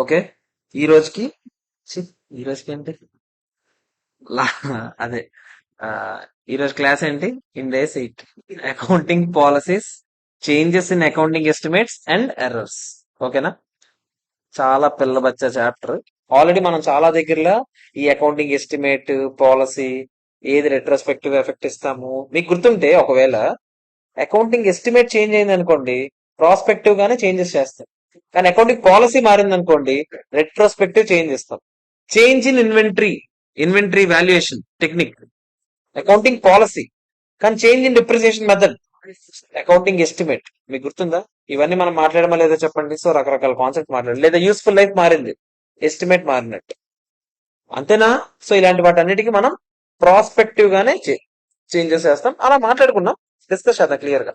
Okay. ఈ రోజుకి ఛీ, ఈ రోజుకి ఏంటి అదే ఆ, ఈ రోజు క్లాస్ ఏంటి? In days 8 accounting policies, changes in accounting estimates and errors. ఓకేనా? చాలా పిల్ల బచ్చ చాప్టర్. ఆల్రెడీ మనం చాలా దగ్గరలో ఈ అకౌంటింగ్ ఎస్టిమేట్ పాలసీ ఏది రెట్రోస్పెక్టివ్ ఎఫెక్ట్ ఇస్తాము మీకు గుర్తుంటే, ఒకవేళ అకౌంటింగ్ ఎస్టిమేట్ చేంజ్ అయింది అనుకోండి, ప్రాస్పెక్టివ్ గానే చేంజెస్ చేస్తాం. కానీ అకౌంటింగ్ పాలసీ మారింది అనుకోండి, రెట్రోస్పెక్టివ్ చేంజ్ ఇస్తాం. Change in inventory valuation technique accounting policy. కానీ change in depreciation method accounting estimate. మీకు గుర్తుందా? ఇవన్నీ మనం మాట్లాడమా లేదా చెప్పండి. సో రకరకాల కాన్సెప్ట్ మాట్లాడాలి. లేదా యూస్ఫుల్ లైఫ్ మారింది, ఎస్టిమేట్ మారినట్టు. అంతేనా? సో ఇలాంటి వాటన్నిటికీ మనం ప్రాస్పెక్టివ్ గానే చేంజెస్ చేస్తాం. అలా మాట్లాడుకున్నాం, డిస్కస్ చేద్దాం క్లియర్ గా.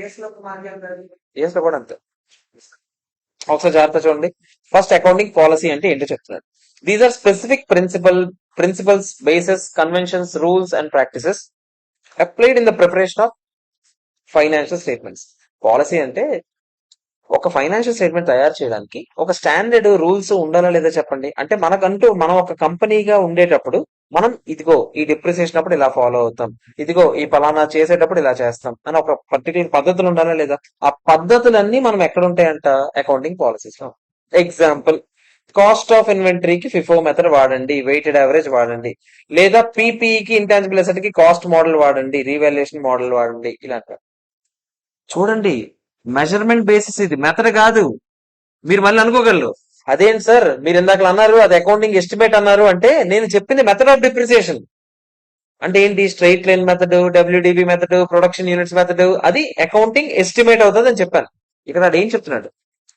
ఏస్ లో కూడా అంతే. ఒకసారి జాగ్రత్త చూడండి. ఫస్ట్ అకౌంటింగ్ పాలసీ అంటే ఏంటో చెప్తున్నాడు. These are specific principles, bases, conventions, rules and practices applied in the preparation of financial statements. Policy అంటే ఒక ఫైనాన్షియల్ స్టేట్మెంట్ తయారు చేయడానికి ఒక స్టాండర్డ్ రూల్స్ ఉండాలా లేదా చెప్పండి. అంటే మనకంటూ మనం ఒక కంపెనీగా ఉండేటప్పుడు మనం ఇదిగో ఈ డిప్రిసియేషన్ అప్పుడు ఇలా ఫాలో అవుతాం, ఇదిగో ఈ పలానా చేసేటప్పుడు ఇలా చేస్తాం అని ఒక పర్టికులర్ పద్ధతులు ఉండాలా లేదా? ఆ పద్ధతులన్నీ మనం ఎక్కడ ఉంటాయంట? అకౌంటింగ్ పాలసీస్ లో. ఎగ్జాంపుల్, కాస్ట్ ఆఫ్ ఇన్వెంటరీకి ఫిఫో మెథడ్ వాడండి, వెయిటెడ్ యావరేజ్ వాడండి. లేదా పీపీఈకి ఇంటాంజిబుల్ అసెట్ కి కాస్ట్ మోడల్ వాడండి, రీవాల్యుయేషన్ మోడల్ వాడండి. ఇలాంటి చూడండి, మెజర్మెంట్ బేసిస్ ఇది, మెథడ్ కాదు. మీరు మళ్ళీ అనుకోగలరు, అదేంటి సార్ మీరు ఇందాక అన్నారు అది అకౌంటింగ్ ఎస్టిమేట్ అన్నారు అంటే, నేను చెప్పింది మెథడ్ ఆఫ్ డిప్రిసియేషన్. అంటే ఏంటి? Straight line method, WDV method, production units method, అది అకౌంటింగ్ ఎస్టిమేట్ అవుతుంది అని చెప్పాను. ఇక్కడ అది ఏం చెప్తున్నాడు?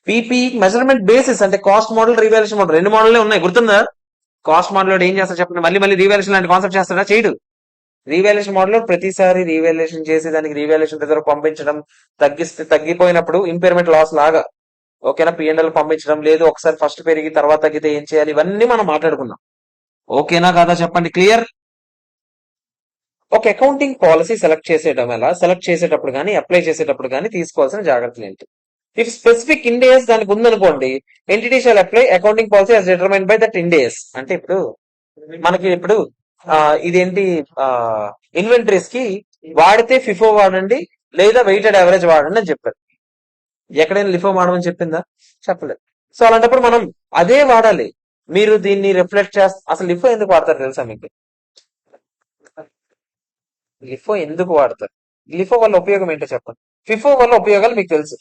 పీపీ మెజర్మెంట్ బేసిస్ అంటే కాస్ట్ మోడల్, రీవాల్యుయేషన్ మోడల్, రెండు మోడల్ ఉన్నాయి, గుర్తుందా? కాస్ట్ మోడల్ ఏం చేస్తారు చెప్పండి? మళ్ళీ మళ్ళీ రీవాల్యుయేషన్ లాంటి కాన్సెప్ట్ చేస్తాడా? చేయడు. రీవాల్యుయేషన్ మోడల్ ప్రతిసారి రీవాల్యుయేషన్ చేసి దానికి రీవాల్యుయేషన్ రిజర్వ్ పంపించడం, తగ్గిపోయినప్పుడు ఇంపైర్మెంట్ లాస్ లాగా, ఓకేనా, పిఎన్ఎల్ పంపించడం. లేదు ఒకసారి ఫస్ట్ పెరిగి తర్వాత తగ్గితే ఏం చేయాలి, ఇవన్నీ మనం మాట్లాడుకుందాం. ఓకేనా కాదా చెప్పండి? క్లియర్? ఒక అకౌంటింగ్ పాలసీ సెలెక్ట్ చేసేటప్పుడు కానీ అప్లై చేసేటప్పుడు కానీ తీసుకోవాల్సిన జాగ్రత్తలు ఏంటి? ఇఫ్ స్పెసిఫిక్ ఇండేస్ దానికి ఉందనుకోండి, entity shall apply accounting policy as determined by that Ind AS. అంటే ఇప్పుడు ఇదేంటి, ఇన్వెంటరీస్ కి వాడితే ఫిఫో వాడండి, లేదా వెయిటెడ్ యావరేజ్ వాడండి అని చెప్పారు. ఎక్కడైనా లిఫో వాడమని చెప్పిందా? చెప్పలేదు. సో అలాంటప్పుడు మనం అదే వాడాలి. మీరు దీన్ని రిఫ్లెక్ట్ చేస్తా, అసలు లిఫో ఎందుకు వాడతారు తెలుసా మీకు? లిఫో ఎందుకు వాడతారు, లిఫో వల్ల ఉపయోగం ఏంటో చెప్పండి. ఫిఫో వల్ల ఉపయోగాలు మీకు తెలుసు.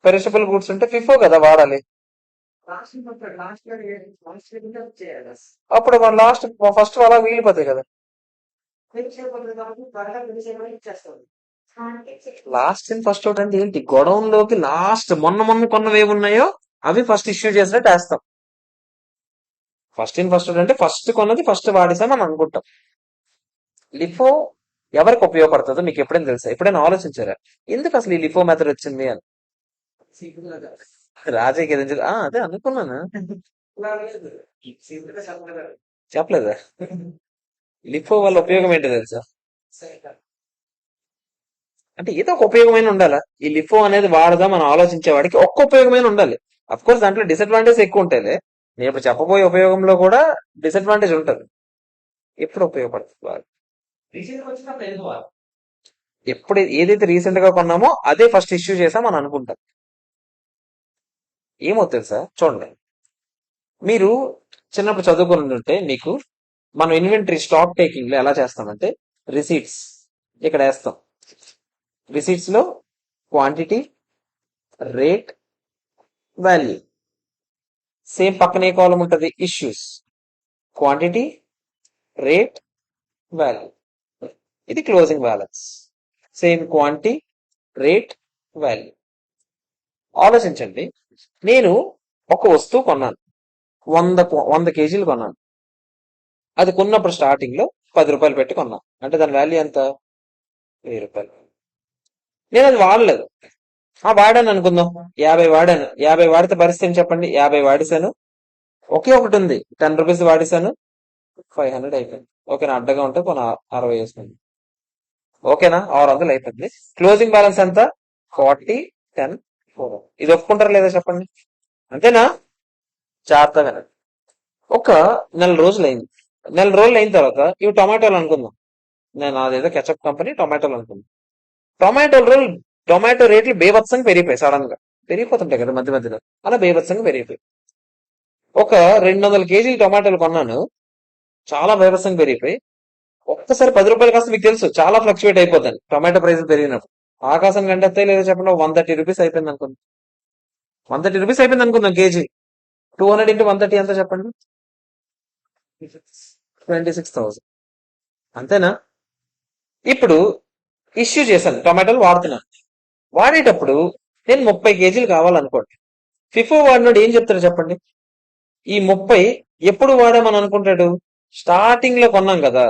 పెరిషబుల్ గుడ్స్ ఉంటే ఫిఫో కదా వాడాలి. అప్పుడు మన లాస్ట్ ఫస్ట్ అలా వీలిపోతాయి కదా. లాస్ట్ ఇన్ ఫస్ట్ అవుట్ అంటే ఏంటి? గొడౌన్ లోకి లాస్ట్ మొన్న కొన్నవి ఏమి ఉన్నాయో అవి ఫస్ట్ ఇష్యూ చేసినట్టు వేస్తాం. ఫస్ట్ ఇన్ ఫస్ట్ అవుట్ అంటే ఫస్ట్ కొన్నది ఫస్ట్ వాడేసాం అని అనుకుంటాం. లిఫో ఎవరికి ఉపయోగపడుతుందో మీకు ఎప్పుడైనా తెలుసా? ఎప్పుడైనా ఆలోచించారా ఎందుకు అసలు ఈ లిఫో మెథడ్ వచ్చింది అని? రాజయ్యకి ఎదురు అదే అనుకున్నాను. చెప్పలేదా? లిఫో వల్ల ఉపయోగం ఏంటో తెలుసా? అంటే ఏదో ఒక ఉపయోగమైన ఉండాలా? ఈ లిఫో అనేది వాడదాం మనం ఆలోచించే వాడికి ఒక్క ఉపయోగమైన ఉండాలి. అఫ్ కోర్స్ దాంట్లో డిసడ్వాంటేజ్ ఎక్కువ ఉంటాయి. నేను ఇప్పుడు చెప్పబోయే ఉపయోగంలో కూడా డిసడ్వాంటేజ్ ఉంటుంది. ఎప్పుడు ఉపయోగపడుతుంది బాగా? ఎప్పుడు ఏదైతే రీసెంట్ గా కొన్నామో అదే ఫస్ట్ ఇష్యూ చేసాం అని అనుకుంటాం. ఏమో తెలుసా? చూడండి, మీరు చిన్నప్పుడు చదువుకుని ఉంటే మీకు, మనం ఇన్వెంటరీ స్టాక్ టేకింగ్ లో ఎలా చేస్తామంటే, రిసీట్స్ ఇక్కడ వేస్తాం. రిసీట్స్ లో క్వాంటిటీ, రేట్, వాల్యూ. సేమ్ పక్కనే కాలం ఉంటుంది ఇష్యూస్, క్వాంటిటీ, రేట్, వాల్యూ. ఇది closing balance. Same quantity, rate, value. ఆలోచించండి, నేను ఒక వస్తువు కొన్నాను, 100 కేజీలు కొన్నాను. అది కొన్నప్పుడు స్టార్టింగ్ లో 10 రూపాయలు పెట్టి కొన్నాను. అంటే దాని వాల్యూ ఎంత? 1000 రూపాయలు. నేను అది వాడలేదు. వాడాను అనుకుందాం, 50 వాడాను. 50 వాడితే పరిస్థితి చెప్పండి. 50 వాడేశాను, ఒకే ఒకటి ఉంది, 10 రూపీస్ వాడేశాను, 500 అయిపోయింది. ఓకేనా? అడ్డగా ఉంటే పోనీ 60 వేసుకుంది. ఓకేనా? 600 అయిపోయింది. క్లోజింగ్ బ్యాలెన్స్ ఎంత? 40, 10, ఇది ఒప్పుకుంటారా లేదా చెప్పండి? అంతేనా? జాగ్రత్తగా వినండి. ఒక నెల రోజులు అయింది. నెల రోజులు అయిన తర్వాత ఇవి టొమాటోలు అనుకుందాం. నేను అదేదో కెచప్ కంపెనీ టొమాటోలు అనుకుందాం. టొమాటోలు రోజులు టొమాటో రేట్లు బేభత్సంగా పెరిగిపోయి సడన్ గా పెరిగిపోతుంటాయి కదా మధ్య మధ్యలో. అలా బేభత్సంగా పెరిగిపోయి ఒక 200 కేజీలు టొమాటోలు కొన్నాను. చాలా బేభత్సంగా పెరిగిపోయి ఒక్కసారి 10 రూపాయలు కాస్త మీకు తెలుసు చాలా ఫ్లక్చువేట్ అయిపోతాను టొమాటో ప్రైస్ పెరిగినప్పుడు. ఆకాశం కంటే లేదా చెప్పండి, 130 రూపీస్ అయిపోయింది అనుకుందాం. 130 రూపీస్ అయిపోయింది అనుకుందాం కేజీ. 200 ఇంటూ 130 ఎంత చెప్పండి? 26,000. అంతేనా? ఇప్పుడు ఇష్యూ చేశాను, టొమాటోలు వాడుతున్నాను. వాడేటప్పుడు నేను 30 కేజీలు కావాలనుకోండి. ఫిఫో వాడినాడు ఏం చెప్తాడు చెప్పండి? ఈ 30 ఎప్పుడు వాడామని అనుకుంటాడు? స్టార్టింగ్ లో కొన్నాం కదా,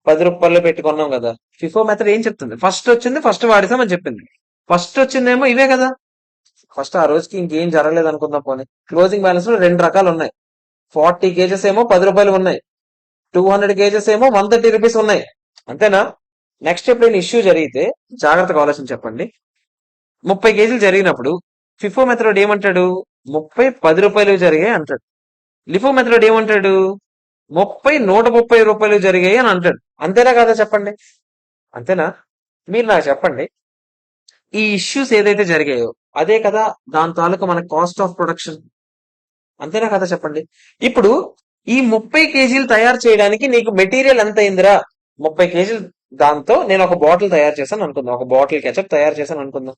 10 రూపాయలు పెట్టి కొన్నాం కదా. ఫిఫో మెథడ్ ఏం చెప్తుంది? ఫస్ట్ వచ్చింది ఫస్ట్ వాడేసామని చెప్పింది. ఫస్ట్ వచ్చిందేమో ఇవే కదా. ఫస్ట్ ఆ రోజుకి ఇంకేం జరగలేదు అనుకుందాం పోనీ. క్లోజింగ్ బ్యాలెన్స్ లో 2 రకాలు ఉన్నాయి. 40 కేజెస్ ఏమో 10 రూపాయలు ఉన్నాయి. 200 కేజెస్ ఏమో 130 రూపీస్ ఉన్నాయి. అంతేనా? నెక్స్ట్ ఎప్పుడైనా ఇష్యూ జరిగితే జాగ్రత్తగా ఆలోచన చెప్పండి. 30 కేజీలు జరిగినప్పుడు ఫిఫో మెథడ్ ఏమంటాడు? 30 10 రూపాయలు జరిగాయి అంటాడు. లిఫో మెథడ్ ఏమంటాడు? 30 130 రూపాయలు జరిగాయి అని అంటాడు. అంతేనా కదా చెప్పండి? అంతేనా? మీరు నాకు చెప్పండి, ఈ ఇష్యూస్ ఏదైతే జరిగాయో అదే కదా దాని తాలూకా మన కాస్ట్ ఆఫ్ ప్రొడక్షన్. అంతేనా కదా చెప్పండి? ఇప్పుడు ఈ 30 కేజీలు తయారు చేయడానికి నీకు మెటీరియల్ ఎంత అయిందిరా? 30 కేజీలు దాంతో నేను ఒక బాటిల్ తయారు చేశాను అనుకుందాం. ఒక బాటిల్ కెచప్ తయారు చేశాను అనుకుందాం.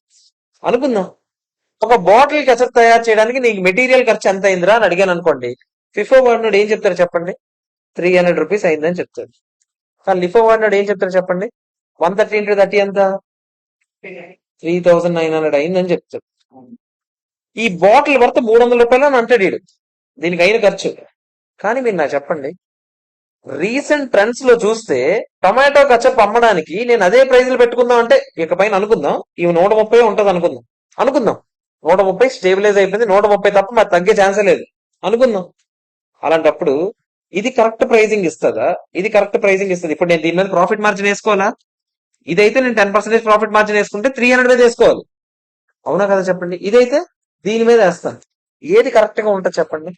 ఒక బాటిల్ కెచప్ తయారు చేయడానికి నీకు మెటీరియల్ ఖర్చు ఎంత అయిందిరా అని అడిగాను అనుకోండి. ఫిఫో వాడినాడు ఏం చెప్తారు చెప్పండి? 300 రూపీస్ అయిందని చెప్తాడు. కానీ లిఫో వాడినాడు ఏం చెప్తారు చెప్పండి? 130 ఇంటూ 30 ఎంత? 3,900 అయిందని చెప్తాడు. ఈ బాటిల్ వర్త్ 300 రూపాయలు అని అంటాడు వీడు, దీనికి అయిన ఖర్చు. కానీ మీరు నాకు చెప్పండి, రీసెంట్ ట్రెండ్స్ లో చూస్తే టొమాటో కచప్ అమ్మడానికి నేను అదే ప్రైజ్లు పెట్టుకుందాం అంటే ఇకపైన అనుకుందాం ఇవి 130 ఉంటది అనుకుందాం 130 స్టేబిలైజ్ అయిపోయింది. 130 తప్ప మరి తగ్గే ఛాన్సే లేదు అనుకుందాం. అలాంటప్పుడు ఇది కరెక్ట్ ప్రైజింగ్ ఇస్తుందా? ఇది కరెక్ట్ ప్రైజింగ్ ఇస్తుంది. ఇప్పుడు నేను దీని మీద ప్రాఫిట్ మార్జిన్ వేసుకోవాలా? ఇదైతే నేను 10% ప్రాఫిట్ మార్జిన్ వేసుకుంటే 300 మీద వేసుకోవాలి. అవునా కదా చెప్పండి? ఇదైతే దీని మీద వేస్తాను. ఏది కరెక్ట్ గా ఉంటుంది చెప్పండి?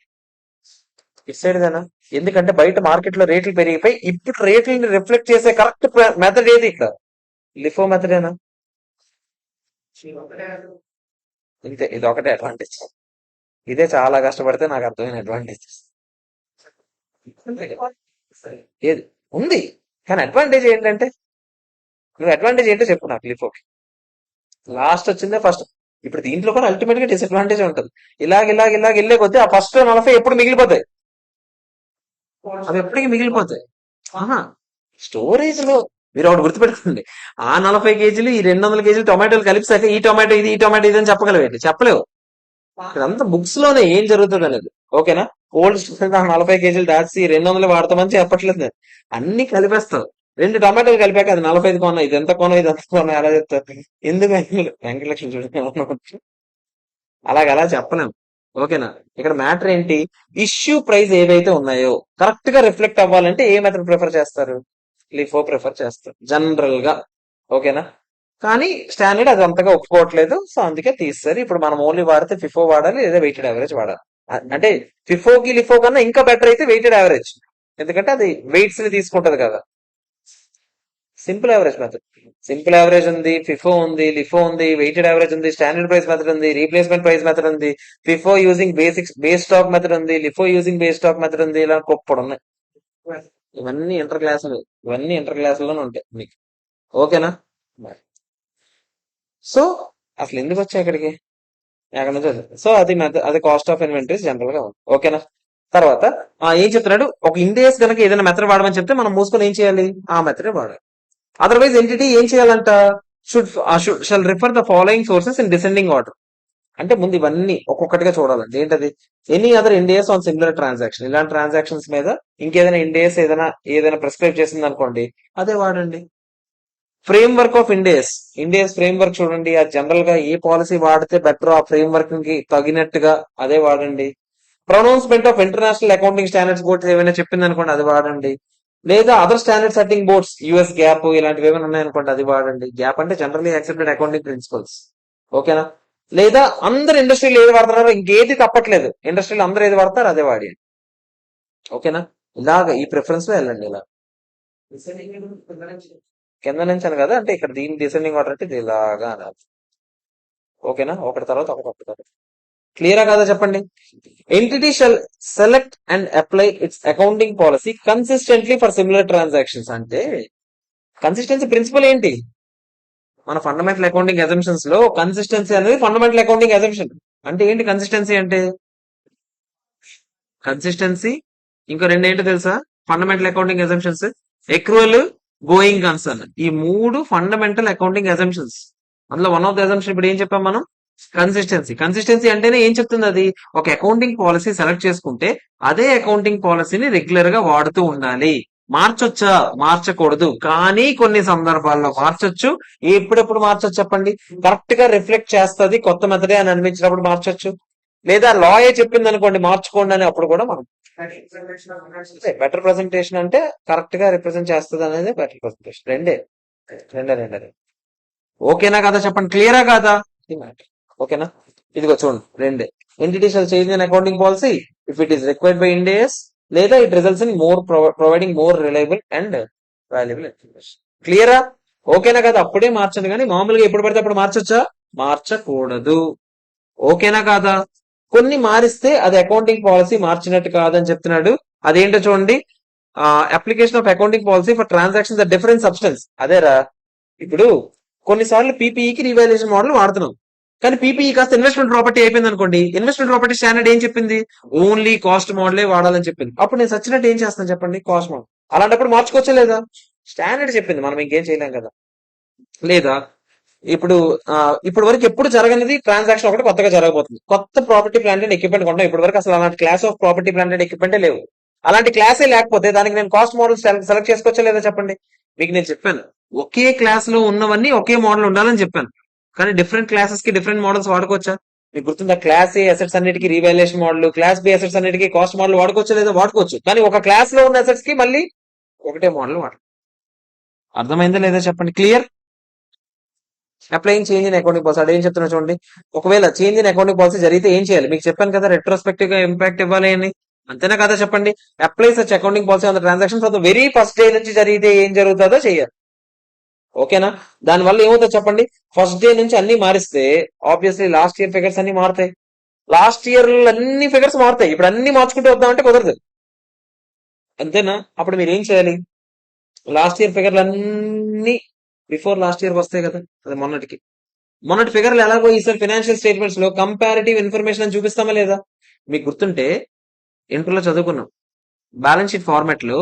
ఇచ్చేదేనా? ఎందుకంటే బయట మార్కెట్ లో రేట్లు పెరిగిపోయి ఇప్పుడు రేట్లని రిఫ్లెక్ట్ చేసే కరెక్ట్ మెథడ్ ఏది ఇక్కడ? లిఫో మెథడేనా? ఇంతే, ఇది ఒకటే అడ్వాంటేజ్. ఇదే చాలా కష్టపడితే నాకు అర్థమైన అడ్వాంటేజ్. ఏది ఉంది, కానీ అడ్వాంటేజ్ ఏంటంటే, నువ్వు అడ్వాంటేజ్ ఏంటో చెప్పు నాకు లిఫోకి. లాస్ట్ వచ్చిందే ఫస్ట్. ఇప్పుడు దీంట్లో కూడా అల్టిమేట్ గా డిసడ్వాంటేజ్ ఉంటుంది. ఇలాగ వెళ్ళే కొద్దీ ఆ ఫస్ట్ 40 ఎప్పుడు మిగిలిపోతాయి, అవి ఎప్పటికీ మిగిలిపోతాయి. ఆహా, స్టోరేజ్ లో మీరు ఒకటి గుర్తుపెట్టుకోండి, ఆ 40 కేజీలు ఈ 200 కేజీలు టొమాటోలు కలిపిసాక ఈ టొమాటో ఇది అని చెప్పగలవేంటి? చెప్పలేవు. ఇదంతా బుక్స్ లోనే ఏం జరుగుతుంది అనేది. ఓకేనా? ఓల్డ్ స్టూడెంట్ ఆ 40 కేజీలు దాచి 200 వాడతామని చెప్పట్లేదు నేను. అన్ని కలిపేస్తావు. 2 టొమాటోలు కలిపాక అది 45 కొన్నా, ఇది ఎంత కొన్నా, ఇది ఎంత కొన్నా ఎలా చెప్తారు? ఎందుకు వెంకటలక్ష్మి చూడండి, అలా చెప్పలేము. ఓకేనా? ఇక్కడ మ్యాటర్ ఏంటి? ఇష్యూ ప్రైస్ ఏవైతే ఉన్నాయో కరెక్ట్ గా రిఫ్లెక్ట్ అవ్వాలంటే ఏ మెథడ్ ప్రిఫర్ చేస్తారు? లిఫో ప్రిఫర్ చేస్తారు జనరల్ గా. ఓకేనా? కానీ స్టాండర్డ్ అది అంతగా ఒప్పుకోవట్లేదు, సో అందుకే తీస్తారు. ఇప్పుడు మనం ఓన్లీ వాడితే ఫిఫో వాడాలి లేదా వెయిటెడ్ యావరేజ్ వాడాలి. అంటే ఫిఫోకి లిఫో కన్నా ఇంకా బెటర్ అయితే వెయిటెడ్ యావరేజ్, ఎందుకంటే అది వెయిట్స్ ని తీసుకుంటది కదా. Simple average method, simple average ఉంది, ఫిఫో ఉంది, లిఫో ఉంది, వెయిటెడ్ యావరేజ్ ఉంది, స్టాండర్డ్ ప్రైస్ మెథడ్ ఉంది, రీప్లేస్మెంట్ ప్రైస్ మెథడ్ ఉంది, FIFO using base stock method ఉంది, LIFO using base stock method ఉంది. ఇలా గొప్పడు ఉన్నాయి. ఇవన్నీ ఇంటర్ క్లాసులోనే ఉంటాయి మీకు. ఓకేనా? సో అసలు ఎందుకు వచ్చాయి ఇక్కడికి? ఎక్కడ నుంచి వచ్చాయి? సో అది కాస్ట్ ఆఫ్ ఇన్వెంటరీస్ జనరల్ గా ఉంది. ఓకేనా? తర్వాత ఏం చెప్తున్నాడు? ఒక ఇండియస్ కనుక ఏదైనా మెథడ్ వాడమని చెప్తే మనం మూసుకొని ఏం చేయాలి? ఆ మెథడే వాడాలి. అదర్వైజ్ ఎంటిటీ ఏం చేయాలంట? Should refer the following sources in descending order. అంటే ముందు ఇవన్నీ ఒక్కొక్కటిగా చూడాలండి. ఏంటది? Any other Indus on similar transaction. ఇలాంటి ట్రాన్సాక్షన్స్ మీద ఇంకేదైనా ఇండియస్ ఏదైనా ప్రిస్క్రైబ్ చేసింది అనుకోండి, అదే వాడండి. Frame work of Indus frame work చూడండి. అది జనరల్ గా ఏ పాలసీ వాడితే బెటర్ ఆ ఫ్రేమ్ వర్క్ కి తగినట్టుగా అదే వాడండి. Pronouncement of international accounting standards boards ఏమైనా చెప్పింది అనుకోండి, అది వాడండి. లేదా other standard setting boards, US gap ఇలాంటివి ఏమైనా ఉన్నాయనుకోండి, అది వాడండి. గ్యాప్ అంటే జనరల్లీ యాక్సెప్టెడ్ అకౌంటింగ్ ప్రిన్సిపల్స్. ఓకేనా? లేదా అందరు ఇండస్ట్రీలో ఏది వాడుతున్నారో ఇంకేది తప్పట్లేదు, ఇండస్ట్రీలో అందరూ ఏది వాడతారు అదే వాడి. ఓకేనా? ఇలాగ ఈ ప్రిఫరెన్స్ లో వెళ్ళండి. ఇలా కింద నుంచి అని కదా, అంటే ఇక్కడ దీని డిసెండింగ్ ఆర్డర్ అంటే ఇది ఇలాగా అనాలి. ఓకేనా? ఒకటి తర్వాత ఒకటి తర్వాత. క్లియరా కాదా చెప్పండి. Entity shall select and apply its accounting policy consistently for similar transactions. అంటే కన్సిస్టెన్సీ ప్రిన్సిపల్ ఏంటి? మన ఫండమెంటల్ అకౌంటింగ్ అజంప్షన్స్ లో కన్సిస్టెన్సీ అనేది ఫండమెంటల్ అకౌంటింగ్ అజంప్షన్. అంటే ఏంటి కన్సిస్టెన్సీ అంటే? కన్సిస్టెన్సీ ఇంకా రెండు ఏంటో తెలుసా? Fundamental accounting assumptions, accrual, going concern. ఈ మూడు ఫండమెంటల్ అకౌంటింగ్ అజంప్షన్స్. అందులో వన్ ఆఫ్ ది అజంప్షన్ ఇప్పుడు ఏం చెప్పాం మనం? కన్సిస్టెన్సీ. కన్సిస్టెన్సీ అంటేనే ఏం చెప్తుంది అది? ఒక అకౌంటింగ్ పాలసీ సెలెక్ట్ చేసుకుంటే అదే అకౌంటింగ్ పాలసీని రెగ్యులర్ గా వాడుతూ ఉండాలి. మార్చొచ్చా? మార్చకూడదు, కానీ కొన్ని సందర్భాల్లో మార్చొచ్చు. ఎప్పుడెప్పుడు మార్చొచ్చు చెప్పండి? కరెక్ట్ గా రిఫ్లెక్ట్ చేస్తుంది కొత్త మెథడే అని అనిపించినప్పుడు మార్చొచ్చు. లేదా లాయే చెప్పింది అనుకోండి మార్చుకోండి అని, అప్పుడు కూడా మనం బెటర్ ప్రెజెంటేషన్ అంటే కరెక్ట్ గా రిప్రజెంట్ చేస్తుంది అనేది బెటర్ ప్రెజెంటేషన్. రెండే రెండే రెండే. ఓకేనా కదా చెప్పండి. క్లియరా కాదా? ఇది మ్యాటర్. ఓకేనా? ఇదిగో చూడండి రెండే. Entity shall change in accounting policy if it is required by Ind AS, లేదా it results in more providing more reliable and valuable information. క్లియరా? ఓకేనా కదా? అప్పుడే మార్చండి, కానీ మామూలుగా ఎప్పుడు పడితే అప్పుడు మార్చొచ్చా? మార్చకూడదు. ఓకేనా కాదా? కొన్ని మారిస్తే అది అకౌంటింగ్ పాలసీ మార్చినట్టు కాదని చెప్తున్నాడు. అదేంటో చూడండి. Application of accounting policy for transaction the different substance. అదేరా, ఇప్పుడు కొన్నిసార్లు పీపీఈకి రీవాల్యుయేషన్ మోడల్ వాడుతున్నాం, కానీ పీపీఈ కాస్త ఇన్వెస్ట్మెంట్ ప్రాపర్టీ అయిపోయింది అనుకోండి. ఇన్వెస్ట్మెంట్ ప్రాపర్టీ స్టాండర్డ్ ఏం చెప్పింది? ఓన్లీ కాస్ట్ మోడలే వాడాలని చెప్పింది. అప్పుడు నేను సచ్చినట్టు ఏం చేస్తాను చెప్పండి? Cost model. అలాంటప్పుడు మార్చుకోవచ్చా లేదా? స్టాండర్డ్ చెప్పింది, మనం ఇంకేం చేయలేం కదా. లేదా ఇప్పుడు ఇప్పుడు వరకు ఎప్పుడు జరగనిది ట్రాన్సాక్షన్ ఒకటి కొత్తగా జరగబోతుంది. కొత్త ప్రాపర్టీ ప్లాంట్ అండ్ ఎక్విప్మెంట్ కొంటాం. ఇప్పటి వరకు అసలు అలాంటి class of property plant and ఎక్విప్మెంటే లేవు. అలాంటి క్లాసే లేకపోతే దానికి నేను కాస్ట్ మోడల్ సెలెక్ట్ చేసుకోవచ్చా లేదా చెప్పండి? మీకు నేను చెప్పాను, ఒకే క్లాస్ లో ఉన్నవన్నీ ఒకే మోడల్ ఉండాలని చెప్పాను, కానీ డిఫరెంట్ క్లాసెస్ కి డిఫరెంట్ మోడల్స్ వాడుకోవచ్చా? మీకు గుర్తుందా? క్లాస్ ఏ అసెట్స్ అన్నిటికీ revaluation model, class B assets అన్నిటికీ కాస్ట్ మోడల్ వాడుకోవచ్చా లేదా? వాడుకోవచ్చు, కానీ ఒక క్లాస్ లో ఉన్న అసెట్స్ కి మళ్ళీ ఒకటే మోడల్ వాడు. అర్థమైందా లేదా చెప్పండి? Clear? Applying change in accounting policy. అదేం చెప్తున్నా చూడండి. ఒకవేళ చేంజ్ ఇన్ అకౌంటింగ్ పాలసీ జరిగితే ఏం చేయాలి? మీకు చెప్పాను కదా, రెట్రోస్పెక్టివ్ గా ఇంపాక్ట్ ఇవ్వాలి అని. అంతేనా కదా చెప్పండి? Apply such accounting policy on the transaction for the very first day నుంచి జరిగితే ఏం జరుగుతుందో చేయాలి. ఓకేనా? దానివల్ల ఏమవుతుందో చెప్పండి? ఫస్ట్ డే నుంచి అన్ని మారిస్తే ఆబ్వియస్లీ లాస్ట్ ఇయర్ ఫిగర్స్ అన్ని మారుతాయి. లాస్ట్ ఇయర్ అన్ని ఫిగర్స్ మారుతాయి. ఇప్పుడు అన్ని మార్చుకుంటూ వద్దామంటే కుదరదు. అంతేనా? అప్పుడు మీరు ఏం చేయాలి? లాస్ట్ ఇయర్ ఫిగర్లు అన్ని బిఫోర్ లాస్ట్ ఇయర్ వస్తాయి కదా, అది మొన్నటి ఫిగర్లు ఎలాగో ఈసారి ఫైనాన్షియల్ స్టేట్మెంట్స్ లో కంపారిటివ్ ఇన్ఫర్మేషన్ అని చూపిస్తామా లేదా? మీకు గుర్తుంటే ఇంటర్లో చదువుకున్నాం, బ్యాలెన్స్ షీట్ ఫార్మాట్ లో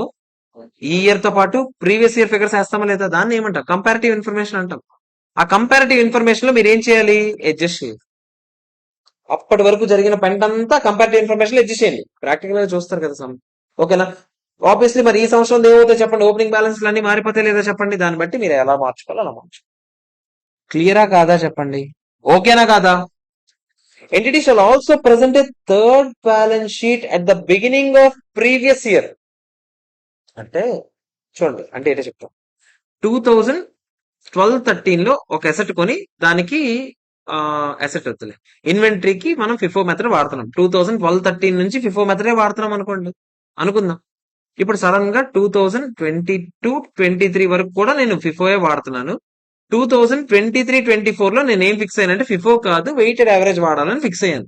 ఈ ఇయర్ తో పాటు ప్రీవియస్ ఇయర్ ఫిగర్స్ వేస్తామా లేదా? దాన్ని ఏమంటాం? కంపారిటివ్ ఇన్ఫర్మేషన్ అంటాం. ఆ కంపారిటివ్ ఇన్ఫర్మేషన్ లో మీరు ఏం చేయాలి? అడ్జస్ట్ చేయాలి. అప్పటి వరకు జరిగిన పెంట్ అంతా కంపారిటివ్ ఇన్ఫర్మేషన్ అడ్జస్ట్ చేయండి. ప్రాక్టికల్ గా చూస్తారు కదా సమ్. ఓకేనా? ఆబ్వియస్లీ మరి ఈ సంవత్సరం ఏమవుతుందో చెప్పండి? ఓపెనింగ్ బ్యాలెన్స్ అన్ని మారిపోతే లేదా చెప్పండి? దాన్ని బట్టి మీరు ఎలా మార్చుకోవాలో అలా మార్చుకోవాలి. క్లియరా కాదా చెప్పండి? ఓకేనా కాదా? Entity shall also present a third balance sheet at the beginning of previous year. అంటే చూడండి, అంటే ఏంటో చెప్తాం. 2012-13 లో ఒక అసెట్ కొని దానికి అసెట్ వద్దులే, ఇన్వెంటరీకి మనం ఫిఫో మెథడ్ వాడుతున్నాం. 2012-13 నుంచి ఫిఫో మెథడే వాడుతున్నాం అనుకోండి, అనుకుందాం. ఇప్పుడు సడన్ గా 2022-23 వరకు కూడా నేను ఫిఫోయే వాడుతున్నాను. 2023-24 లో నేను ఏం ఫిక్స్ అయ్యానంటే ఫిఫో కాదు వెయిటెడ్ యావరేజ్ వాడాలని ఫిక్స్ అయ్యాను.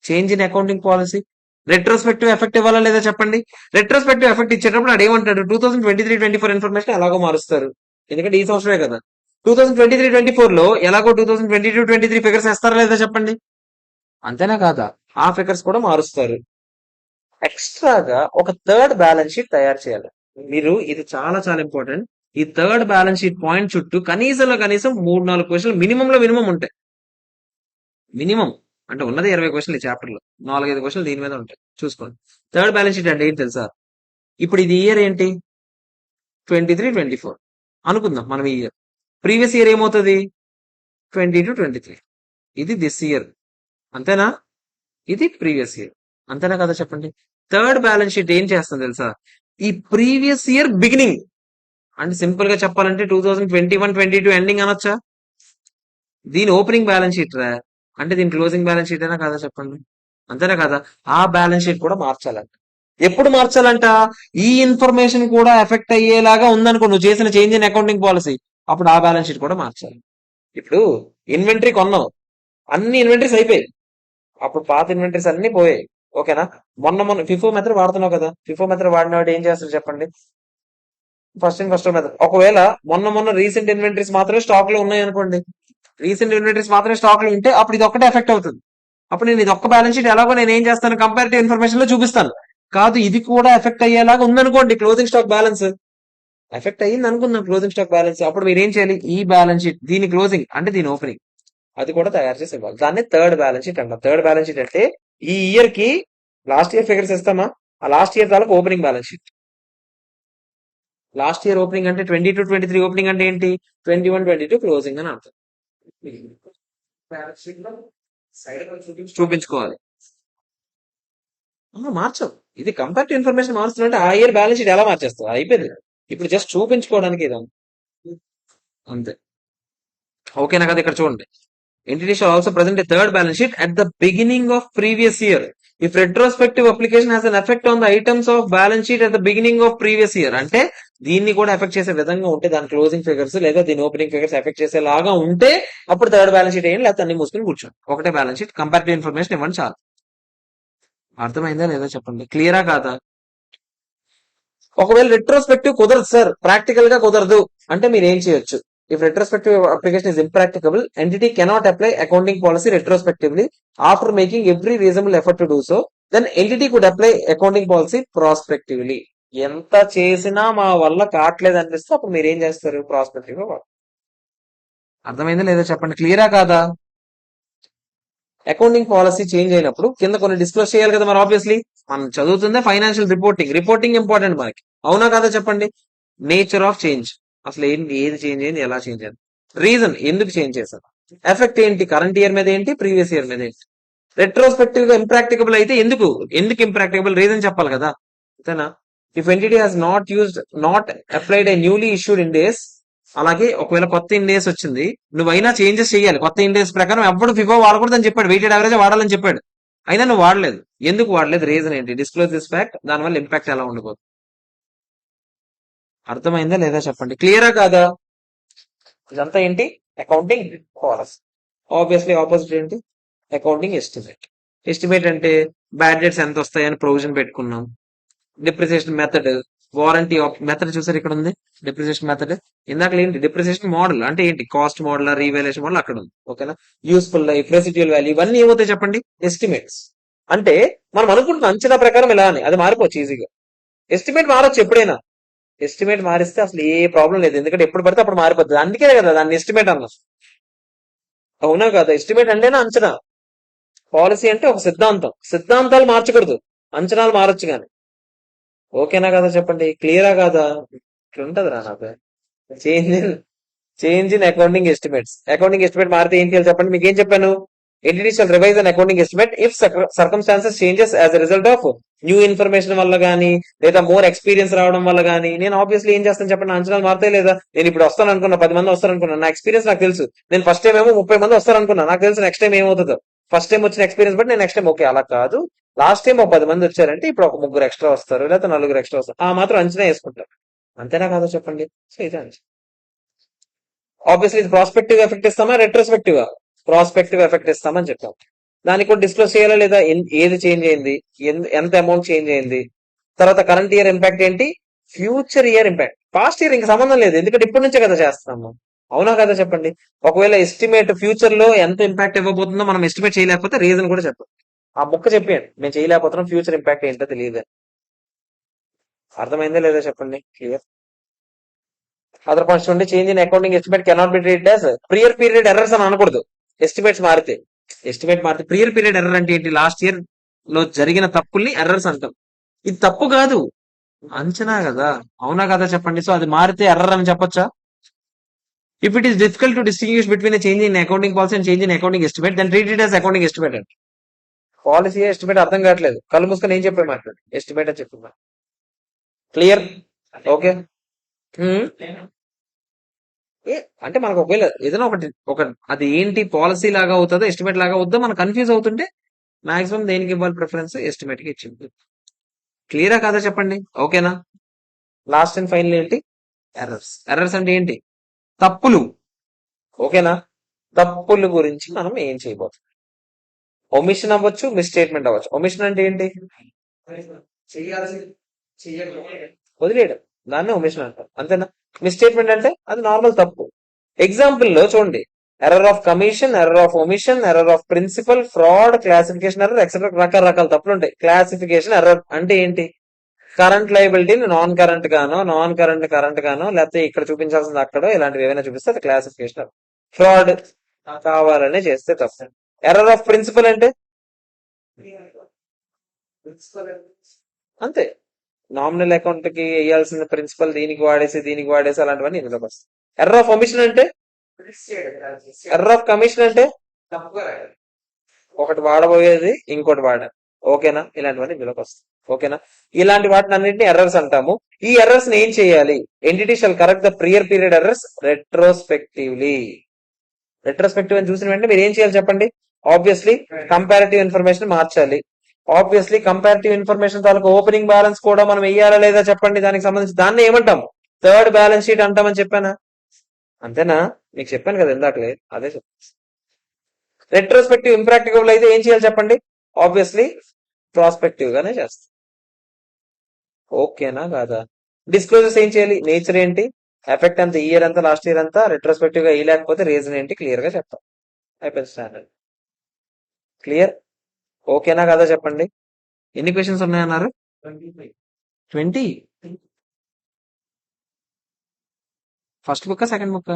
Change in accounting policy. Retrospective effect ఇవ్వాలా లేదా చెప్పండి? రెట్రోస్పెక్టివ్ ఎఫెక్ట్ ఇచ్చేటప్పుడు అడేమంటాడు? 2023-24 ఇన్ఫర్మేషన్ ఎలాగో మారుస్తారు, ఎందుకంటే ఈ సంవత్సరమే కదా. 2023-24 లో ఎలాగో 2022-23 ఫిగర్స్ వేస్తారా లేదా చెప్పండి? అంతేనా కాదా? ఆ ఫిగర్స్ కూడా మారుస్తారు. ఎక్స్ట్రాగా ఒక థర్డ్ బ్యాలెన్స్ షీట్ తయారు చేయాలి మీరు. ఇది చాలా చాలా ఇంపార్టెంట్. ఈ థర్డ్ బ్యాలెన్స్ షీట్ పాయింట్ చుట్టూ కనీసంలో కనీసం 3-4 క్వశ్చన్లు మినిమం ఉంటాయి. మినిమం అంటే ఉన్నది 20 క్వశ్చన్లు ఈ చాప్టర్ లో, 4-5 క్వశ్చన్లు దీని మీద ఉంటాయి. చూసుకోండి. థర్డ్ బ్యాలెన్స్ షీట్ అంటే ఏంటి తెలుసా? ఇప్పుడు ఇది ఇయర్ ఏంటి? 23-24 అనుకుందాం మనం. ఈ ఇయర్ ప్రీవియస్ ఇయర్ ఏమవుతుంది? 22-23. ఇది దిస్ ఇయర్, అంతేనా? ఇది ప్రీవియస్ ఇయర్, అంతేనా కదా చెప్పండి? థర్డ్ బ్యాలెన్స్ షీట్ ఏం చేస్తుంది తెలుసా? ఈ ప్రీవియస్ ఇయర్ బిగినింగ్ అంటే సింపుల్ గా చెప్పాలంటే 2021-22 ఎండింగ్ అనొచ్చా? దీని ఓపెనింగ్ బ్యాలెన్స్ షీట్ రా. అంటే దీని క్లోజింగ్ బ్యాలెన్స్ షీట్ అయినా కాదా చెప్పండి, అంతేనా కదా? ఆ బ్యాలెన్స్ షీట్ కూడా మార్చాలంట. ఎప్పుడు మార్చాలంట? ఈ ఇన్ఫర్మేషన్ కూడా ఎఫెక్ట్ అయ్యేలాగా ఉందనుకో నువ్వు చేసిన చేంజ్ ఇన్ అకౌంటింగ్ పాలసీ, అప్పుడు ఆ బ్యాలెన్స్ షీట్ కూడా మార్చాలి. ఇప్పుడు ఇన్వెంటరీ కొన్నావు, అన్ని ఇన్వెంటరీస్ అయిపోయాయి, అప్పుడు పాత ఇన్వెంటరీస్ అన్ని పోయాయి. ఓకేనా? మొన్న ఫిఫో మెథడ్ వాడుతున్నావు కదా, ఫిఫో మెథడ్ వాడినవాడు ఏం చేస్తారు చెప్పండి? First method. ఒకవేళ మొన్న రీసెంట్ ఇన్వెంటరీస్ మాత్రమే స్టాక్ లో ఉన్నాయి అనుకోండి, రీసెంట్ ఇన్వెంటరీస్ మాత్రమే స్టాక్ లో ఉంటే అప్పుడు ఇది ఒక్కటే ఎఫెక్ట్ అవుతుంది. అప్పుడు నేను ఇది ఒక్క బ్యాలెన్స్ షీట్ ఎలాగో నేను ఏం చేస్తాను, కంపారిటివ్ ఇన్ఫర్మేషన్ లో చూపిస్తాను. కాదు ఇది కూడా ఎఫెక్ట్ అయ్యేలాగా ఉందనుకోండి, క్లోజింగ్ స్టాక్ బ్యాలెన్స్ ఎఫెక్ట్ అయ్యింది అనుకుందాం, క్లోజింగ్ స్టాక్ బ్యాలెన్స్, అప్పుడు మీరు ఏం చేయాలి? ఈ బ్యాలెన్స్ షీట్ దీని క్లోజింగ్ అంటే దీని ఓపెనింగ్ అది కూడా తయారు చేసి ఇవ్వాలి. దాన్ని థర్డ్ బ్యాలెన్స్ షీట్ అంటాం. థర్డ్ బ్యాలెన్స్ షీట్ అంటే ఈ ఇయర్ కి లాస్ట్ ఇయర్ ఫిగర్స్ ఇస్తామా, ఆ లాస్ట్ ఇయర్ తాలూకు opening balance sheet. Last year opening అంటే 22-23 ఓపెనింగ్ అంటే ఏంటి, 21-22 క్లోజింగ్ అని అర్థం. బ్యాలెన్స్ షీట్ లో సైడ్ చూపించుకోవాలి. మార్చం, ఇది కంపారిటివ్ ఇన్ఫర్మేషన్ మారుస్తుంటే ఆ ఇయర్ బ్యాలెన్స్ షీట్ ఎలా మార్చేస్తావు, అయిపోయింది. ఇప్పుడు జస్ట్ చూపించుకోవడానికి ఇది అంతే. ఓకేనా కదా? ఇక్కడ చూడండి, entity shall also present a third balance sheet at the beginning of previous year if retrospective application has an effect on the items of balance sheet at the beginning of previous year. అంటే దీన్ని కూడా effect చేసే విధంగా ఉంటే, దాని closing figures లేదా దీని opening figures effect చేసేలాగా ఉంటే అప్పుడు థర్డ్ బ్యాలెన్స్ షీట్ వేయండి, లేకపోతే అన్ని మూసుకుని కూర్చోండి. ఒకటే బ్యాలెన్స్ షీట్ కంపారిటివ్ ఇన్ఫర్మేషన్ ఇవ్వండి చాలు. అర్థమైందా లేదా చెప్పండి, క్లియరా కాదా? ఒకవేళ రెట్రోస్పెక్టివ్ కుదరదు సార్, ప్రాక్టికల్ గా కుదరదు అంటే మీరు ఏం చేయొచ్చు? If retrospective application is impracticable, entity cannot apply accounting policy retrospectively after making every reasonable effort to do so, then entity could apply accounting policy prospectively. ఎంత చేసినా మా వల్ల కావట్లేదు అనిపిస్తే అప్పుడు మీరు ఏం చేస్తారు? ప్రాస్పెక్టివ్ గా. అర్థమైందా లేదా చెప్పండి, క్లియరా కాదా? అకౌంటింగ్ పాలసీ చేంజ్ అయినప్పుడు కింద కొన్ని డిస్క్లోజ్ చేయాలి కదా మరి, ఆబ్వియస్లీ మనం చదువుతుందే ఫైనాన్షియల్ రిపోర్టింగ్ ఇంపార్టెంట్ మనకి, అవునా కదా చెప్పండి? నేచర్ ఆఫ్ చేంజ్, అసలు ఏంటి, ఏది చేంజ్ అయింది, ఎలా చేంజ్ అయింది, రీజన్ ఎందుకు చేంజ్ చేశారు, ఎఫెక్ట్ ఏంటి, కరెంట్ ఇయర్ మీద ఏంటి, ప్రీవియస్ ఇయర్ మీద ఏంటి. రెట్రోస్పెక్టివ్ గా ఇంప్రాక్టికబుల్ అయితే ఎందుకు ఇంప్రాక్టికబుల్, రీజన్ చెప్పాలి కదా, అంతేనా? If entity has not applied A newly issued in days, అలాగే ఒకవేళ కొత్త ఇండేస్ వచ్చింది, నువ్వైనా చేంజెస్ చేయాలి. కొత్త ఇండేస్ ప్రకారం ఎప్పుడు ఫిఫో వాడకూడదు అని చెప్పాడు, వెయిటెడ్ యావరేజ్ వాడాలని చెప్పాడు, అయినా నువ్వు వాడలేదు. ఎందుకు వాడలేదు, రీజన్ ఏంటి? డిస్క్లోజ్ దిస్ ఫ్యాక్ట్, దానివల్ల ఇంపాక్ట్ ఎలా ఉండబోతుంది. అర్థమైందా లేదా చెప్పండి, క్లియరా కాదా? ఇదంతా ఏంటి? Accounting policy. ఆబ్వియస్లీ ఆపోజిట్ ఏంటి? Accounting estimate. ఎస్టిమేట్ అంటే బ్యాడ్ డేట్స్ ఎంత వస్తాయని ప్రొవిజన్ పెట్టుకున్నాం. Depreciation method, warranty of method చూసారు ఇక్కడ ఉంది, డిప్రిసియేషన్ మెథడ్. ఇందాక ఏంటి? డిప్రిసియేషన్ మోడల్ అంటే ఏంటి? కాస్ట్ మోడల్, రీవాల్యుయేషన్ మోడల్ అక్కడ ఉంది. ఓకేనా? యూస్ఫుల్ లైఫ్, రెసిడ్యూల్ వాల్యూ, ఇవన్నీ ఏమవుతాయి చెప్పండి? ఎస్టిమేట్స్. అంటే మనం అనుకుంటున్న అంచనా ప్రకారం ఇలా అని, అది మారిపోవచ్చు ఈజీగా. ఎస్టిమేట్ మారొచ్చు ఎప్పుడైనా, ఎస్టిమేట్ మారిస్తే అసలు ఏ ప్రాబ్లం లేదు, ఎందుకంటే ఎప్పుడు పడితే అప్పుడు మారిపోతుంది. అందుకే కదా దాన్ని ఎస్టిమేట్ అన్నా, అవునా కదా? ఎస్టిమేట్ అంటేనే అంచనా, పాలసీ అంటే ఒక సిద్ధాంతం, సిద్ధాంతాలు మార్చకూడదు, అంచనాలు మారొచ్చు కానీ. ఓకేనా కదా చెప్పండి, క్లియరా కాదా? ఇట్లుంటది రా నాకు. Change in accounting estimates. Accounting estimate మారితే ఏం చేయాలి చెప్పండి? మీకు ఏం చెప్పాను? Entity shall revise an accounting estimate if circumstances changes as a result of new information వల్ల గానీ, లేదా మోర్ ఎక్స్పీరియన్స్ రావడం వల్ల గానీ. నేను ఆబ్వియస్లీ ఏం చేస్తాను చెప్పండి? అంచనాలు మారుతాయి లేదా? నేను ఇప్పుడు వస్తాను అనుకున్నా, 10 మంది వస్తారు అనుకున్నా, నా ఎక్స్పీరియన్స్ నాకు తెలుసు. నేను ఫస్ట్ టైం ఏమో 30 మంది వస్తారు అనుకున్నా, నాకు తెలుసు నెక్స్ట్ టైం ఏమవుతుందో. ఫస్ట్ టైం వచ్చిన ఎక్స్పీరియన్స్ బట్టి నేను నెక్స్ట్ టైం ఓకే అలా కాదు, లాస్ట్ టైం ఒక 10 మంది వచ్చారంటే ఇప్పుడు ఒక 3 ఎక్స్ట్రా వస్తారు, లేదా 4 ఎక్స్ట్రా వస్తారు, ఆ మాత్రం అంచనా వేసుకుంటారు. అంతేనా కాదో చెప్పండి? సో ఇదే అంచనా. ఆబ్వియస్లీ ఇది ప్రాస్పెక్టివ్ ఎఫెక్ట్ ఇస్తామా, రెట్రోస్పెక్టివ్ ప్రాస్పెక్టివ్ ఎఫెక్ట్ ఇస్తామని చెప్పాం. దానికి కూడా డిస్క్లోజ్ చేయాలా లేదా? ఏది చేంజ్ అయింది, ఎంత అమౌంట్ చేంజ్ అయింది, తర్వాత కరెంట్ ఇయర్ ఇంపాక్ట్ ఏంటి, future year impact. Past year ఇంకా సంబంధం లేదు, ఎందుకంటే ఇప్పటి నుంచే కదా చేస్తున్నాము, అవునా కదా చెప్పండి? ఒకవేళ ఎస్టిమేట్ ఫ్యూచర్ లో ఎంత ఇంపాక్ట్ ఇవ్వబోతుందో మనం ఎస్టిమేట్ చేయలేకపోతే రీజన్ కూడా చెప్పండి, ఆ బుక్ చెప్పండి, మేము చేయలేకపోతున్నాం, ఫ్యూచర్ ఇంపాక్ట్ ఏంటో తెలియదు. అర్థమైందా లేదా చెప్పండి, క్లియర్? అదర్ పాయింట్స్ చూడండి. Change in accounting estimate cannot be treated as prior period errors అని అనకూడదు. ఎస్టిమేట్ మారితే ప్రియర్ పీరియడ్ ఎర్రర్ అంటే ఏంటి? లాస్ట్ ఇయర్ లో జరిగిన తప్పుల్ని ఎర్రర్స్ అంటాం. ఇది తప్పు కాదు, అంచనా కదా, అవునా కదా చెప్పండి? సో అది మారితే ఎర్రర్ అని చెప్పొచ్చా? If it is difficult to distinguish between change in accounting policy and change in accounting estimate, then treat it as accounting estimate అండి. పాలసీ ఎస్టిమేట్ అర్థం కావట్లేదు, కళ్ళు మూసుకొని ఏం చెప్పే మాట్లాడు, ఎస్టిమేట్ అని చెప్పి. క్లియర్? ఓకే. ఏ అంటే మనకు ఒకవేళ ఏదైనా ఒక అది ఏంటి పాలసీ లాగా అవుతుందో ఎస్టిమేట్ లాగా అవుతుందో మనం కన్ఫ్యూజ్ అవుతుంటే మాక్సిమం దేనికి ఇవ్వాలి ప్రిఫరెన్స్, ఎస్టిమేట్ కి ఇచ్చింది. క్లియరా కాదా చెప్పండి, ఓకేనా? లాస్ట్ అండ్ ఫైనల్ ఏంటి? ఎర్రర్స్. ఎర్రర్స్ అంటే ఏంటి? తప్పులు. ఓకేనా? తప్పుల గురించి మనం ఏం చేయబోతున్నాం? ఒమిషన్ అవ్వచ్చు, మిస్‌స్టేట్‌మెంట్ అవ్వచ్చు. ఒమిషన్ అంటే ఏంటి? వదిలేయడం. దాన్నే ఒమిషన్ అంటారు. అంతేనా? మిస్‌స్టేట్‌మెంట్ అంటే అది నార్మల్ తప్పు. ఎగ్జాంపుల్ లో చూడండి, error of commission, error of omission, error of principle, fraud, classification error, etcetera రకరకాల తప్పులు ఉంటాయి. క్లాసిఫికేషన్ ఎర్రర్ అంటే ఏంటి? కరెంట్ లయబిలిటీని నాన్ కరెంట్ గానో, నాన్ కరెంట్ కరెంట్ గానో, లేకపోతే ఇక్కడ చూపించాల్సింది అక్కడో ఇలాంటివి ఏమైనా చూపిస్తే అది క్లాసిఫికేషన్ ఎర్రర్. ఫ్రాడ్ కావాలనే చేస్తే తప్పు. ఎర్రర్ ఆఫ్ ప్రిన్సిపల్ అంటే అంతే, నామినల్ అకౌంట్ కి వేయాల్సిన ప్రిన్సిపల్ దీనికి వాడేసి అలాంటివన్నీ ఇందులోకి వస్తాయి. ఎర్రర్ ఆఫ్ ఒమిషన్ అంటే, ఎర్రర్ ఆఫ్ కమిషన్ అంటే ఒకటి వాడబోయేది ఇంకోటి వాడాలి. ఓకేనా? ఇలాంటివన్నీ ఇందులోకి వస్తాయి. ఓకేనా? ఇలాంటి వాటిని అన్నింటినీ ఎర్రర్స్ అంటాము. ఈ ఎర్రర్స్ ని ఏం చేయాలి? Entity shall correct the prior period errors retrospectively. Retrospective అని చూసిన వెంటనే మీరు ఏం చేయాలి చెప్పండి? ఆబ్వియస్లీ కంపారిటివ్ ఇన్ఫర్మేషన్ మార్చాలి. ఆబ్వియస్లీ కంపారిటివ్ ఇన్ఫర్మేషన్ తాలూకు ఓపెనింగ్ బ్యాలెన్స్ కూడా మనం వెయ్యాలా లేదా చెప్పండి? దానికి సంబంధించి దాన్ని ఏమంటాం? థర్డ్ బ్యాలెన్స్ షీట్ అంటామని చెప్పానా? అంతేనా? మీకు చెప్పాను కదా ఇందాకలే, అదే చెప్పాను. రెట్రోస్పెక్టివ్ ఇంప్రాక్టికబుల్ అయితే ఏం చేయాలి చెప్పండి? ఆబ్వియస్లీ ప్రాస్పెక్టివ్ గానే చేస్తాం. ఓకేనా కాదా? డిస్క్లోజర్స్ ఏం చేయాలి? నేచర్ ఏంటి, ఎఫెక్ట్ అంత, ఇయర్ అంతా, లాస్ట్ ఇయర్ అంతా, రెట్రోస్పెక్టివ్ గా లేకపోతే రీజన్ ఏంటి క్లియర్ గా చెప్తాం. అయిపోయింది, స్టాండర్డ్. క్లియర్? ఓకేనా కదా చెప్పండి. ఎన్ని క్వశ్చన్స్ ఉన్నాయన్నారు? 20. First book second book?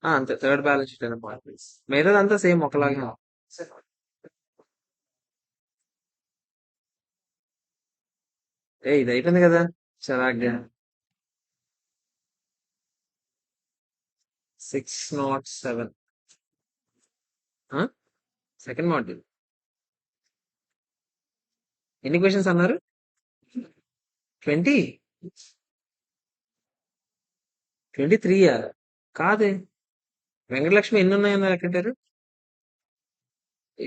అంతే, థర్డ్ బ్యాలెన్స్ షీట్ అయినా మిగతాదంతా సేమ్ ఒకలాగా. ఇది అయిపోయింది కదా చలాగ్గా. 607 సెకండ్ మాడ్యూల్. ఎన్ని క్వశ్చన్స్ అన్నారు? 20? 23యా? కాదే, వెంకటలక్ష్మి ఎన్ని ఉన్నాయన్నారు ఎక్కడారు?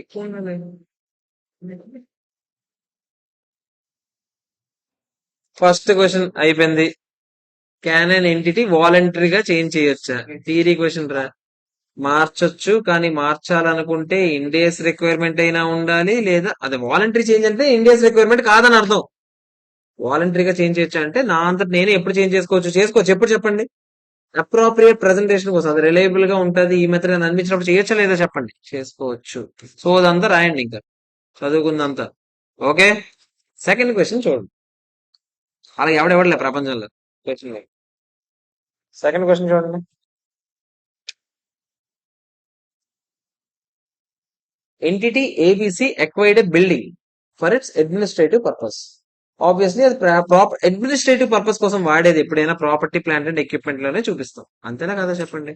ఎక్కువ ఉన్నాయి. ఫస్ట్ క్వశ్చన్ అయిపోయింది. క్యాన్ అన్ ఎంటిటీ వాలంటరీగా చేంజ్ చేయొచ్చా? థియరీ క్వశ్చన్ రా. మార్చొచ్చు, కానీ మార్చాలనుకుంటే ఇండియస్ రిక్వైర్మెంట్ అయినా ఉండాలి, లేదా అది వాలంటరీ చేంజ్ అంటే ఇండియస్ రిక్వైర్మెంట్ కాదని అర్థం. వాలంటరీగా చేంజ్ చేయొచ్చా అంటే నా అంతటి నేనే ఎప్పుడు చేంజ్ చేసుకోవచ్చు. ఎప్పుడు చెప్పండి? అప్రోప్రియేట్ ప్రెజెంటేషన్ కోసం, అది రిలయబుల్ గా ఉంటది, ఈ మెథడ్ అని అనిపించినప్పుడు చేయొచ్చా లేదా చెప్పండి? చేసుకోవచ్చు. సో అదంతా రాయండి, ఇంకా చదువుకుందంతా. ఓకే, సెకండ్ క్వశ్చన్ చూడండి. అలా ఎవడెవడలే ప్రపంచంలో క్వశ్చన్. సెకండ్ క్వశ్చన్ చూడండి. Entity ABC acquired a building for its administrative purpose. Obviously అది ప్రాపర్ అడ్మినిస్ట్రేటివ్ పర్పస్ కోసం వాడేది ఎప్పుడైనా ప్రాపర్టీ, ప్లాంట్ అండ్ ఎక్విప్మెంట్ లోనే చూపిస్తాం. అంతేనా కదా చెప్పండి?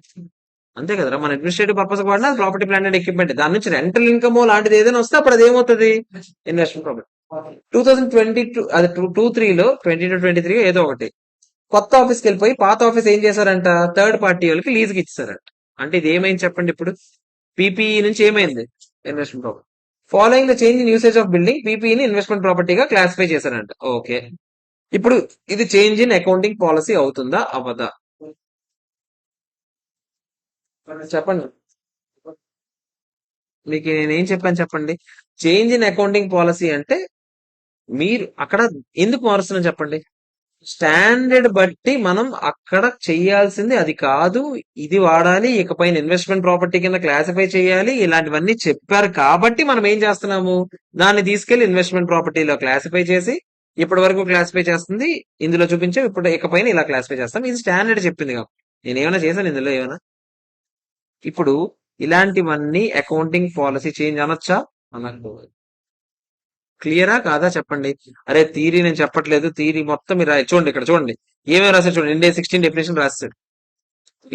అంతే కదరా, మన అడ్మినిస్ట్రేటివ్ పర్పస్ వాడినా ప్రాపర్టీ, ప్లాంట్ అండ్ ఎక్విప్మెంట్. దాని నుంచి రెంటల్ ఇన్కమ్ లాంటిది ఏదైనా వస్తే అప్పుడు అది ఏమవుతుంది? Investment property. 2022 అది 23లో 22-23 ఏదో ఒకటి కొత్త ఆఫీస్కి వెళ్ళిపోయి పాత ఆఫీస్ ఏం చేశారంట? థర్డ్ పార్టీ వాళ్ళకి లీజ్కి ఇచ్చారంట. అంటే ఇది ఏమైంది చెప్పండి ఇప్పుడు? పీపీఈ నుంచి ఏమైంది? Investment property. Following the change in usage of building, పీపీఈని ఇన్వెస్ట్మెంట్ ప్రాపర్టీగా క్లాసిఫై చేశారంట. ఓకే, ఇప్పుడు ఇది చేంజ్ ఇన్ అకౌంటింగ్ పాలసీ అవుతుందా అవ్వదా? చెప్పండి. మీకు నేనేం చెప్పాను చెప్పండి? చేంజ్ ఇన్ అకౌంటింగ్ పాలసీ అంటే మీరు అక్కడ ఎందుకు మారుస్తున్నాం చెప్పండి? స్టాండర్డ్ బట్టి మనం అక్కడ చెయ్యాల్సింది అది కాదు, ఇది వాడాలి, ఇకపైన ఇన్వెస్ట్మెంట్ ప్రాపర్టీ కింద క్లాసిఫై చేయాలి, ఇలాంటివన్నీ చెప్పారు కాబట్టి మనం ఏం చేస్తున్నాము? దాన్ని తీసుకెళ్లి ఇన్వెస్ట్మెంట్ ప్రాపర్టీలో క్లాసిఫై చేసి, ఇప్పటి వరకు క్లాసిఫై చేస్తుంది ఇందులో చూపించాం, ఇప్పుడు ఇకపైన ఇలా క్లాసిఫై చేస్తాం. ఇది స్టాండర్డ్ చెప్పింది కాబట్టి నేను ఏమైనా చేశాను ఇందులో ఏమైనా? ఇప్పుడు ఇలాంటివన్నీ అకౌంటింగ్ పాలసీ చేంజ్ అనొచ్చా? అనకూడదు. క్లియరా కాదా చెప్పండి? అరే థీరీ నేను చెప్పట్లేదు, థీరీ మొత్తం మీరు చూడండి, ఇక్కడ చూడండి ఏమేమి రాశాడు చూడండి. ఇండియా 16 డెఫినేషన్ రాశాడు,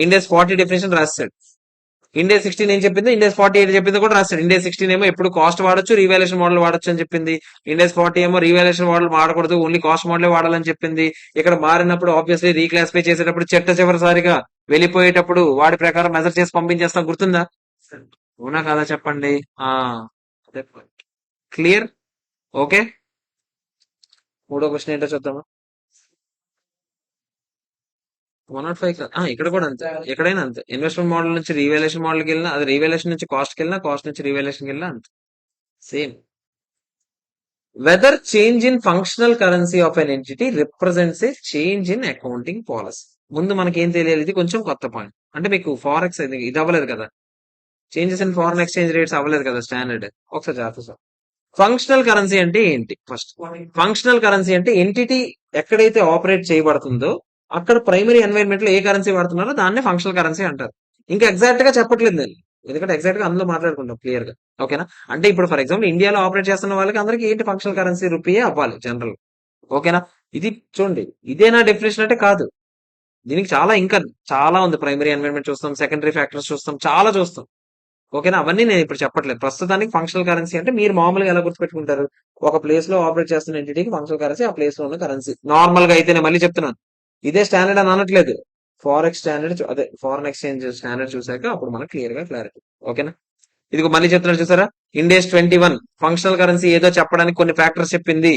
ఇండియా 40 డెఫినేషన్ రాశాడు. ఇండియా 16 ఏం చెప్పింది, ఇండియా 48 చెప్పింది కూడా రాస్తాడు. ఇండియా 16 ఏమో ఎప్పుడు కాస్ట్ వాడొచ్చు, రీవాల్యుయేషన్ మోడల్ వాడొచ్చు అని చెప్పింది. ఇండియా 40 ఏమో రీవాల్యుయేషన్ మోడల్ వాడకూడదు, ఓన్లీ కాస్ట్ మోడలే వాడాలని చెప్పింది. ఇక్కడ మారినప్పుడు ఆబ్వియస్లీ రీక్లాసిఫై చేసేటప్పుడు చివరిసారిగా వెళ్ళిపోయేటప్పుడు వాడి ప్రకారం మెజర్ చేసి పంపించేస్తాం, గుర్తుందా? అవునా కదా చెప్పండి. ఆ క్లియర్. ఓకే, మూడో క్వశ్చన్ ఏంటో చూద్దామా. 105 ఇక్కడ కూడా అంతే, ఎక్కడైనా అంతే. ఇన్వెస్ట్మెంట్ మోడల్ నుంచి రీవాల్యుయేషన్ మోడల్కి వెళ్ళినా, అది రీవాల్యుయేషన్ నుంచి కాస్ట్కి వెళ్ళినా, కాస్ట్ నుంచి రీవాల్యుయేషన్కి వెళ్ళినా అంతే same. Whether change in functional currency of an entity represents a change in accounting policy. ముందు మనకి ఏం తెలియాలి, ఇది కొంచెం కొత్త పాయింట్. అంటే మీకు ఫారెక్స్ ఇది అవ్వలేదు కదా, changes in foreign exchange rates అవ్వలేదు కదా స్టాండర్డ్. ఒకసారి జాగ్రత్త సార్. ఫంక్షనల్ కరెన్సీ అంటే ఏంటి? ఫస్ట్ ఫంక్షనల్ కరెన్సీ అంటే ఎంటిటీ ఎక్కడైతే ఆపరేట్ చేయబడుతుందో అక్కడ ప్రైమరీ ఎన్వైరన్మెంట్ లో ఏ కరెన్సీ వాడుతున్నారో దాన్నే ఫంక్షనల్ కరెన్సీ అంటారు. ఇంకా ఎగ్జాక్ట్ గా చెప్పట్లేదు నేను, ఎందుకంటే ఎగ్జాక్ట్ గా అందులో మాట్లాడుకుంటాం క్లియర్ గా. ఓకేనా? అంటే ఇప్పుడు ఫర్ ఎగ్జాంపుల్ ఇండియాలో ఆపరేట్ చేస్తున్న వాళ్ళకి అందరికి ఏంటి ఫంక్షనల్ కరెన్సీ, రూపీయే అవ్వాలి జనరల్. ఓకేనా? ఇది చూడండి, ఇదేనా డెఫినేషన్ అంటే కాదు. దీనికి చాలా ఇంకా చాలా ఉంది. ప్రైమరీ ఎన్వైరన్మెంట్ చూస్తాం, సెకండరీ ఫ్యాక్టర్స్ చూస్తాం, చాలా చూస్తాం. ఓకేనా? అవన్నీ నేను ఇప్పుడు చెప్పట్లేదు. ప్రస్తుతానికి ఫంక్షనల్ కరెన్సీ అంటే మీరు మామూలుగా ఎలా గుర్తుపెట్టుకుంటారు, ఒక ప్లేస్ లో ఆపరేట్ చేస్తున్న ఎంటిటీకి ఫంక్షనల్ కరెన్సీ ఆ ప్లేస్ లో ఉన్న కరెన్సీ. నార్మల్ గా అయితే నేను మళ్ళీ చెప్తున్నాను, ఇదే స్టాండర్డ్ అని అనట్లేదు. ఫారెక్స్ స్టాండర్డ్ అదే ఫారెన్ ఎక్స్చేంజ్ స్టాండర్డ్ చూసాక అప్పుడు మనకు క్లియర్ గా క్లారిటీ. ఓకేనా? ఇది మళ్ళీ చెప్తున్నాడు చూసారా, ఇండెక్స్ 21 ఫంక్షనల్ కరెన్సీ ఏదో చెప్పడానికి కొన్ని ఫ్యాక్టర్స్ చెప్పింది.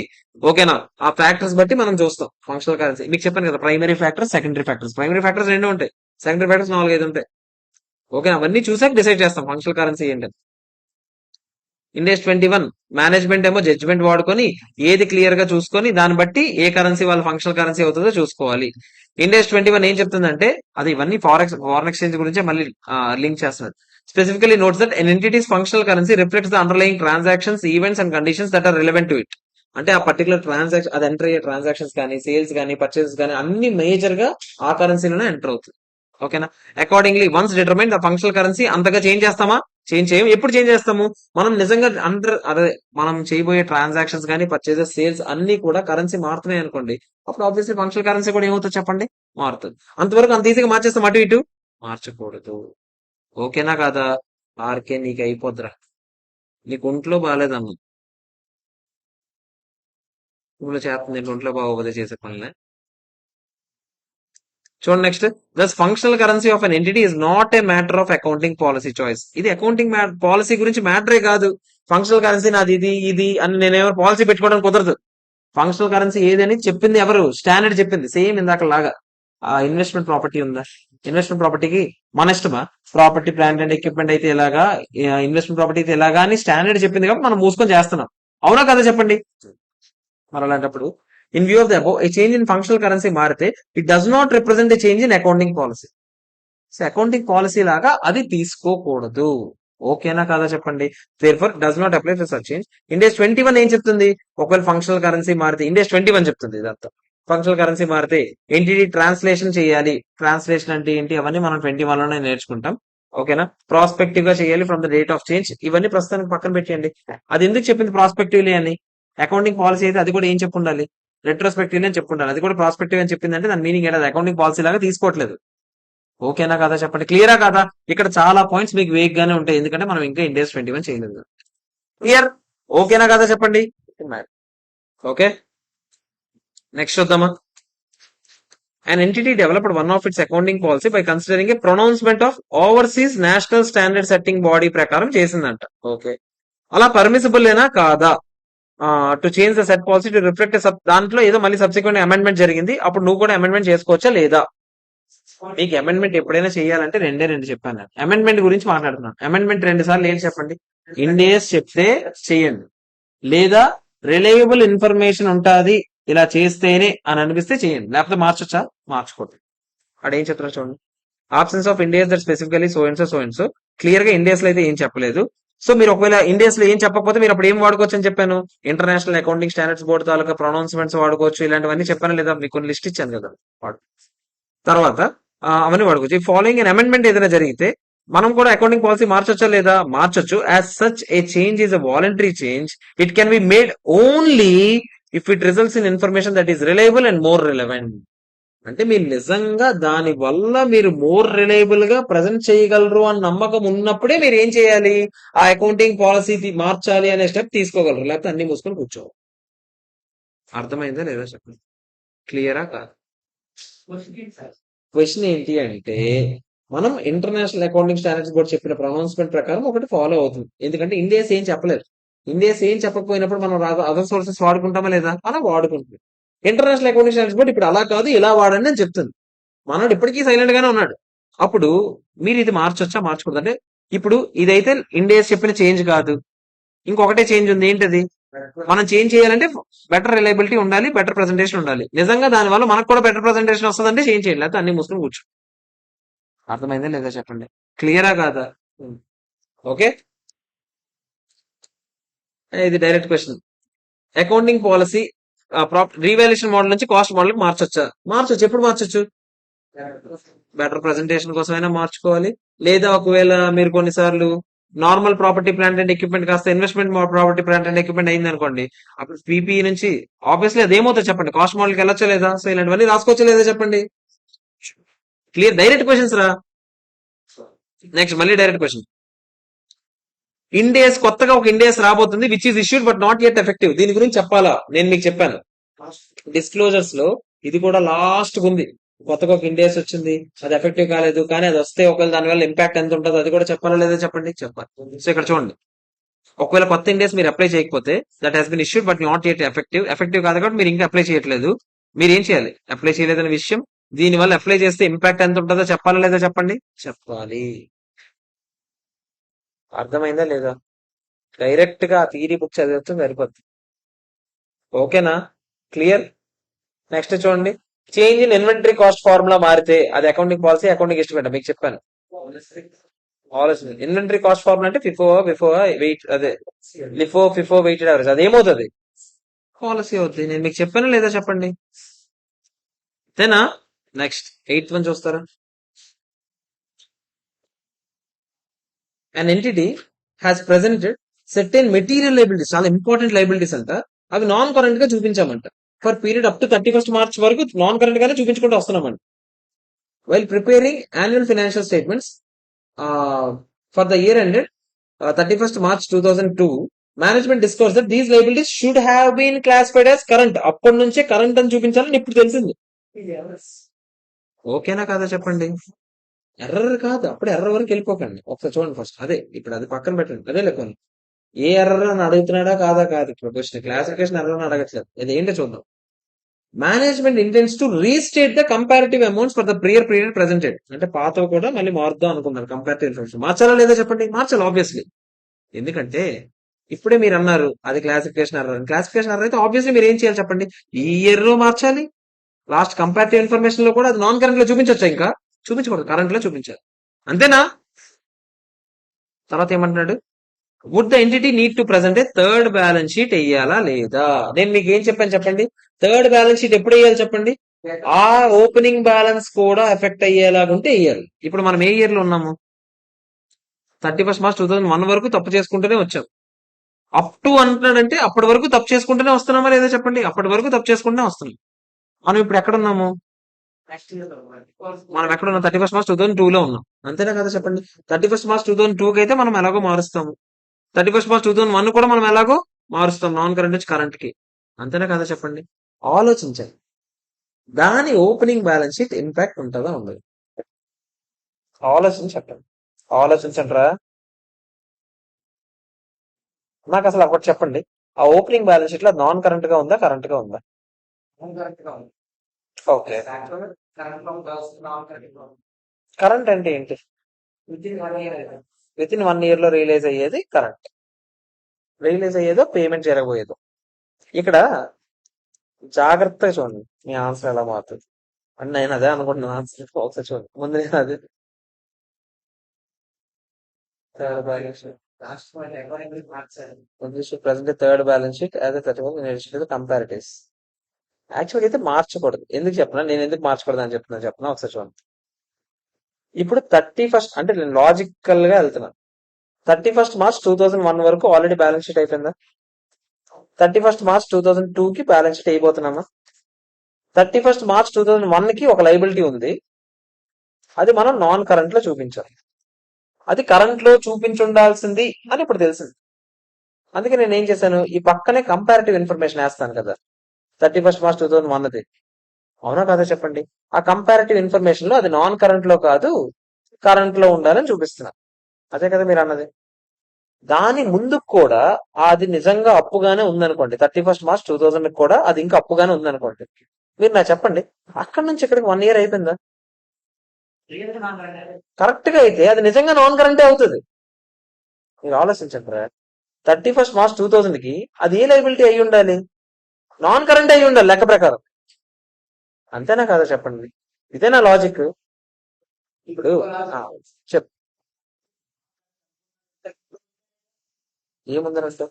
ఓకేనా? ఆ ఫ్యాక్టర్స్ బట్టి మనం చూస్తాం ఫంక్షనల్ కరెన్సీ. మీకు చెప్పాను కదా, primary factors, secondary factors. Primary factors 2 ఉంటాయి, సెకండరీ ఫ్యాక్టర్స్ 4-5 ఉంటాయి. ఓకే, అవన్నీ చూసాక డిసైడ్ చేస్తాం ఫంక్షనల్ కరెన్సీ ఏంటని. ఇండెక్స్ 21 మేనేజ్మెంట్ ఏమో జడ్జ్మెంట్ వాడుకొని ఏది క్లియర్ గా చూసుకొని దాన్ని బట్టి ఏ కరెన్సీ వాళ్ళ ఫంక్షనల్ కరెన్సీ అవుతుందో చూసుకోవాలి. ఇండెక్స్ 21 ఏం చెప్తుందంటే, అది ఇవన్నీ ఫారెన్ ఎక్స్చేంజ్ గురించి మళ్ళీ లింక్ చేస్తున్నాడు. Specifically notes that an entities functional currency reflects the underlying transactions, events and conditions that are relevant to it. అంటే ఆ పర్టికులర్ ట్రాన్సాక్షన్, అది ఎంటర్ అయ్యే ట్రాన్సాక్షన్స్ కానీ, సేల్స్ కానీ, పర్చేసెస్ కానీ అన్ని మేజర్ గా ఆ కరెన్సీలోనే ఎంటర్ అవుతుంది. ఓకేనా? Accordingly once determine the functional currency, అంతగా చేంజ్ చేస్తామా? చేంజ్ చేయం. ఎప్పుడు చేంజ్ చేస్తాము? మనం నిజంగా మనం చేయబోయే ట్రాన్సాక్షన్స్ కానీ, పర్చేసెస్, సేల్స్ అన్ని కూడా కరెన్సీ మారుతున్నాయి అనుకోండి, అప్పుడు ఆబ్వియస్లీ ఫంక్షనల్ కరెన్సీ కూడా ఏమవుతుంది చెప్పండి, మారుతుంది. అంతవరకు అంత ఈజీగా మార్చేస్తాం అటు ఇటు? మార్చకూడదు. ఓకేనా కాదా? ఆర్కే నీకు అయిపోద్దిరా, నీకు ఒంట్లో బాగాలేదమ్మ, ఇప్పుడు చేస్తుంది ఒంట్లో బాగోదే చేసే పనులే. చూడండి next, thus functional currency of an entity is not a matter of accounting policy choice. ఇది అకౌంటింగ్ పాలసీ గురించి మ్యాటరే కాదు. ఫంక్షనల్ కరెన్సీ నాది ఇది ఇది అని నేనేమో పాలసీ పెట్టుకోవడానికి కుదరదు. ఫంక్షనల్ కరెన్సీ ఏదని చెప్పింది ఎవరు? స్టాండర్డ్ చెప్పింది. సేమ్ ఇందాక లాగా ఇన్వెస్ట్మెంట్ ప్రాపర్టీ ఉందా, ఇన్వెస్ట్మెంట్ ప్రాపర్టీకి మన ఇష్టమా? ప్రాపర్టీ, ప్లాంట్ అండ్ ఎక్విప్మెంట్ అయితే ఎలాగా, ఇన్వెస్ట్మెంట్ ప్రాపర్టీ అయితే ఎలాగా అని స్టాండర్డ్ చెప్పింది కాబట్టి మనం మూసుకొని చేస్తున్నాం. అవునా కదా చెప్పండి? మరి అలాంటప్పుడు in view of the above, a change in functional currency మారితే it does not represent a change in accounting policy. So accounting policy లాగా అది తీసుకోకూడదు. ఓకేనా కాదా చెప్పండి? Therefore does not apply for such change. Index 21 ఏం చెప్తుంది? ఒకవేళ ఫంక్షనల్ కరెన్సీ మారితే, ఇండెక్స్ 21 చెప్తుంది ఇదంతా, ఫంక్షనల్ కరెన్సీ మారితే ఎంటిటీ ట్రాన్స్లేషన్ చేయాలి. ట్రాన్స్లేషన్ అంటే ఏంటి అవన్నీ మనం 21 లోనే నేర్చుకుంటాం. ఓకేనా? ప్రాస్పెక్టివ్ గా చేయాలి from the date of change. ఇవన్నీ ప్రస్తుతానికి పక్కన పెట్టండి. అది ఎందుకు చెప్పింది ప్రాస్పెక్టివ్లీ అని? అకౌంటింగ్ పాలసీ అయితే అది కూడా ఏం చెప్పుండాలి? రెట్రోస్పెక్టివ్లీ అని చెప్పుండాలి. అది కూడా ప్రాస్పెక్టివ్ అని చెప్పిందంటే దాని మీనింగ్ ఏంటది? అకౌంటింగ్ పాలసీ లాగా తీసుకోవట్లేదు. ఓకేనా కదా చెప్పండి? క్లియరా కాదా? ఇక్కడ చాలా పాయింట్స్ మీకు వేగ్ గానే ఉంటాయి, ఎందుకంటే మనం ఇంకా ఇండెక్స్ 21 చేయలేదు. క్లియర్? ఓకేనా కదా చెప్పండి? ఓకే, నెక్స్ట్ చూద్దామా. An entity developed one of its accounting policy by considering a pronouncement of overseas national standard setting body ప్రకారం చేసిందంట. ఓకే, అలా పర్మిసిబుల్ ఏనా కాదా? To change the set policy to reflect దాంట్లో ఏదో మళ్ళీ సబ్సిక్వెంట్ అమెండ్మెంట్ జరిగింది, అప్పుడు నువ్వు కూడా అమెండ్మెంట్ చేసుకోవచ్చా లేదా? మీకు అమెండ్మెంట్ ఎప్పుడైనా చేయాలంటే రెండు చెప్పాను. అమెండ్మెంట్ గురించి మాట్లాడుతున్నాను. అమెండ్మెంట్ 2 సార్లు ఏంటి చెప్పండి? ఇండేస్ చెప్తే చేయండి, లేదా రిలయబుల్ ఇన్ఫర్మేషన్ ఉంటుంది ఇలా చేస్తేనే అని అనిపిస్తే చేయండి, లేకపోతే మార్చొచ్చా? మార్చుకోండి. అక్కడ ఏం చెప్తున్నా చూడండి. Options of India's that specifically so and so. Clear గా ఇండియాస్ లో అయితే ఏం చెప్పలేదు. సో మీరు ఒకవేళ ఇండియాస్ లో ఏం చెప్పకపోతే మీరు అప్పుడు ఏం వాడుకోవచ్చు అని చెప్పాను? ఇంటర్నేషనల్ అకౌంటింగ్ స్టాండర్డ్స్ బోర్డు తాలూకా ప్రొనౌన్స్మెంట్స్ వాడుకోవచ్చు. ఇలాంటివన్నీ చెప్పాను లేదా? మీకు కొన్ని లిస్ట్ ఇచ్చాను కదా, తర్వాత అవన్నీ వాడుకోవచ్చు. ఈ ఫాలోయింగ్ అన్ అమెండ్మెంట్ ఏదైనా జరిగితే మనం కూడా అకౌంటింగ్ పాలసీ మార్చొచ్చా లేదా? మార్చొచ్చు. As such a change is a voluntary change. It can be made only if it results in information that is reliable and more relevant. అంటే మీరు నిజంగా దాని వల్ల మీరు మోర్ రిలయబుల్ గా ప్రజెంట్ చేయగలరు అని నమ్మకం ఉన్నప్పుడే మీరు ఏం చేయాలి, ఆ అకౌంటింగ్ పాలసీ మార్చాలి అనే స్టెప్ తీసుకోగలరు, లేకపోతే అన్ని మూసుకొని కూర్చోవాలి. అర్థమైందా లేదా చెప్పండి, క్లియరా కాదు? క్వశ్చన్ ఏంటి అంటే, మనం ఇంటర్నేషనల్ అకౌంటింగ్ స్టాండర్డ్స్ బోర్డు చెప్పిన ప్రొనౌన్స్మెంట్ ప్రకారం ఒకటి ఫాలో అవుతుంది. ఎందుకంటే ఇండియాస్ ఏం చెప్పలేదు. ఇండియాస్ ఏం చెప్పకపోయినప్పుడు మనం అదర్ సోర్సెస్ వాడుకుంటామా లేదా? అలా వాడుకుంటుంది. ఇంటర్నేషనల్ అకౌంటింగ్ స్టాండర్డ్స్ బోర్డు ఇప్పుడు అలా కాదు ఇలా వాడండి అని చెప్తుంది. మనోడు ఇప్పటికీ సైలెంట్ గానే ఉన్నాడు. అప్పుడు మీరు ఇది మార్చొచ్చా మార్చకూడదు అంటే, ఇప్పుడు ఇదైతే ఇండియాస్ చెప్పిన చేంజ్ కాదు, ఇంకొకటే చేంజ్ ఉంది. ఏంటది? మనం చేంజ్ చేయాలంటే బెటర్ రిలయబిలిటీ ఉండాలి, బెటర్ ప్రెజెంటేషన్ ఉండాలి. నిజంగా దానివల్ల మనకు కూడా బెటర్ ప్రెజెంటేషన్ వస్తుందంటే చేంజ్ చేయాలి, లేకపోతే అన్ని మూసుకుని కూర్చో. అర్థమైందా లేదా చెప్పండి, క్లియరా కాదా? ఓకే, ఇది direct question. Accounting policy revaluation model నుంచి కాస్ట్ మోడల్ మార్చొచ్చా? మార్చొచ్చు. ఎప్పుడు మార్చొచ్చు? బెటర్ ప్రెజెంటేషన్ కోసమైనా మార్చుకోవాలి, లేదా ఒకవేళ మీరు కొన్నిసార్లు normal property plant and equipment కాస్త investment property plant and equipment అయింది అనుకోండి, అప్పుడు పీపీ నుంచి ఆబ్వియస్లీ అదేమవుతుంది చెప్పండి, కాస్ట్ మోడల్కి వెళ్ళొచ్చా లేదా? సో ఇలాంటివన్నీ రాసుకోవచ్చా లేదా చెప్పండి. క్లియర్, డైరెక్ట్ క్వశ్చన్స్ రా. నెక్స్ట్ మళ్ళీ డైరెక్ట్ క్వశ్చన్. ఇండేస్ కొత్తగా ఒక ఇండేస్ రాబోతుంది, which is issued but not yet effective. దీని గురించి చెప్పాలా? నేను మీకు చెప్పాను డిస్క్లోజర్స్ లో, ఇది కూడా లాస్ట్ ఉంది. కొత్తగా ఒక ఇండేస్ వచ్చింది, అది ఎఫెక్టివ్ కాలేదు, కానీ అది వస్తే ఒకవేళ దానివల్ల ఇంపాక్ట్ ఎంత ఉంటుందో అది కూడా చెప్పాలా లేదా చెప్పండి. చెప్పాలి. సో ఇక్కడ చూడండి, ఒకవేళ కొత్త ఇండేస్ మీరు అప్లై చేయకపోతే, that has been issued but not yet effective. Effective కాదు కాబట్టి మీరు ఇంకా అప్లై చేయట్లేదు. మీరు ఏం చేయాలి? అప్లై చేయలేదనే విషయం, దీనివల్ల అప్లై చేస్తే ఇంపాక్ట్ ఎంత ఉంటుందో చెప్పాలా లేదా చెప్పండి. చెప్పాలి. అర్థమైందా లేదా? డైరెక్ట్ గా థియరీ బుక్ చదివితే సరిపోద్ది. ఓకేనా? క్లియర్. నెక్స్ట్ చూడండి, change in inventory cost formula మారితే అది అకౌంటింగ్ పాలసీ, అకౌంటింగ్ ఎస్టిమేట్. మీకు చెప్పాను ఆలోచన. ఇన్వెంటరీ కాస్ట్ ఫార్ములా అంటే ఫిఫో బిఫో వెయిట్, అదే లిఫో ఫిఫో వెయిటెడ్ యావరేజ్, అదేమవుతుంది? పాలసీ అవుతుంది. నేను మీకు చెప్పాను లేదా చెప్పండి. అంతేనా? నెక్స్ట్ 8th వన్ చూస్తారా. an entity has presented certain material liabilities, చాలా ఇంపార్టెంట్ లైబిలిటీస్ అంట, అవి నాన్ కరెంట్ గా చూపించామంట. For period up to 31st March వరకు నాన్ కరెంట్ గానే చూపించుకుంటూ వస్తున్నామంట. While preparing annual financial statements for the year ended 31st March 2002, management discuss that these liabilities should have been classified as current. అప్పటి నుంచే current అని చూపించాలని ఇప్పుడు తెలిసింది. ఓకేనా కాదా చెప్పండి. ఎర్రర్ కాదు, అప్పుడే ఎర్రర్ వరకు వెళ్ళిపోకండి. ఒకసారి చూడండి ఫస్ట్. అదే ఇప్పుడు అది పక్కన పెట్టండి, అదే లెక్కని ఏ ఎర్రర్ అని అడుగుతున్నాడా కాదా కాదు. ఇప్పుడు క్వశ్చన్ క్లాసిఫికేషన్ ఎర్రర్ అని అడగట్లేదు, ఇది ఏంటో చూద్దాం. Management intense to restate the comparative amounts for the prior period presented. అంటే పాతవి కూడా మళ్ళీ మారుద్దాం అనుకున్నారు. కంపారిటివ్ ఇన్ఫర్మేషన్ మార్చాలా లేదా చెప్పండి. మార్చాలి ఆబ్వియస్లీ. ఎందుకంటే ఇప్పుడే మీరు అన్నారు అది క్లాసిఫికేషన్ ఎర్రర్. క్లాసిఫికేషన్ ఎర్రర్ అయితే ఆబ్వియస్లీ మీరు ఏం చేయాలి చెప్పండి, ఈ ఇయర్ లో మార్చాలి. లాస్ట్ కంపారిటివ్ ఇన్ఫర్మేషన్ లో కూడా అది నాన్ కరెంట్ లో చూపించొచ్చా? ఇంకా చూపించకూడదు, కరెంట్ లో చూపించాలి. అంతేనా? తర్వాత ఏమంటున్నాడు, would the entity need to present a third balance sheet వేయాలా లేదా? నేను మీకు ఏం చెప్పాను చెప్పండి. థర్డ్ బ్యాలెన్స్ షీట్ ఎప్పుడు వేయాలి చెప్పండి, ఆ ఓపెనింగ్ బ్యాలెన్స్ కూడా ఎఫెక్ట్ అయ్యేలాగుంటే వేయాలి. ఇప్పుడు మనం ఏ ఇయర్ లో ఉన్నాము? 31st March 2001 వరకు తప్పు చేసుకుంటూనే వచ్చాం. అప్ టు అంటున్నాడంటే అప్పటి వరకు తప్పు చేసుకుంటూనే వస్తున్నామా లేదా చెప్పండి. అప్పటి వరకు తప్పు చేసుకుంటూనే వస్తున్నాం. మనం ఇప్పుడు ఎక్కడున్నాము? మనం ఎక్కడ ఉన్నాం? 31st March 2002 లో ఉన్నాం. అంతేనా కదా చెప్పండి. 31st March 2002 కి అయితే మనం ఎలాగో మారుస్తాము, 31st March 2001 కూడా మనం ఎలాగో మారుస్తాం, నాన్ కరెంట్ నుంచి కరెంట్ కి. అంతేనా కదా చెప్పండి. ఆలోచించండి, దాని ఓపెనింగ్ బ్యాలెన్స్ షీట్ ఇంపాక్ట్ ఉంటుందా ఉండదు? ఆలోచించండి, ఆలోచించండి రా. నాకు అసలు ఒకటి చెప్పండి, ఆ ఓపెనింగ్ బ్యాలెన్స్ షీట్ లో నాన్ కరెంట్ గా ఉందా కరెంట్ గా ఉందా? ఓకే, కరెంట్ అంటే ఏంటి? విత్ ఇన్ 1 year లో రియలైజ్ అయ్యేది కరెంట్, రియలైజ్ అయ్యేదో పేమెంట్ జరగబోయేదో. ఇక్కడ జాగ్రత్తగా చూడండి మీ ఆన్సర్ ఎలా మారుతుంది అని. నేను అదే అనుకుంటున్నాను ఆన్సర్. ఒకసారి చూడండి ముందు, నేను అదే third balance sheet present third balance sheet as కంపారిటివ్స్. యాక్చువల్గా అయితే మార్చకూడదు. ఎందుకు చెప్పినా, నేను ఎందుకు మార్చకూడదు అని చెప్తున్నా ఒకసారి చూడండి. ఇప్పుడు 31st అంటే నేను లాజికల్ గా వెళ్తున్నాను. 31st March 2001 వరకు ఆల్రెడీ బ్యాలెన్స్ షీట్ అయిపోయిందా? 31st March 2002 కి బ్యాలెన్స్ షీట్ అయిపోతున్నామా? 31 మార్చ్ 2001 కి ఒక లైబిలిటీ ఉంది, అది మనం నాన్ కరెంట్ లో చూపించాలి. అది కరెంట్ లో చూపించుండాల్సింది అని ఇప్పుడు తెలిసింది. అందుకే నేను ఏం చేశాను, ఈ పక్కనే కంపారిటివ్ ఇన్ఫర్మేషన్ వేస్తాను కదా, 31 మార్చ్ 2001ది. అవునా కాదా చెప్పండి? ఆ కంపారిటివ్ ఇన్ఫర్మేషన్ లో అది నాన్ కరెంట్ లో కాదు, కరెంట్ లో ఉండాలని చూపిస్తున్నా. అదే కదా మీరు అన్నది. దాని ముందు కూడా అది నిజంగా అప్పుగానే ఉందనుకోండి, 31 మార్చ్ 2000 కూడా అది ఇంకా అప్పుగానే ఉందనుకోండి, మీరు నాకు చెప్పండి, అక్కడి నుంచి ఇక్కడికి 1 ఇయర్ అయిపోయిందా? కరెక్ట్ గా అయితే అది నిజంగా నాన్ కరెంటే అవుతుంది. మీరు ఆలోచించండి రా, 31 మార్చ్ 2000 కి అది ఏ లైబిలిటీ అయి ఉండాలి? నాన్ కరెంట్ అయి ఉండాలి లెక్క ప్రకారం. అంతేనా కాదా చెప్పండి? ఇదేనా లాజిక్? ఇప్పుడు చెప్ ఏముందనంటే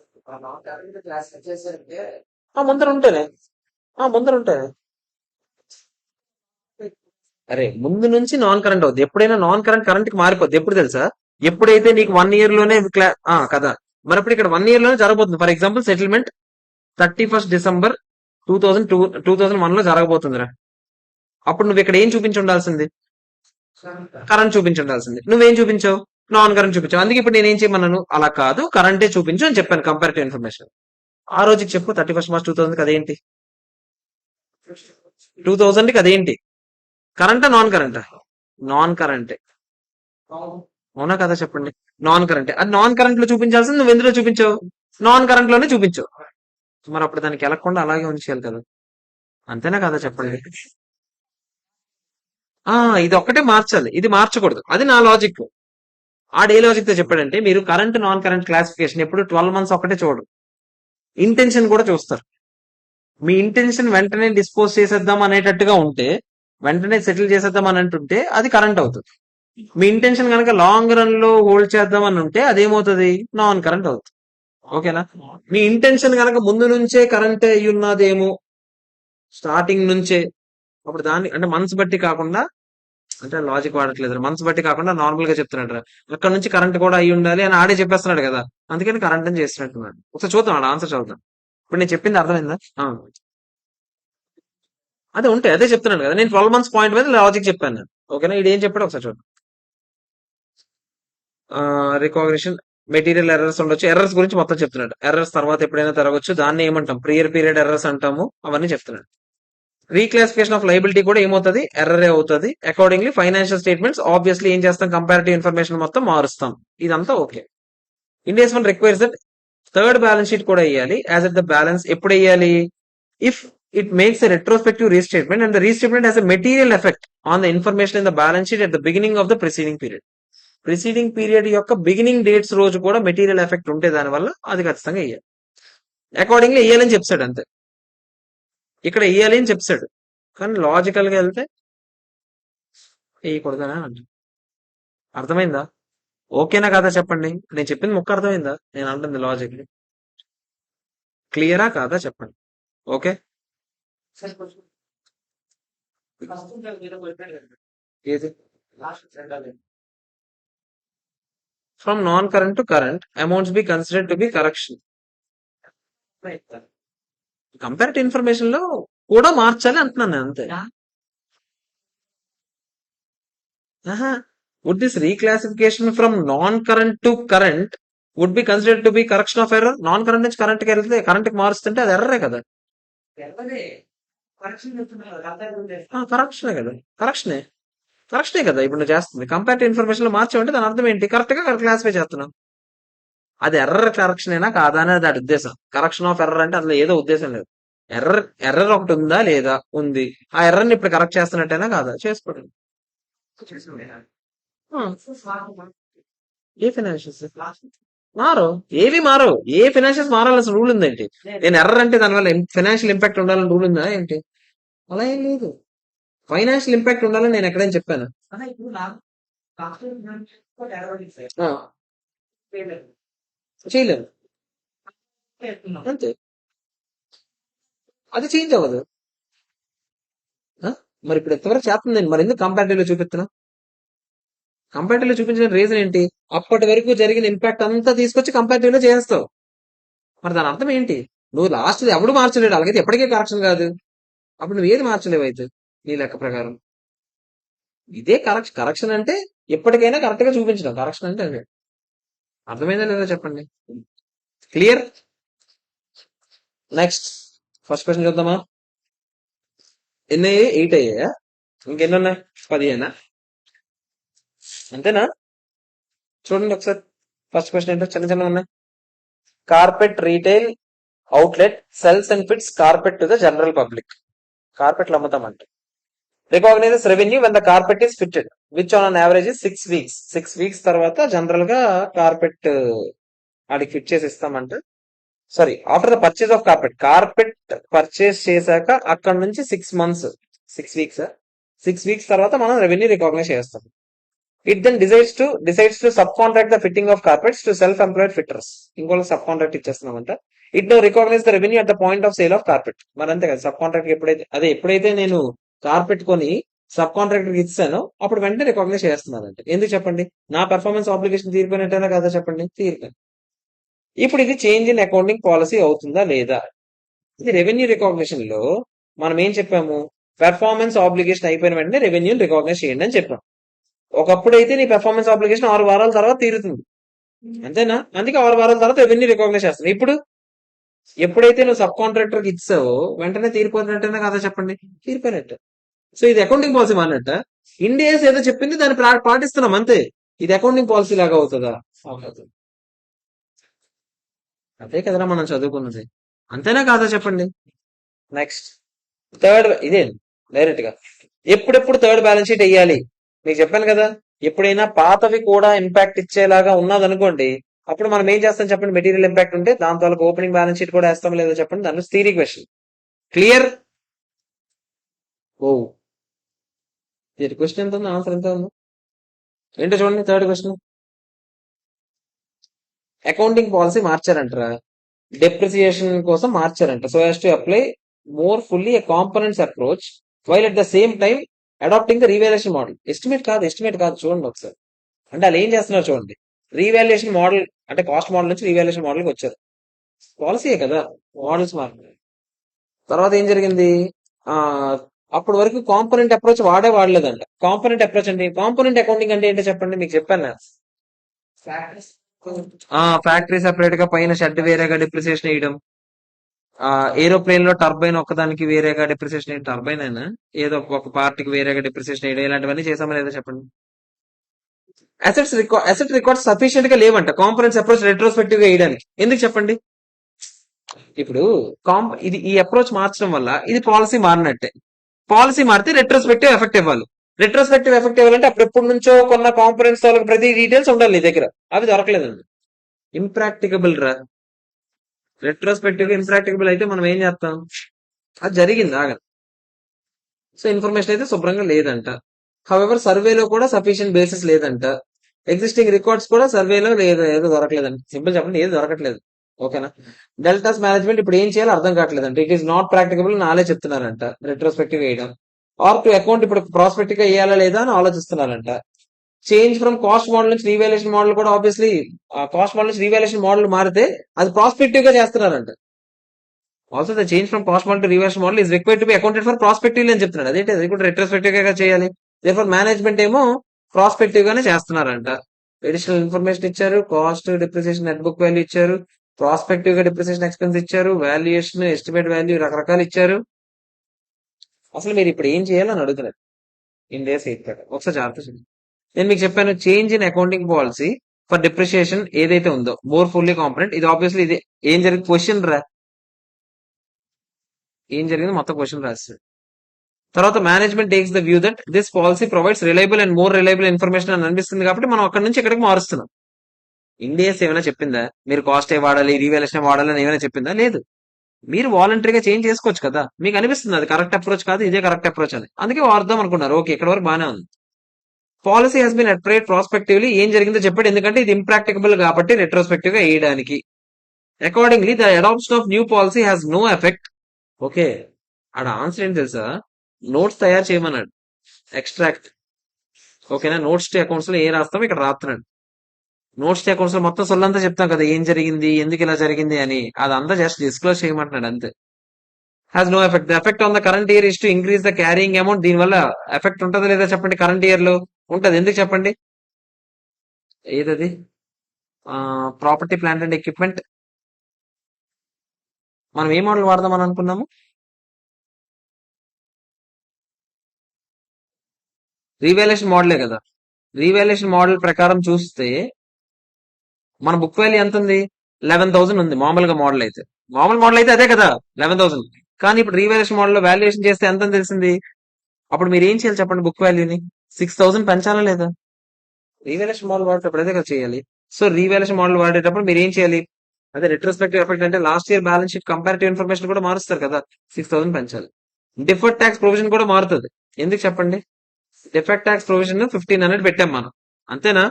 ముందర ఉంటేనే, ముందర ఉంటేనే. అరే ముందు నుంచి నాన్ కరెంట్ అవుద్ది. ఎప్పుడైనా నాన్ కరెంట్ కరెంట్ కి మారిపోద్ది. ఎప్పుడు తెలుసా? ఎప్పుడైతే నీకు 1 ఇయర్ లోనే కదా, మరి అప్పుడు ఇక్కడ 1 ఇయర్ లోనే జరగబోతుంది. ఫర్ ఎగ్జాంపుల్ సెటిల్మెంట్ 31 డిసెంబర్ 2001 లో జరగబోతుందిరా. అప్పుడు నువ్వు ఇక్కడ ఏం చూపించి ఉండాల్సింది? కరెంట్ చూపించి ఉండాల్సింది. నువ్వేం చూపించావు? నాన్ కరెంట్ చూపించావు. అందుకే ఇప్పుడు నేనేం చేయమన్నాను, అలా కాదు కరెంటే చూపించు అని చెప్పాను, కంపారిటివ్ ఇన్ఫర్మేషన్. ఆ రోజుకి చెప్పు, 31 మార్చ్ 2000 అదేంటి? 2000కి అదేంటి? కరెంటా నాన్ కరెంటా? నాన్ కరెంటే. అవునా కదా చెప్పండి? నాన్ కరెంటే. అది నాన్ కరెంట్ లో చూపించాల్సింది నువ్వు ఎందులో చూపించావు? నాన్ కరెంట్ లోనే చూపించావు. మరి అప్పుడు దానికి వెళ్ళకుండా అలాగే ఉంచేయాలి కదా. అంతేనా కదా చెప్పండి? ఆ ఇది ఒక్కటే మార్చాలి, ఇది మార్చకూడదు. అది నా లాజిక్. ఏ లాజిక్ తో చెప్పాడంటే, మీరు కరెంట్ నాన్ కరెంట్ క్లాసిఫికేషన్ ఎప్పుడు 12 months ఒకటే చూడు, ఇంటెన్షన్ కూడా చూస్తారు. మీ ఇంటెన్షన్ వెంటనే డిస్పోజ్ చేసేద్దాం అనేటట్టుగా ఉంటే, వెంటనే సెటిల్ చేసేద్దాం అని అంటుంటే అది కరెంట్ అవుతుంది. మీ ఇంటెన్షన్ కనుక లాంగ్ రన్ లో హోల్డ్ చేద్దాం అని ఉంటే అదేమవుతుంది? నాన్ కరెంట్ అవుతుంది. ఓకేనా? మీ ఇంటెన్షన్ కనుక ముందు నుంచే కరెంట్ అయి ఉన్నదేమో, స్టార్టింగ్ నుంచే, అప్పుడు దాన్ని అంటే మనసు బట్టి కాకుండా, అంటే లాజిక్ వాడట్లేదు, మనసు బట్టి కాకుండా నార్మల్ గా చెప్తున్నాడు. అక్కడ నుంచి కరెంట్ కూడా అయి ఉండాలి అని ఆడే చెప్పేస్తున్నాడు కదా, అందుకని కరెంట్ అని చేస్తున్నట్టున్నాడు. ఒకసారి చూద్దాం, ఆడ ఆన్సర్ చదువుతాం. ఇప్పుడు నేను చెప్పింది అర్థమైందా? అదే ఉంటే అదే చెప్తున్నాను కదా, నేను 12 months పాయింట్ మీద లాజిక్ చెప్పాను నేను. ఓకేనా? ఇది ఏం చెప్పాడు ఒకసారి చూద్దాం. రికాగ్నిషన్ మెటీరియల్ ఎర్రర్స్ ఉండొచ్చు. ఎర్రర్స్ గురించి మొత్తం చెప్తున్నాడు. ఎర్రర్స్ తర్వాత ఎప్పుడైనా జరగవచ్చు, దాన్ని ఏమంటాం? ప్రియర్ పీరియడ్ ఎర్రర్స్ అంటాము. అవన్నీ చెప్తున్నాడు. రీక్లాసిఫికేషన్ ఆఫ్ లైబిలిటీ కూడా ఏమవుతుంది? ఎర్రరే అవుతుంది. అకార్డింగ్లీ ఫైనాన్షియల్ స్టేట్మెంట్స్ ఆబ్వియస్లీ ఏం చేస్తాం? కంపారిటివ్ ఇన్ఫర్మేషన్ మొత్తం మారుస్తాం. ఇదంతా okay. India's one requires that third balance sheet కూడా వేయాలి. యాజ్ ఎట్ ద బ్యాలెన్స్ ఎప్పుడు వేయాలి? If it makes a retrospective restatement and the restatement has a material effect on the information in the balance sheet at the beginning of the preceding period. Preceding period యొక్క beginning dates రోజు కూడా material effect ఉంటే దానివల్ల అది ఖచ్చితంగా వేయాలి. Accordingly వేయాలని చెప్తాడు అంతే. ఇక్కడ వేయాలి అని చెప్తాడు, కానీ లాజికల్ గా వెళ్తే వేయకూడదని అంట. అర్థమైందా? ఓకేనా కాదా చెప్పండి? నేను చెప్పింది ముక్క అర్థమైందా? నేను అంటుంది లాజిక్ క్లియరా కాదా చెప్పండి. ఓకే. ఏది? From non current to current amounts be considered to be correction. Comparative information లో కూడా మార్చాలి అంటున్నాను నేను అంతే. Would this reclassification from non current to current would be considered to be correction of error? Non current నుంచి current కి వెళ్తే, current కి మారుస్తుంటే అది ఎర్రరే కదా. కరెక్షనే కదా, కరెక్షనే, కరెక్షనే కదా ఇప్పుడు నువ్వు చేస్తుంది. కంపారిటివ్ ఇన్ఫర్మేషన్ లో మార్చామంటే దాని అర్థం ఏంటి? కరెక్ట్ గా క్లాసిఫై చేస్తున్నాం. అది ఎర్రర్ కరెక్షన్ అయినా కాదా అనేది దాని ఉద్దేశం. కరెక్షన్ ఆఫ్ ఎర్రర్ అంటే అందులో ఏదో ఉద్దేశం లేదు. ఎర్రర్ ఎర్రర్ ఒకటి ఉందా లేదా? ఉంది. ఆ ఎర్రర్ ని ఇప్పుడు కరెక్ట్ చేస్తున్నట్టేనా కాదా? చేసుకోండి. ఆ, ఏ ఫైనాన్షియల్స్ మారు? ఏవి మారు? ఏ ఫైనాన్షియల్స్ మారాల్సిన రూల్ ఉందేంటి? నేను ఎర్రర్ అంటే దానివల్ల ఫైనాన్షియల్ ఇంపాక్ట్ ఉండాలని రూల్ ఉందా ఏంటి? అలా ఏం లేదు. ఫైనాన్షియల్ ఇంపాక్ట్ ఉండాలని నేను ఎక్కడైనా చెప్పాను? ఆ, చేయలేము అంతే. అది చేంజ్ అవ్వదు. ఆ? మరి ఇప్పుడు ఎంతవరకు చేస్తుంది, మరి ఎందుకు కంపారిటివ్ లో చూపిస్తున్నా? కంపారిటివ్ లో చూపించిన రీజన్ ఏంటి? అప్పటి వరకు జరిగిన ఇంపాక్ట్ అంతా తీసుకొచ్చి కంపారిటివ్ లో చేస్తావు. మరి దాని అర్థం ఏంటి? నువ్వు లాస్ట్ ఎవడు మార్చలేడు, అలాగైతే ఎప్పటికీ కరెక్షన్ కాదు. అప్పుడు నువ్వు ఏది మార్చలేవు అయితే నీ లెక్క ప్రకారం. ఇదే కరెక్షన్. కరెక్షన్ అంటే ఎప్పటికైనా కరెక్ట్ గా చూపించడం. కరెక్షన్ అంటే అదే. అర్థమైందా లేదా చెప్పండి. క్లియర్. నెక్స్ట్ ఫస్ట్ క్వశ్చన్ చూద్దామా. ఎన్ని అయ్యాయి? 8 అయ్యాయా? ఇంకెన్ని ఉన్నాయి? 15. అంతేనా? చూడండి ఒకసారి. ఫస్ట్ క్వశ్చన్ ఏంటో చిన్న చిన్న ఉన్నాయి. Carpet retail outlet sells and fits carpet to the general public. కార్పెట్లు అమ్ముతామంట. Recognises revenue when the carpet is fitted which on an average 6 weeks. 6 weeks తర్వాత జనరల్ గా కార్పెట్ ఆడికి ఫిట్ చేసి ఇస్తామంట. Sorry, after the purchase of carpet. Carpet purchase చేశాక అక్కడ నుంచి 6 మంత్స్, 6 వీక్స్, 6 వీక్స్ తర్వాత మనం రెవెన్యూ రికాగ్నైజ్ చేస్తాం. It then decides to subcontract the fitting of carpets to self employed fitters. ఇంకోళ్ళకి సబ్ కాంట్రాక్ట్ ఇచ్చేస్తున్నామంట. It no recognise the revenue at the point of sale of carpet. మరి అంతే కదా, sub contract ఎప్పుడైతే నేను carpet కొని sub contractor ఇస్తానో అప్పుడు వెంటనే రికాగ్నైజ్ చేస్తున్నానంటే. ఎందుకు చెప్పండి? నా పెర్ఫార్మెన్స్ ఆబ్లిగేషన్ తీరిపోయినట్టేనా కదా చెప్పండి. తీరిపోయింది. ఇప్పుడు ఇది చేంజ్ ఇన్ అకౌంటింగ్ పాలసీ అవుతుందా లేదా? ఇది రెవెన్యూ రికాగ్నిషన్ లో మనం ఏం చెప్పాము? పెర్ఫార్మెన్స్ ఆబ్లిగేషన్ అయిపోయిన వెంటనే రెవెన్యూ రికాగ్నైజ్ చేయండి అని చెప్పాం. ఒకప్పుడు అయితే నీ పెర్ఫార్మెన్స్ ఆబ్లిగేషన్ 6 వారాల తర్వాత తీరుతుంది, అంతేనా? అందుకే 6 వారాల తర్వాత రెవెన్యూ రికాగ్నైజ్ చేస్తాను. ఇప్పుడు ఎప్పుడైతే నువ్వు సబ్ కాంట్రాక్టర్ కి ఇచ్చావో వెంటనే తీరిపోయినట్టేనా కదా చెప్పండి. తీరిపోయినట్టు. సో ఇది అకౌంటింగ్ పాలసీ అన్నట్ట. ఇండియాస్ ఏదో చెప్పింది దాన్ని పాటిస్తున్నాం అంతే. ఇది అకౌంటింగ్ పాలసీ లాగా అవుతుందా? అవ్వదు. అదే కదరా మనం చదువుకున్నది. అంతేనా కాదా చెప్పండి. నెక్స్ట్ థర్డ్, ఇదే డైరెక్ట్ గా ఎప్పుడెప్పుడు థర్డ్ బ్యాలెన్స్ షీట్ వేయాలి మీకు చెప్పాను కదా. ఎప్పుడైనా పాతవి కూడా ఇంపాక్ట్ ఇచ్చేలాగా ఉన్నదనుకోండి, అప్పుడు మనం ఏం చేస్తాం చెప్పండి. మెటీరియల్ ఇంపాక్ట్ ఉంటే దాని తాలూకు ఓపెనింగ్ బ్యాలెన్స్ షీట్ కూడా వేస్తాం లేదో చెప్పండి. దాని థియరీ క్వశ్చన్. క్లియర్. ఓ, క్వశ్చన్ ఎంత ఉంది, ఆన్సర్ ఎంత ఉంది ఏంటో చూడండి. Third question. అకౌంటింగ్ పాలసీ మార్చారంటారా? డెప్రిసియేషన్ కోసం మార్చారంట. So as to apply more fully a components approach while at the same time adopting the revaluation model. Estimate కాదు చూడండి ఒకసారి. అంటే వాళ్ళు ఏం చేస్తున్నారు చూడండి. రీవాల్యుయేషన్ మోడల్ అంటే కాస్ట్ మోడల్ నుంచి రీవాల్యుయేషన్ మోడల్కి వచ్చారు. పాలసీయే కదా, మోడల్స్ మారు. తర్వాత ఏం జరిగింది? ఆ అప్పటి వరకు కాంపోనెంట్ అప్రోచ్ వాడలేదంట. కాంపోనెంట్ అప్రోచ్ అంటే కాంపోనెంట్ అకౌంటింగ్ అంటే ఏంటో చెప్పండి. మీకు చెప్పాను. ఫ్యాక్టరీ సెపరేట్ గా పైన షెడ్ వేరేగా డిప్రిసియేషన్ వేయడం. ఏరోప్లేన్ లో టర్బైన్ ఒక్కదానికి వేరేగా డిప్రిసియేషన్ వేయడం. టర్బైన్ అయినా ఏదో ఒక పార్టీకి వేరేగా డిప్రిసియేషన్ వేయడం. ఇలాంటివన్నీ చేసామా లేదా చెప్పండి. అసెట్ రికార్డ్ సఫిషియెంట్ గా లేవంట కాంపరెన్స్ అప్రోచ్ రెట్రోస్పెక్టివ్ గా వేయడానికి. ఎందుకు చెప్పండి. ఇప్పుడు ఈ అప్రోచ్ మార్చడం వల్ల ఇది పాలసీ మారినట్టే. పాలసీ మారితే రెట్రోస్పెక్టివ్ ఎఫెక్ట్ ఇవ్వాలి. రెట్రోస్పెక్టివ్ ఎఫెక్ట్ ఇవ్వాలంటే అప్పుడు ఎప్పటి నుంచో కొన్న కాంపరెన్స్ వాళ్ళకి ప్రతి డీటెయిల్స్ ఉండాలి నీ దగ్గర. అవి దొరకలేదండి. ఇంప్రాక్టికబుల్ రా. రెట్రోస్పెక్టివ్ ఇంప్రాక్టికబుల్ అయితే మనం ఏం చేస్తాం? అది జరిగింది ఆగదు. సో ఇన్ఫర్మేషన్ అయితే శుభ్రంగా లేదంట. హవెవర్ సర్వేలో కూడా సఫిషియెంట్ బేసిస్ లేదంట. ఎగ్జిస్టింగ్ రికార్డ్స్ కూడా సర్వేలో ఏదో దొరకలేదంట. సింపుల్ చెప్పండి, ఏది దొరకట్లేదు. ఓకేనా? డెల్టాస్ మేనేజ్మెంట్ ఇప్పుడు ఏం చేయాలో అర్థం కావట్లేదంట. ఇట్ ఈస్ నాట్ ప్రాక్టికబుల్ నాలే చెప్తున్నారంట. రెట్రోస్పెక్టివ్ వేయడం ఆర్ టు అకౌంట్ ఇప్పుడు ప్రాస్పెక్టివ్ గా వేయాలా లేదా అని ఆలోచిస్తున్నారంట. చేంజ్ ఫ్రమ్ కాస్ట్ మోడల్ నుంచి రీవాల్యుయేషన్ మోడల్ కూడా ఆబ్వియస్లీ కాస్ట్ మోడల్ నుంచి రీవాల్యుయేషన్ మోడల్ మారితే అది ప్రాస్పెక్టివ్ గా చేస్తున్నారంట. Also the change from cost model to revaluation model is required to be accounted for prospective అని చెప్తున్నాడు. అదేంటి, అది కూడా రెట్రోస్పెక్టివ్ గా చేయాలి. దేర్ఫోర్ మేనేజ్మెంట్ ఏమో ప్రాస్పెక్టివ్ గానే చేస్తున్నారంట. అడిషనల్ ఇన్ఫర్మేషన్ ఇచ్చారు. Cost depreciation net book value ఇచ్చారు. ప్రాస్పెక్టివ్ గా డిప్రిసియేషన్ ఎక్స్పెన్స్ ఇచ్చారు. వాల్యుయేషన్ ఎస్టిమేట్ వాల్యూ రకరకాలు ఇచ్చారు. అసలు మీరు ఇప్పుడు ఏం చేయాలని అడుగుతున్నారు. ఇండియా ఎయిత్ ఒకసారి జాగ్రత్త చూడండి. నేను మీకు చెప్పాను change in accounting policy for depreciation ఏదైతే ఉందో మోర్ ఫుల్లీ కాంపనెంట్. ఇది ఆబ్వియస్లీ ఇది ఏం జరిగింది క్వశ్చన్ రా. ఏం జరిగింది మొత్తం క్వశ్చన్ రాస్తాడు. తర్వాత management takes the view that this policy provides reliable and more reliable information అని అనిపిస్తుంది కాబట్టి మనం అక్కడ నుంచి ఇక్కడికి మారుస్తున్నాం. ఇండియాస్ ఏమైనా చెప్పిందా మీరు కాస్ట్ ఏ వాడాలి రీవాల్యుయేషన్ వాడాలి అని ఏమైనా చెప్పిందా? లేదు. మీరు వాలంటరీగా చేంజ్ చేసుకోవచ్చు కదా. మీకు అనిపిస్తుంది అది కరెక్ట్ అప్రోచ్ కాదు, ఇదే కరెక్ట్ అప్రోచ్ అని, అందుకే వాడదాం అనుకున్నారు. ఓకే, ఇక్కడ వరకు బాగానే ఉంది. Policy has been applied prospectively. ఏం జరిగిందో చెప్పండి, ఎందుకంటే ఇది ఇంప్రాక్టికబుల్ కాబట్టి రెట్రోస్పెక్టివ్ గా వేయడానికి. Accordingly the adoption of new policy has no effect. Okay, ఆడ ఆన్సర్ ఏంటి తెలుసా? నోట్స్ తయారు చేయమన్నాడు, ఎక్స్ట్రాక్ట్. ఓకేనా? నోట్స్ టు అకౌంట్స్ లో ఏ రాస్తామో ఇక్కడ రాస్తున్నాడు. నోట్స్ టు అకౌంట్స్ లో మొత్తం సొల్లంతా చెప్తాం కదా, ఏం జరిగింది, ఎందుకు ఇలా జరిగింది అని. అదంతా జస్ట్ డిస్క్లోజ్ చేయమంటున్నాడు అంతే. Has no effect. The effect on the current year is to increase the carrying amount. దీని వల్ల ఎఫెక్ట్ ఉంటుందా లేదా చెప్పండి? కరెంట్ ఇయర్ లో ఉంటది. ఎందుకు చెప్పండి? ఏదది? Property plant and equipment. మనం ఏ మోడల్ వాడదాం అని అనుకున్నాము? రీవాల్యుయేషన్ మోడలే కదా. రీవాల్యుయేషన్ మోడల్ ప్రకారం చూస్తే మన బుక్ వాల్యూ ఎంత ఉంది? 11,000 ఉంది మామూలుగా మోడల్ అయితే. మామూలు మోడల్ అయితే అదే కదా 11,000. కానీ ఇప్పుడు రీవాల్యుయేషన్ మోడల్ లో వాల్యుయేషన్ చేస్తే ఎంత అని తెలిసింది. అప్పుడు మీరు ఏం చేయాలి చెప్పండి? బుక్ వాల్యూని 6,000 పెంచాలా లేదా? రీవాల్యుయేషన్ మోడల్ వాడేటప్పుడు అదే కదా చేయాలి. సో రీవాల్యుయేషన్ మోడల్ వాడేటప్పుడు మీరు ఏం చేయాలి? అదే రెట్రోస్పెక్టివ్ ఎఫెక్ట్ అంటే last year balance sheet comparative information కూడా మారుస్తారు కదా. 6,000 పెంచాలి. డిఫర్డ్ ట్యాక్స్ ప్రొవిజన్ కూడా మారుతుంది. ఎందుకు చెప్పండి? డిఫర్డ్ ట్యాక్స్ ప్రొవిజన్ 1,500 పెట్టాం మనం, అంతేనా?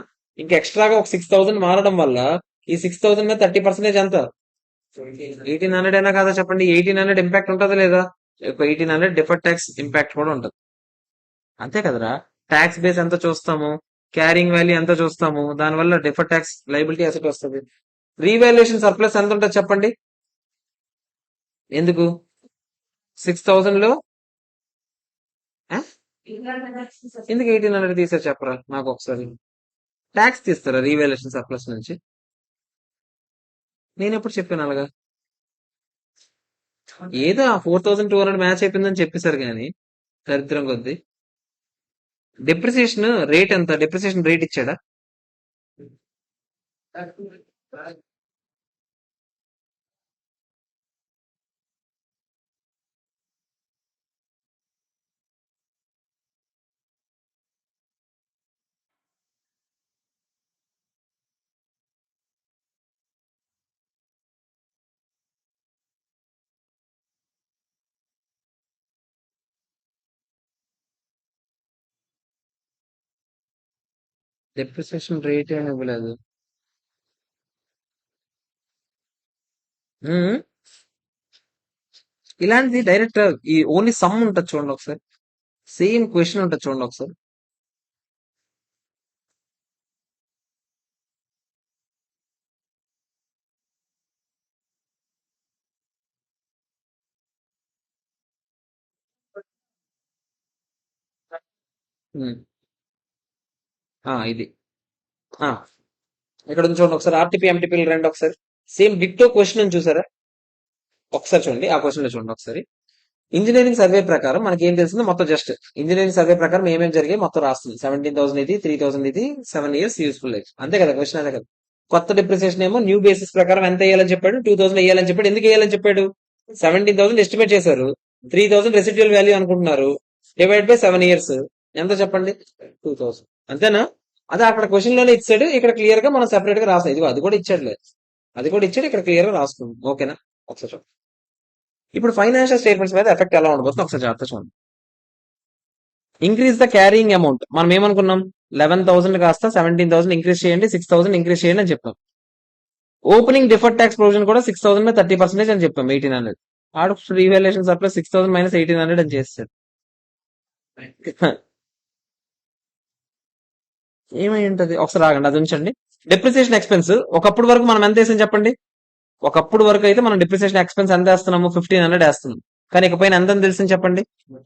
ఇంకా ఎక్స్ట్రాగా ఒక 6,000 మారడం వల్ల ఈ 6,000 మీద 30% ఎంత? 1,800 అయినా కాదా చెప్పండి? 1,800 ఇంపాక్ట్ ఉంటుందా లేదా? ఒక 1,800 డిఫర్డ్ ట్యాక్స్ ఇంపాక్ట్ కూడా ఉంటుంది. అంతే కదరా. ట్యాక్స్ బేస్ ఎంత చూస్తాము, క్యారింగ్ వాల్యూ ఎంత చూస్తాము, దానివల్ల డిఫర్డ్ ట్యాక్స్ లైబిలిటీ అసెట్ వస్తుంది. రీవాల్యుయేషన్ సర్ప్లస్ ఎంత ఉంటుంది చెప్పండి? ఎందుకు 6,000 లో ఆ? ఎందుకు 1,800 తీసారు చెప్పరా నాకు ఒకసారి? ట్యాక్స్ తీస్తారా రీవాల్యుయేషన్ సర్ప్లస్ నుంచి? నేను ఎప్పుడు చెప్పాను అలాగా? ఏదో 4,200 మ్యాచ్ అయిపోయిందని చెప్పేశారు కానీ దరిద్రం కొద్ది. డిప్రిసియేషన్ రేట్ ఎంత? డిప్రిసియేషన్ రేట్ ఇచ్చాడా? డిప్రిసియేషన్ రేట్ ఏమి ఇవ్వలేదు. ఉమ్, ఇలాంటిది డైరెక్ట్ ఈ ఓన్లీ సమ్ ఉంటుంది చూడండి ఒకసారి. సేమ్ క్వశ్చన్ ఉంటుంది చూడండి ఒకసారి. ఉమ్, ఇది ఆ, ఇక్కడ ఉంది చూడండి ఒకసారి. ఆర్టీపీ ఎంటీపీ రెండు ఒకసారి సేమ్ డిట్టో క్వశ్చన్ చూసారా? ఒకసారి చూడండి, ఆ క్వశ్చన్ లో చూడండి ఒకసారి. ఇంజనీరింగ్ సర్వే ప్రకారం మనకి ఏం తెలిసిందో మొత్తం జస్ట్ ఇంజనీరింగ్ సర్వే ప్రకారం ఏమేమి జరిగాయి మొత్తం రాస్తుంది. 17,000 ఇది, 3,000 ఇది, 7 ఇయర్స్ యూస్ఫుల్ లైఫ్. అంతే కదా క్వశ్చన్? అదే కదా. కొత్త డిప్రిసియేషన్ ఏమో న్యూ బేసిస్ ప్రకారం ఎంత వేయాలని చెప్పాడు? 2,000 వేయాలని చెప్పాడు. ఎందుకు వేయాలని చెప్పాడు? 17,000 ఎస్టిమేట్ చేశారు, 3,000 రెసిడ్యువల్ వాల్యూ అనుకుంటున్నారు. డివైడ్ బై 7 ఇయర్స్ ఎంత చెప్పండి? 2,000. అంతేనా? అదే అక్కడ క్వశ్చన్ లోనే ఇచ్చాడు, ఇక్కడ క్లియర్ గా మనం సెపరేట్ గా రాస్తాం. ఇదిగో అది కూడా ఇచ్చాడు లేదు, అది కూడా ఇచ్చాడు, ఇక్కడ క్లియర్ గా రాసుకుందాం. ఓకేనా? ఒకసారి చూడండి. ఇప్పుడు ఫైనాన్షియల్ స్టేట్మెంట్స్ మీద ఎఫెక్ట్ ఎలా ఉండబోతుంది ఒకసారి జాగ్రత్త చూడండి. ఇంక్రీజ్ ద క్యారింగ్ అమౌంట్ మనం ఏమనుకున్నాం? 11,000 కాస్త 17,000 ఇంక్రీజ్ చేయండి, 6,000 ఇంక్రీజ్ చేయండి అని చెప్పాం. ఓపెనింగ్ డిఫర్డ్ ట్యాక్స్ ప్రొవిజన్ కూడా 6,000 మీద 30% అని చెప్పాం, 1,800. ఆడు రీవాల్యుయేషన్ సర్ప్లస్ 6,000 మైనస్ 1,800 అని చేస్తాడు. ఏమై ఉంటది ఒకసారి ఆగండి, అది ఉంచండి. డిప్రిసియేషన్ ఎక్స్పెన్స్ ఒకప్పుడు వరకు మనం ఎంత వేసాం చెప్పండి? ఒకప్పుడు వరకు అయితే మనం డిప్రిసియేషన్ ఎక్స్పెన్స్ ఎంత వేస్తున్నాము? 1,500 వేస్తున్నాం. కానీ ఇకపైన ఎంత అని తెలిసింది చెప్పండి?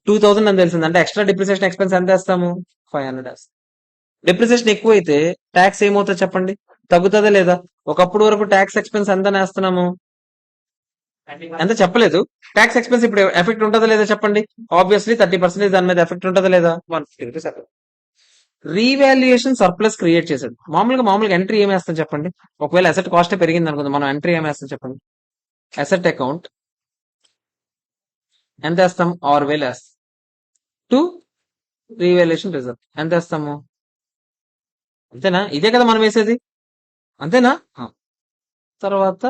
2,000 అని తెలిసింది. అంటే ఎక్స్ట్రా డిప్రిసియేషన్ ఎక్స్పెన్స్ ఎంత వేస్తాము? 500 వేస్తాం. డిప్రిసియేషన్ ఎక్కువ అయితే ట్యాక్స్ ఏమవుతుంది చెప్పండి? తగ్గుతుందా లేదా? ఒకప్పుడు వరకు ట్యాక్స్ ఎక్స్పెన్స్ ఎంత వేస్తున్నాము? ఎంత చెప్పలేదు. ట్యాక్స్ ఎక్స్పెన్స్ ఇప్పుడు ఎఫెక్ట్ ఉంటుందా లేదా చెప్పండి? ఆబ్వియస్లీ 30% దాని మీద ఎఫెక్ట్ ఉంటుందా లేదా? 150 రూపీస్. రీవాల్యుయేషన్ సర్ప్లస్ క్రియేట్ చేశాడు. మామూలుగా ఎంట్రీ ఏం వేస్తాం చెప్పండి? ఒకవేళ అసెట్ కాస్ట్ పెరిగింది అనుకుందాం, మనం ఎంట్రీ ఏం వేస్తాం చెప్పండి? అసెట్ అకౌంట్ ఎంత వేస్తాం? 6,000 వేస్తాం. టు రీవాల్యుయేషన్ రిజర్వ్ ఎంత వేస్తాము? అంతేనా? ఇదే కదా మనం వేసేది, అంతేనా? తర్వాత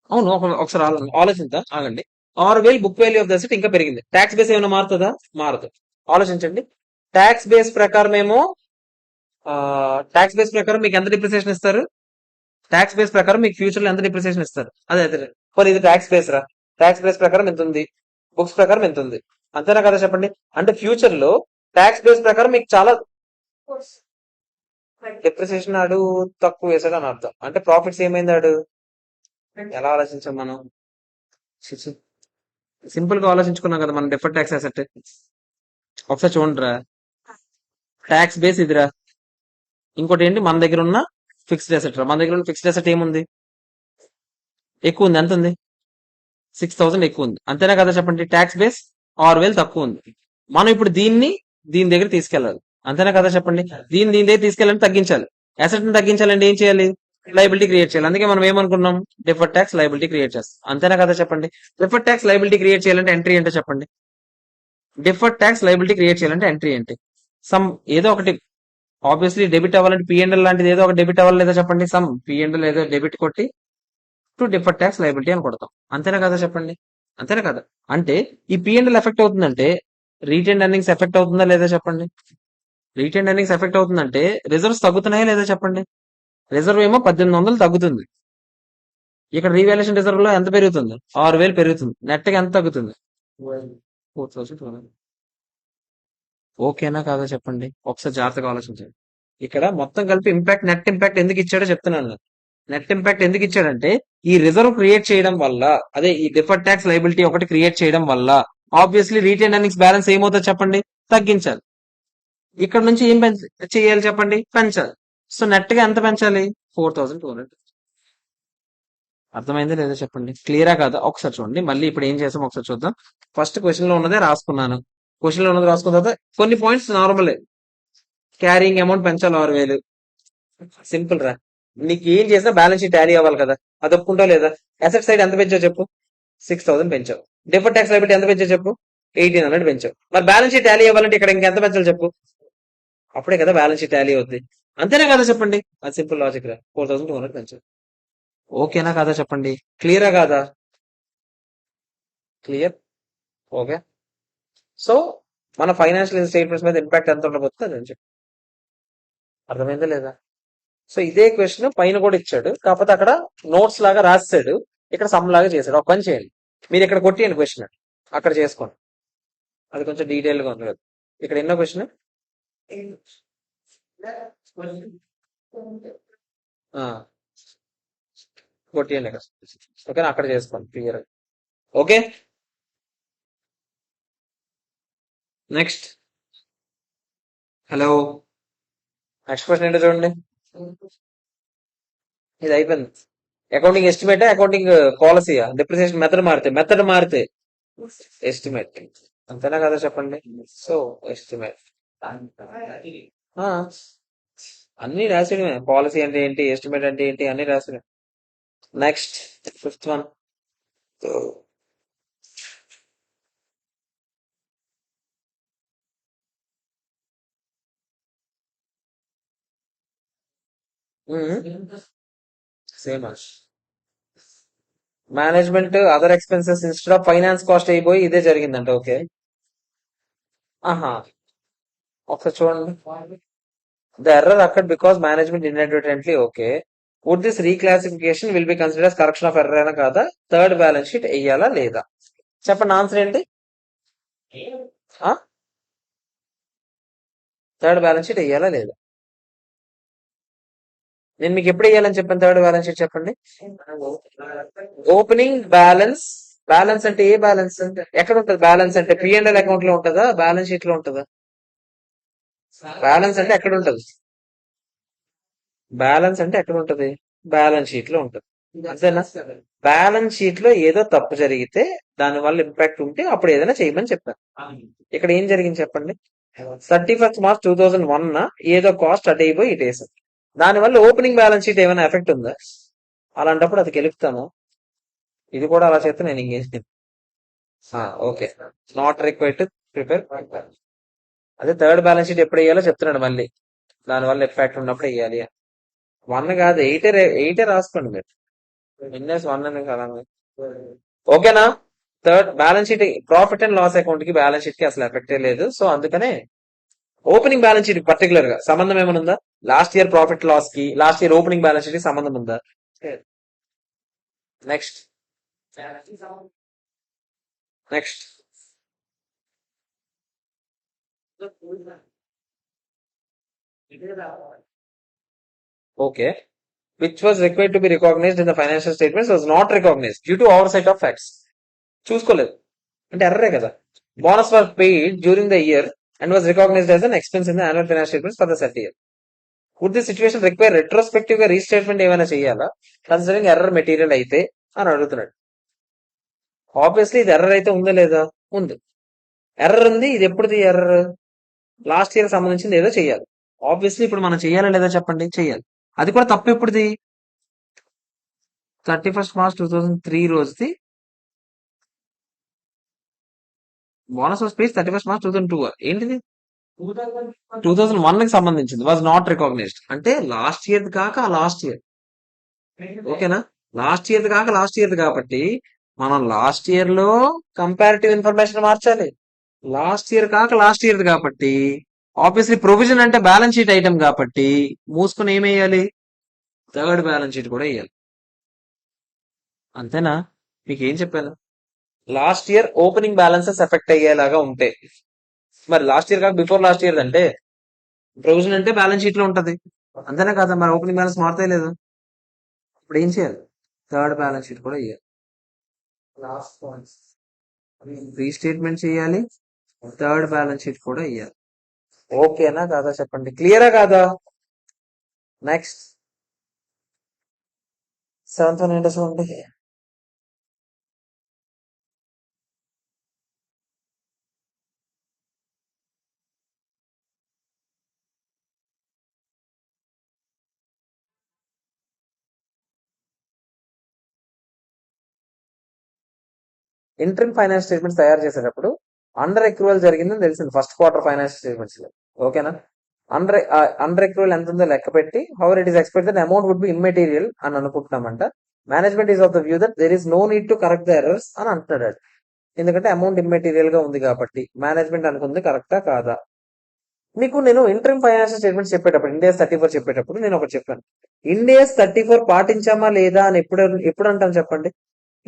అవును, ఒకసారి ఆలోచిద్దాం, ఆగండి. 6,000 book value of the asset ఇంకా పెరిగింది. ట్యాక్స్ బేస్ ఏమైనా మారుతుందా? మారదు. ఆలోచించండి. ట్యాక్స్ బేస్ ప్రకారం ఏమో ట్యాక్స్ బేస్ ప్రకారం మీకు ఎంత డిప్రిసియేషన్ ఇస్తారు? ట్యాక్స్ బేస్ ప్రకారం మీకు ఫ్యూచర్ లో ఎంత డిప్రిసియేషన్ ఇస్తారు? అదే అదే. పోనీ ఇది ట్యాక్స్ బేస్ రా. ట్యాక్స్ బేస్ ప్రకారం ఎంత ఉంది, బుక్స్ ప్రకారం ఎంత ఉంది, అంతేనా కదా చెప్పండి? అంటే ఫ్యూచర్ లో ట్యాక్స్ బేస్ ప్రకారం మీకు చాలా డిప్రిసియేషన్ ఆడు తక్కువ వేసాడు అని అర్థం. అంటే ప్రాఫిట్స్ ఏమైంది ఆడు? ఎలా ఆలోచించాం మనం? సింపుల్ గా ఆలోచించుకున్నాం కదా మనం డిఫర్డ్ ట్యాక్స్ అసెట్. ఒకసారి చూడరా, ట్యాక్స్ బేస్ ఇదిరా. ఇంకోటి ఏంటి, మన దగ్గర ఉన్న ఫిక్స్డ్ అసెట్ రా. మన దగ్గర ఉన్న ఫిక్స్డ్ అసెట్ ఏముంది? ఎక్కువ ఉంది. ఎంత ఉంది? 6,000 ఎక్కువ ఉంది. అంతేనా కదా చెప్పండి? ట్యాక్స్ బేస్ 6,000 తక్కువ ఉంది. మనం ఇప్పుడు దీని దగ్గర తీసుకెళ్ళాలి. అంతేనా కదా చెప్పండి? దీని దగ్గర తీసుకెళ్ళాలని తగ్గించాలి. అసెట్ ని తగ్గించాలంటే ఏం చేయాలి? లైబిలిటీ క్రియేట్ చేయాలి. అందుకే మనం ఏమనుకున్నాం? డిఫర్డ్ ట్యాక్స్ లైబిలిటీ క్రియేట్ చేస్తాం. అంతేనా కదా చెప్పండి? డిఫర్డ్ ట్యాక్స్ లైబిలిటీ క్రియేట్ చేయాలంటే ఎంట్రీ ఏంటో చెప్పండి. డిఫర్డ్ ట్యాక్స్ లైబిలిటీ క్రియేట్ చేయాలంటే ఎంట్రీ ఏంటి? సమ్ ఏదో ఒకటి. ఆబ్వియస్లీ డెబిట్ అవ్వాలంటే పిఎండ్ఎల్ లాంటిది ఏదో ఒక డెబిట్ అవ్వాలి లేదా చెప్పండి. సమ్ పిఎండ్ఎల్ ఏదో డెబిట్ కొట్టి టు డిఫర్డ్ ట్యాక్స్ లైబిలిటీ అని కొడతాం. అంతేనా కదా చెప్పండి? అంతేనా కదా? అంటే ఈ పిఎండ్ఎల్ ఎఫెక్ట్ అవుతుందంటే రీటైన్ ఎర్నింగ్స్ ఎఫెక్ట్ అవుతుందా లేదా చెప్పండి? రీటైన్ ఎర్నింగ్స్ ఎఫెక్ట్ అవుతుందంటే రిజర్వ్స్ తగ్గుతున్నాయా లేదా చెప్పండి? రిజర్వ్ ఏమో 1800 తగ్గుతుంది. ఇక్కడ రీవాల్యుయేషన్ రిజర్వ్ లో ఎంత పెరుగుతుంది? 6,000 పెరుగుతుంది. నెట్ గా ఎంత తగ్గుతుంది? 4,200. ఓకేనా కాదా చెప్పండి? ఒకసారి జాగ్రత్తగా ఆలోచించండి. ఇక్కడ మొత్తం కలిపి ఇంపాక్ట్, నెట్ ఇంపాక్ట్ ఎందుకు ఇచ్చాడో చెప్తున్నాను నేను. నెట్ ఇంపాక్ట్ ఎందుకు ఇచ్చాడంటే ఈ రిజర్వ్ క్రియేట్ చేయడం వల్ల, అదే ఈ డిఫర్డ్ ట్యాక్స్ లైబిలిటీ ఒకటి క్రియేట్ చేయడం వల్ల ఆబ్వియస్లీ రీటైన్ ఎర్నింగ్స్ బ్యాలెన్స్ ఏమవుతుందో చెప్పండి? తగ్గించాలి. ఇక్కడ నుంచి ఏం చేయాలి చెప్పండి? పెంచాలి. సో నెట్ గా ఎంత పెంచాలి? 4,200. అర్థమైందా లేదా చెప్పండి? క్లియరా కాదా? ఒకసారి చూడండి. మళ్ళీ ఇప్పుడు ఏం చేసాం ఒకసారి చూద్దాం. ఫస్ట్ క్వశ్చన్ లో ఉన్నదే రాసుకున్నాను. క్వశ్చన్ లో ఉన్నది రాసుకున్న తర్వాత కొన్ని పాయింట్స్ నార్మలే. క్యారింగ్ అమౌంట్ పెంచాలి 6,000. సింపుల్ రా. నీకు ఏం చేసినా బ్యాలెన్స్ షీట్ టాలీ అవ్వాలి కదా. అది ఒప్పుకుంటావు లేదా? అసెట్ సైడ్ ఎంత పెంచావు చెప్పు? 6,000 పెంచావు. డిఫర్డ్ ట్యాక్స్ లైబిలిటీ ఎంత పెంచావు చెప్పు? 1,800 పెంచావు. మరి బ్యాలెన్స్ షీట్ టాలీ అవ్వాలంటే ఇక్కడ ఇంకెంత పెంచాలి చెప్పు? అప్పుడే కదా బ్యాలెన్స్ షీట్ టాలీ అవుద్ది. అంతేనా కదా చెప్పండి? అది సింపుల్ లాజిక్ రా. 4,200 పెంచావు. ఓకేనా కాదా చెప్పండి? క్లియరా కాదా? క్లియర్. ఓకే. సో మన ఫైనాన్షియల్ స్టేట్మెంట్స్ మీద ఇంపాక్ట్ ఎంత ఉండబోతుంది అని చెప్పి అర్థమైందా లేదా? సో ఇదే క్వశ్చన్ పైన కూడా ఇచ్చాడు, కాకపోతే అక్కడ నోట్స్ లాగా రాసాడు, ఇక్కడ సమ్ లాగా చేశాడు. ఒక పని చేయండి, మీరు ఇక్కడ కొట్టియండి క్వశ్చన్, అక్కడ చేసుకోండి. అది కొంచెం డీటెయిల్ గా ఉంది కదా. ఇక్కడ ఎన్నో క్వశ్చన్? కొట్టియండి ఇక్కడ. ఓకేనా? అక్కడ చేసుకోండి clear. Okay. Next. Hello. Next question ఏంటో చూడండి. ఇది అయిపోయింది. అకౌంటింగ్ ఎస్టిమేట్, అకౌంటింగ్ పాలసీయా? డిప్రిసియేషన్ మెథడ్ మారితే ఎస్టిమేట్. అంతేనా కదా చెప్పండి? సో ఎస్టిమేట్ అన్ని రాసేయడమే. పాలసీ అంటే ఏంటి, ఎస్టిమేట్ అంటే ఏంటి, అన్ని రాసేయడం. Next, fifth one. Same management other expenses instead of finance cost అయిపోయి ఇదే జరిగిందంట. ఓకే. ఆహా. ఒకసారి చూడండి. The error occurred because management inadvertently. Okay. Would this reclassification will be consider correction of error అయినా కాదా? థర్డ్ బ్యాలెన్స్ షీట్ వెయ్యాలా లేదా? చెప్పండి ఆన్సర్ ఏంటి? థర్డ్ బ్యాలెన్స్ షీట్ వెయ్యాలా లేదా? నేను మీకు ఎప్పుడు వేయాలని చెప్పాను థర్డ్ బ్యాలెన్స్ షీట్ చెప్పండి? Opening balance. బ్యాలెన్స్ అంటే ఏ బ్యాలెన్స్? ఎక్కడ ఉంటుంది బ్యాలెన్స్? అంటే పిఎండ్ఎల్ అకౌంట్ లో ఉంటుందా, బ్యాలెన్స్ షీట్ లో ఉంటుందా? బ్యాలెన్స్ అంటే ఎక్కడ ఉంటది? బ్యాలెన్స్ అంటే ఎక్కడ ఉంటది? బ్యాలెన్స్ షీట్ లో ఉంటది. అంతేనా? బ్యాలెన్స్ షీట్ లో ఏదో తప్పు జరిగితే దాని వల్ల ఇంపాక్ట్ ఉంటే అప్పుడు ఏదైనా చేయమని చెప్పాను. ఇక్కడ ఏం జరిగింది చెప్పండి? 31st March 2001 ఏదో కాస్ట్ అటు అయిపోయి ఇటు వేసాం. దానివల్ల ఓపెనింగ్ బ్యాలెన్స్ షీట్ ఏమైనా ఎఫెక్ట్ ఉందా? అలాంటప్పుడు అది గెలుపుతాను. ఇది కూడా అలా చేస్తే నేను ఇంకేం. Okay. Not required to prepare. అదే థర్డ్ బ్యాలెన్స్ షీట్ ఎప్పుడు వేయాలో చెప్తున్నాడు మళ్ళీ. దానివల్ల ఎఫెక్ట్ ఉన్నప్పుడు వేయాలి. 1 కాదు, 8 రాసుకోండి మీరు. విన్నర్స్ 1 అని కదా. ఓకేనా? Third balance sheet, profit and loss account కి బ్యాలెన్స్ షీట్ కి అసలు ఎఫెక్టే లేదు. సో అందుకనే ఓపెనింగ్ బ్యాలెన్స్ షీట్ పర్టికులర్ గా సంబంధం ఏమైనా ఉందా? లాస్ట్ ఇయర్ ప్రాఫిట్ లాస్ కి last year opening balance sheet కి సంబంధం ఉందా? Next. Next. Okay. which was required to be recognized in the financial statements was not recognized due to oversight of facts. చూసుకోలేదు అంటే ఎర్రరే కదా. Bonus was paid during the year and was recognized as an expense in the annual financial statements for the said year. Would this situation require retrospective గా restatement ఏమైనా చేయాలా considering error material అయితే అని అడుగుతున్నాడు. Obviously ఇది error అయితే ఉందా లేదా? ఉంది. ఎర్రర్ ఉంది. ఇది ఎప్పుడుది ఎర్రర్? లాస్ట్ ఇయర్ సంబంధించింది ఏదో చేయాలి. ఆబ్వియస్లీ ఇప్పుడు మనం చేయాలా లేదా చెప్పండి? చేయాలి. అది కూడా తప్పు ఎప్పుడుది? 31st March 2003 రోజుది. Bonus was paid 31st March 2002. ఏంటిది? 2001 కి సంబంధించింది. వాజ్ నాట్ రికాగ్నైజ్డ్ అంటే లాస్ట్ ఇయర్ కాక లాస్ట్ ఇయర్. ఓకేనా? లాస్ట్ ఇయర్ కాక లాస్ట్ ఇయర్ కాబట్టి మనం లాస్ట్ ఇయర్ లో కంపారిటివ్ ఇన్ఫర్మేషన్ మార్చాలి. లాస్ట్ ఇయర్ కాక లాస్ట్ ఇయర్ కాబట్టి ఆబ్వియస్లీ ప్రొవిజన్ అంటే బ్యాలెన్స్ షీట్ ఐటమ్ కాబట్టి మూసుకుని ఏమేయాలి? థర్డ్ బ్యాలెన్స్ షీట్ కూడా వేయాలి. అంతేనా? మీకు ఏం చెప్పాను? Last year opening balances effect అయ్యేలాగా ఉంటే, మరి లాస్ట్ ఇయర్ కాక బిఫోర్ లాస్ట్ ఇయర్ అంటే ప్రొవిజన్ అంటే బ్యాలెన్స్ షీట్ లో ఉంటది. అంతేనా కదా? మరి ఓపెనింగ్ బ్యాలెన్స్ మారుతాయి లేదు. ఇప్పుడు ఏం చేయాలి? థర్డ్ బ్యాలెన్స్ షీట్ కూడా వేయాలి. రీస్టేట్మెంట్ చేయాలి. థర్డ్ బ్యాలెన్స్ షీట్ కూడా వేయాలి. ఓకేనా కాదా చెప్పండి? క్లియరా కాదా? నెక్స్ట్ 7th వన్ ఏంటో చూడండి. ఇంటర్మ్ ఫైనాన్స్ స్టేట్మెంట్స్ తయారు చేసేటప్పుడు అండర్ ఎక్రూవల్ జరిగిందని తెలిసింది ఫస్ట్ క్వార్టర్ ఫైనాన్స్ స్టేట్మెంట్స్ లో. ఓకేనా? అండర్ ఎక్రూవల్ ఎంత ఉందో లెక్క పెట్టి however it is expect that amount would be immaterial అని అనుకుంటున్నామంట. Management is of the view that there is no need to correct the errors అని అంటున్నాడు. ఎందుకంటే అమౌంట్ ఇమ్మెటీరియల్ గా ఉంది కాబట్టి. మేనేజ్మెంట్ అనుకుంది కరెక్టా కాదా? మీకు నేను ఇంటర్మ్ ఫైనాన్షియల్ స్టేట్మెంట్స్ చెప్పేటప్పుడు ఇండియాస్ 34 చెప్పేటప్పుడు నేను ఒకటి చెప్పాను. ఇండియాస్ 34 పాటించామా లేదా అని ఎప్పుడు అంటాను చెప్పండి?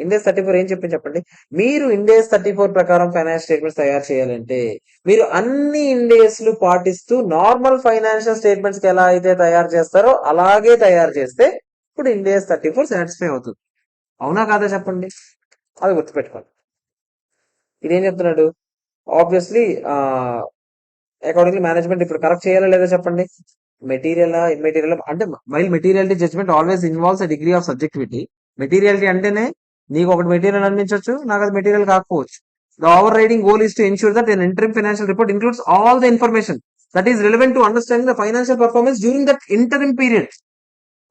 ఇండియాస్ 34 ఏం చెప్పి చెప్పండి? మీరు ఇండియాస్ 34 ప్రకారం ఫైనాన్స్ స్టేట్మెంట్స్ తయారు చేయాలంటే మీరు అన్ని ఇండియాస్ లు పాటిస్తూ నార్మల్ ఫైనాన్షియల్ స్టేట్మెంట్స్ కి ఎలా అయితే తయారు చేస్తారో అలాగే తయారు చేస్తే ఇప్పుడు ఇండియాస్ 34 సాటిస్ఫై అవుతుంది. అవునా కాదా చెప్పండి? అది గుర్తుపెట్టుకోండి. ఇదేం చెప్తున్నాడు? ఆబ్వియస్లీ అకార్డింగ్లీ మేనేజ్మెంట్ ఇప్పుడు కరెక్ట్ చేయాలా లేదా చెప్పండి? మెటీరియల్ ఇమ్మెటీరియల్ అంటే while materiality judgement always involves a degree of subjectivity. Materiality అంటేనే నీకు ఒకటి మెటీరియల్ అనిపించవచ్చు, నాకు అది మెటీరియల్ కాకపోవచ్చు. The overriding goal is to ensure that an interim financial report includes all the information that is relevant to understanding the financial performance during that interim period.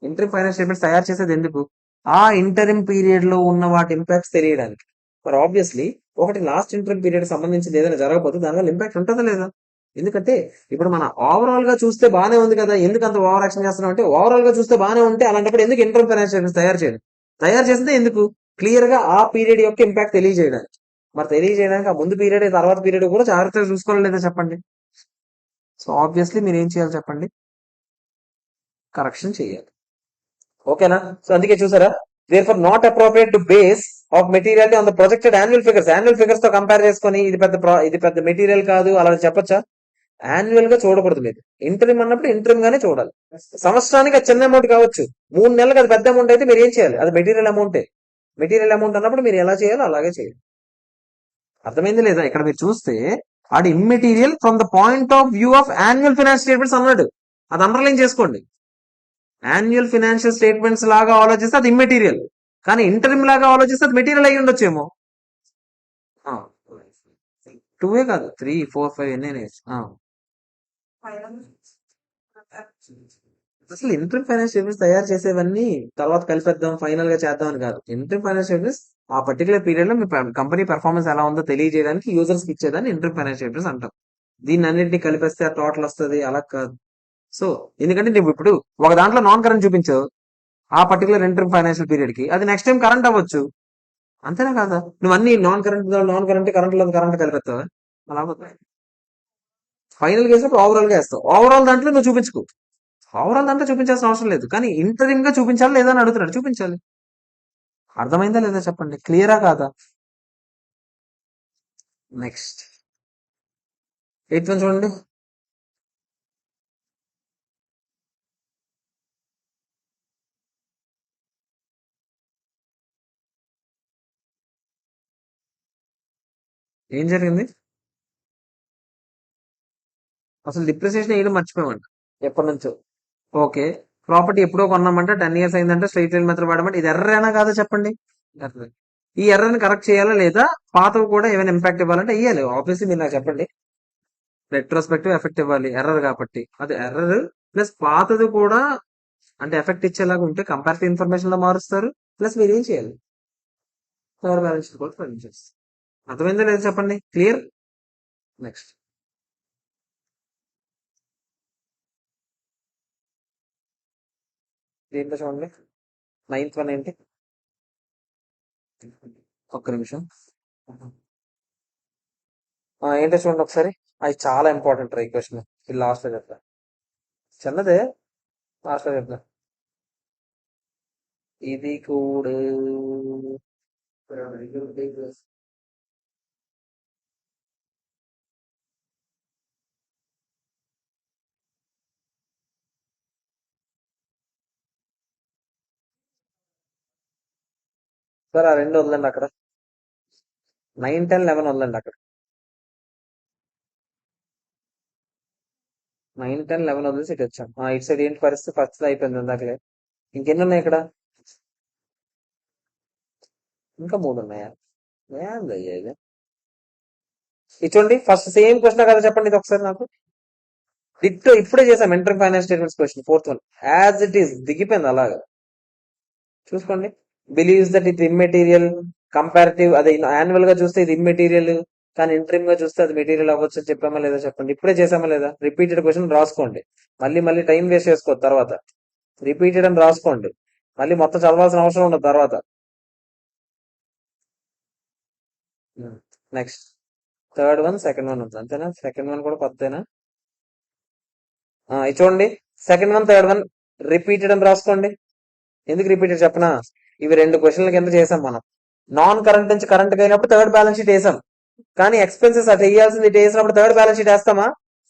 Interim finance statements తయారు చేసేది ఎందుకు? ఆ interim period లో ఉన్న వాటి impacts తెలియడానికి. మరి obviously ఒకటి లాస్ట్ ఇంటరిమ్ పీరియడ్ సంబంధించింది ఏదైనా జరగకపోతే దానివల్ల ఇంపాక్ట్ ఉంటుందా లేదా? ఎందుకంటే ఇప్పుడు మన ఓవరాల్ గా చూస్తే బానే ఉంది కదా, ఎందుకు అంత ఓవర్ యాక్షన్ చేస్తున్నాం అంటే ఓవరాల్ గా చూస్తే బానే ఉంటే అలాంటప్పుడు ఎందుకు ఇంటర్మ్ ఫైనాన్స్ స్టేట్మెంట్స్ తయారు చేయడం? తయారు చేస్తే ఎందుకు? క్లియర్ గా ఆ పీరియడ్ యొక్క ఇంపాక్ట్ తెలియజేయడానికి. మరి తెలియజేయడానికి ఆ ముందు పీరియడ్ తర్వాత పీరియడ్ కూడా జాగ్రత్తగా చూసుకోవాలి లేదా చెప్పండి? సో ఆబ్వియస్లీ మీరు ఏం చేయాలి చెప్పండి? కరెక్షన్ చేయాలి. ఓకేనా? సో అందుకే చూసారా, therefore not appropriate to base of material on the projected annual figures. Annual figures తో కంపేర్ చేసుకొని ఇది పెద్ద మెటీరియల్ కాదు అలా చెప్పొచ్చా? యాన్యువల్ గా చూడకూడదు. మీరు ఇంటర్మ్ అన్నప్పుడు ఇంటర్మ్ గానే చూడాలి. సంవత్సరానికి అది చిన్న అమౌంట్ కావచ్చు, 3 నెలలకు అది పెద్ద అమౌంట్ అయితే మీరు ఏం చేయాలి? అది మెటీరియల్ అమౌంటే. మెటీరియల్ అమౌంట్ అన్నప్పుడు మీరు ఎలా చేయాలో అలాగే చేయాలి. అర్థమైంది లేదా? ఇక్కడ మీరు చూస్తే అది immaterial from the point of view of annual finance statements అన్నాడు. అది అండర్లైన్ చేసుకోండి. యాన్యువల్ ఫైనాన్షియల్ స్టేట్మెంట్స్ లాగా ఆలోచిస్తే అది ఇమ్మెటీరియల్, కానీ ఇంటర్మ్ లాగా ఆలోచిస్తే అది మెటీరియల్ అయి ఉండొచ్చేమో. 2 కాదు, 3, 4, 5 ఎన్ని. అసలు ఇంటర్మ్ ఫైనాన్స్ స్టేట్మెంట్స్ తయారు చేసేవన్నీ తర్వాత కలిపేద్దాం ఫైనల్ గా చేద్దాం అని కాదు. ఇంటర్మ్ ఫైనాన్స్ స్టేట్మెంట్స్ ఆ పర్టికులర్ పీరియడ్ లో మీ కంపెనీ పెర్ఫార్మెన్స్ ఎలా ఉందో తెలియజేయడానికి యూజర్స్ కి ఇచ్చేదాన్ని ఇంటర్మ్ ఫైనాన్స్ స్టేట్మెంట్స్ అంటాం. దీన్ని అన్నింటినీ కలిపేస్తే ఆ టోటల్ వస్తుంది, అలా కాదు. సో ఎందుకంటే నువ్వు ఇప్పుడు ఒక దాంట్లో నాన్ కరెంట్ చూపించావు ఆ పర్టికులర్ ఇంటర్మ్ ఫైనాన్షియల్ పీరియడ్ కి, అది నెక్స్ట్ టైం కరెంట్ అవ్వచ్చు. అంతేనా కాదా? నువ్వు అన్ని నాన్ కరెంట్ లో కరెంట్ కలిపేస్తావా? అలా ఫైనల్ గా వేసినప్పుడు ఓవరాల్ గా వేస్తావు. ఓవరాల్ దాంట్లో నువ్వు చూపించుకో. ఓవరాల్ దాంట్లో చూపించాల్సిన అవసరం లేదు, కానీ ఇంటరిమ్ గా చూపించాలి లేదా అని అడుగుతున్నాడు. చూపించాలి. అర్థమైందా లేదా చెప్పండి? క్లియరా కాదా? నెక్స్ట్ 8th వన్ చూడండి. ఏం జరిగింది? అసలు డిప్రిసియేషన్ వేయడం మర్చిపోయామంట ఎప్పటి నుంచో. ఓకే. ప్రాపర్టీ ఎప్పుడో కొన్నామంటే 10 years అయిందంటే స్ట్రైట్ లైన్ మెథడ్ వాడమంటే ఇది ఎర్ర అయినా కాదా చెప్పండి? ఎర్ర. ఈ ఎర్రని కరెక్ట్ చేయాలా లేదా? పాతవి కూడా ఏమైనా ఇంపాక్ట్ ఇవ్వాలంటే ఇవ్వాలి. ఆబ్వియస్లీ మీరు నాకు చెప్పండి. రెట్రోస్పెక్టివ్ ఎఫెక్ట్ ఇవ్వాలి ఎర్రర్ కాబట్టి. అది ఎర్రర్ ప్లస్ పాతది కూడా అంటే ఎఫెక్ట్ ఇచ్చేలాగా ఉంటే కంపారిటివ్ ఇన్ఫర్మేషన్ లో మారుస్తారు. ప్లస్ మీరు ఏం చేయాలి? ఓవర్ బ్యాలెన్స్ కూడా ప్రజెంట్ చేస్తారు. అర్థమైందా లేదా చెప్పండి? క్లియర్? నెక్స్ట్ దీంట్లో చూడండి. 9th one ఏంటి? ఒక్క నిమిషం. ఏంటో చూడండి ఒకసారి. అది చాలా ఇంపార్టెంట్ ఈ క్వశ్చన్. ఇది లాస్ట్ లో చెప్తా. చిన్నదే, లాస్ట్ లో చెప్తా. ఇది కూడా సార్ ఆ రెండు వదలండి అక్కడ. 9, 10, 11 వదలండి అక్కడ. 9, 10, 11 వదిలేసి ఇటు వచ్చాం. ఇటు సైడ్ ఏంటి పరిస్థితి? ఫస్ట్ అయిపోయింది ఇందాకలే. ఇంకెన్ని ఉన్నాయి ఇక్కడ? ఇంకా 3 ఉన్నాయా? ఏందయ్యా ఇది? ఇది చూడండి, ఫస్ట్ సేమ్ క్వశ్చన్ కదా చెప్పండి ఇది ఒకసారి నాకు. డిట్టో ఇప్పుడే చేసాం enter finance statements question 4th one. As it is దిగిపోయింది అలాగా. చూసుకోండి. బిలీవ్స్ దట్ ఇది ఇమ్మెటీరియల్. కంపారిటివ్ అదే యాన్యువల్ గా చూస్తే ఇది ఇమ్మెటీరియల్, కానీ ఇంట్రీమ్ గా చూస్తే అది మెటీరియల్ అవ్వచ్చు అని చెప్పామా లేదా చెప్పండి. ఇప్పుడే చేసామా లేదా? రిపీటెడ్ క్వశ్చన్ రాసుకోండి. మళ్ళీ మళ్ళీ టైం వేస్ట్ చేసుకోవద్దు తర్వాత. రిపీటెడ్ అని రాసుకోండి. మళ్ళీ మొత్తం చదవాల్సిన అవసరం ఉండదు తర్వాత. నెక్స్ట్ థర్డ్ 1, సెకండ్ 1 ఉంది అంతేనా? సెకండ్ 1 కూడా కొత్తేనా? ఇది చూడండి. సెకండ్ 1, థర్డ్ 1 రిపీటెడ్ అని రాసుకోండి. ఎందుకు రిపీటెడ్ చెప్పనా? ఇవి రెండు క్వశ్చన్ల కింద చేసాం మనం. నాన్ కరెంట్ నుంచి కరెంట్ అయినప్పుడు థర్డ్ బ్యాలెన్స్ షీట్ వేసాం. కానీ ఎక్స్పెన్సెస్ అటు వేయాల్సింది ఇటు వేసినప్పుడు థర్డ్ బ్యాలెన్స్ షీట్ వేస్తామా?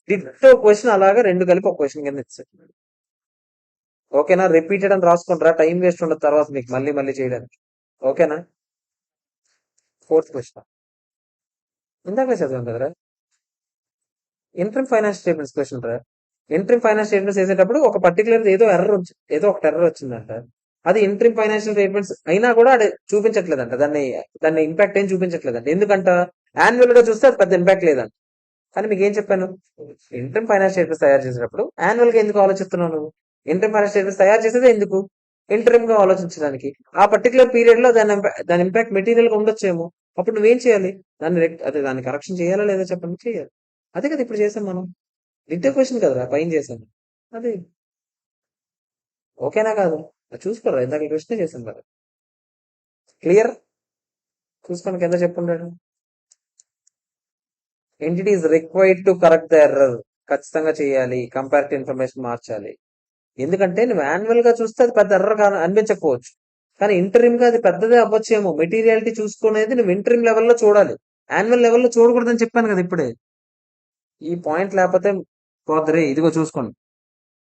డిట్టో క్వశ్చన్ అలాగా రెండు కలిపి ఒక క్వశ్చన్ కింద ఇచ్చారు. ఓకేనా? రిపీటెడ్ అని రాసుకుంటారా, టైం వేస్ట్ ఉండదు తర్వాత మీకు మళ్ళీ మళ్ళీ చేయడానికి. ఓకేనా? 4th క్వశ్చన్ ఇందాక చదివాం కదరా. ఇంటర్మ్ ఫైనాన్స్ స్టేట్మెంట్స్ క్వశ్చన్ రా. ఇంటర్మ్ ఫైనాన్స్ స్టేట్మెంట్స్ వేసేటప్పుడు ఒక పర్టికులర్ ఏదో ఒక ఎర్రర్ వచ్చిందంట. అది ఇంటర్మ్ ఫైనాన్షియల్ స్టేట్మెంట్స్ అయినా కూడా అది చూపించట్లేదంట. దాన్ని ఇంపాక్ట్ ఏం చూపించట్లేదంట. ఎందుకంట? యాన్యువల్ గా చూస్తే అది పెద్ద ఇంపాక్ట్ లేదంట. కానీ మీకు ఏం చెప్పాను? ఇంటర్మ్ ఫైనాన్స్ స్టేట్మెంట్స్ తయారు చేసేటప్పుడు యాన్యువల్ గా ఎందుకు ఆలోచిస్తున్నావు నువ్వు? ఇంటర్మ్ ఫైనాన్స్ స్టేట్మెంట్స్ తయారు చేసేదే ఎందుకు? ఇంటర్మ్ గా ఆలోచించడానికి. ఆ పర్టికులర్ పీరియడ్ లో దాని ఇంపాక్ట్ మెటీరియల్ గా ఉండొచ్చేమో. అప్పుడు నువ్వేం చేయాలి? దాన్ని కరెక్షన్ చేయాలా లేదా చెప్పండి. చేయాలి. అదే కదా ఇప్పుడు చేసాం మనం. డిట్టో క్వశ్చన్ కదరా పైన చేశాను. అదే. ఓకేనా కాదు? అది చూసుకోరా, ఇందాక క్వశ్చన్ చేశాను కదా. క్లియర్? చూసుకోండి కింద చెప్పుంటాడు. Entity is required to correct the error. ఖచ్చితంగా చేయాలి. కంపారిటివ్ ఇన్ఫర్మేషన్ మార్చాలి. ఎందుకంటే నువ్వు యాన్యువల్ గా చూస్తే అది పెద్ద ఎర్రర్ అనిపించకపోవచ్చు. కానీ ఇంటరిమ్ గా అది పెద్దదే అవ్వచ్చేమో. మెటీరియాలిటీ చూసుకునేది నువ్వు ఇంటరిమ్ లెవెల్లో చూడాలి. యాన్యువల్ లెవెల్లో చూడకూడదని చెప్పాను కదా ఇప్పుడే. ఈ పాయింట్ లేకపోతే పోద్దరే. ఇదిగో చూసుకోండి.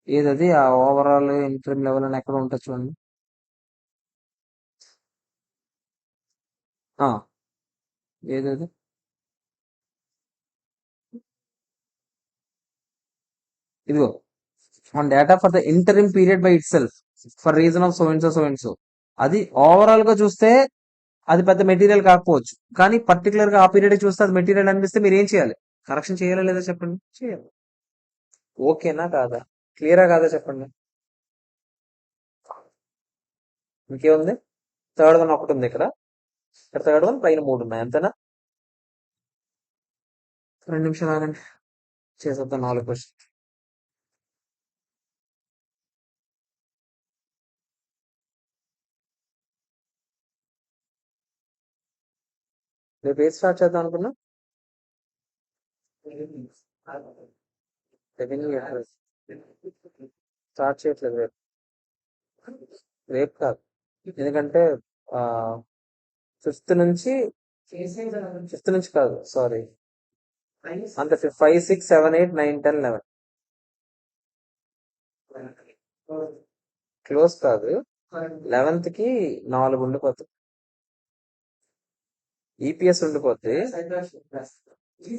ఏదది ఆ ఓవరాల్ ఇంటరిమ్ లెవెల్ అని ఎక్కడ ఉంటుంది చూడండి. ఆ, ఏదది? ఇదిగో on data for the interim period by it self for reason of so and so. అది ఓవరాల్ గా చూస్తే అది పెద్ద మెటీరియల్ కాకపోవచ్చు. కానీ పర్టికులర్ గా ఆ పీరియడ్ చూస్తే అది మెటీరియల్ అనిపిస్తే మీరు ఏం చేయాలి? కరెక్షన్ చేయాలా లేదా చెప్పండి. చేయాలి. ఓకేనా కాదా? క్లియరా కాదా చెప్పండి. ఇంకేముంది? థర్డ్ 1 ఒకటి ఉంది ఇక్కడ. ఇక్కడ థర్డ్ 1 పైన 3 ఉన్నాయి అంతేనా? 2 నిమిషాలు ఆగండి. చేసేద్దాం 4 క్వశ్చన్. రేపు ఏది స్టార్ట్ చేద్దాం అనుకున్నా? రెవెన్యూ స్టార్ట్ చేయట్లేదు రేపు. రేపు కాదు. ఎందుకంటే ఆ ఫిఫ్త్ నుంచి కాదు, సారీ. అంతే. 5, 6, 7, 8, 9, 10, 11 క్లోజ్ కాదు. 11th కి 4 ఉండిపోతుంది. ఈపీఎస్ ఉండిపోతే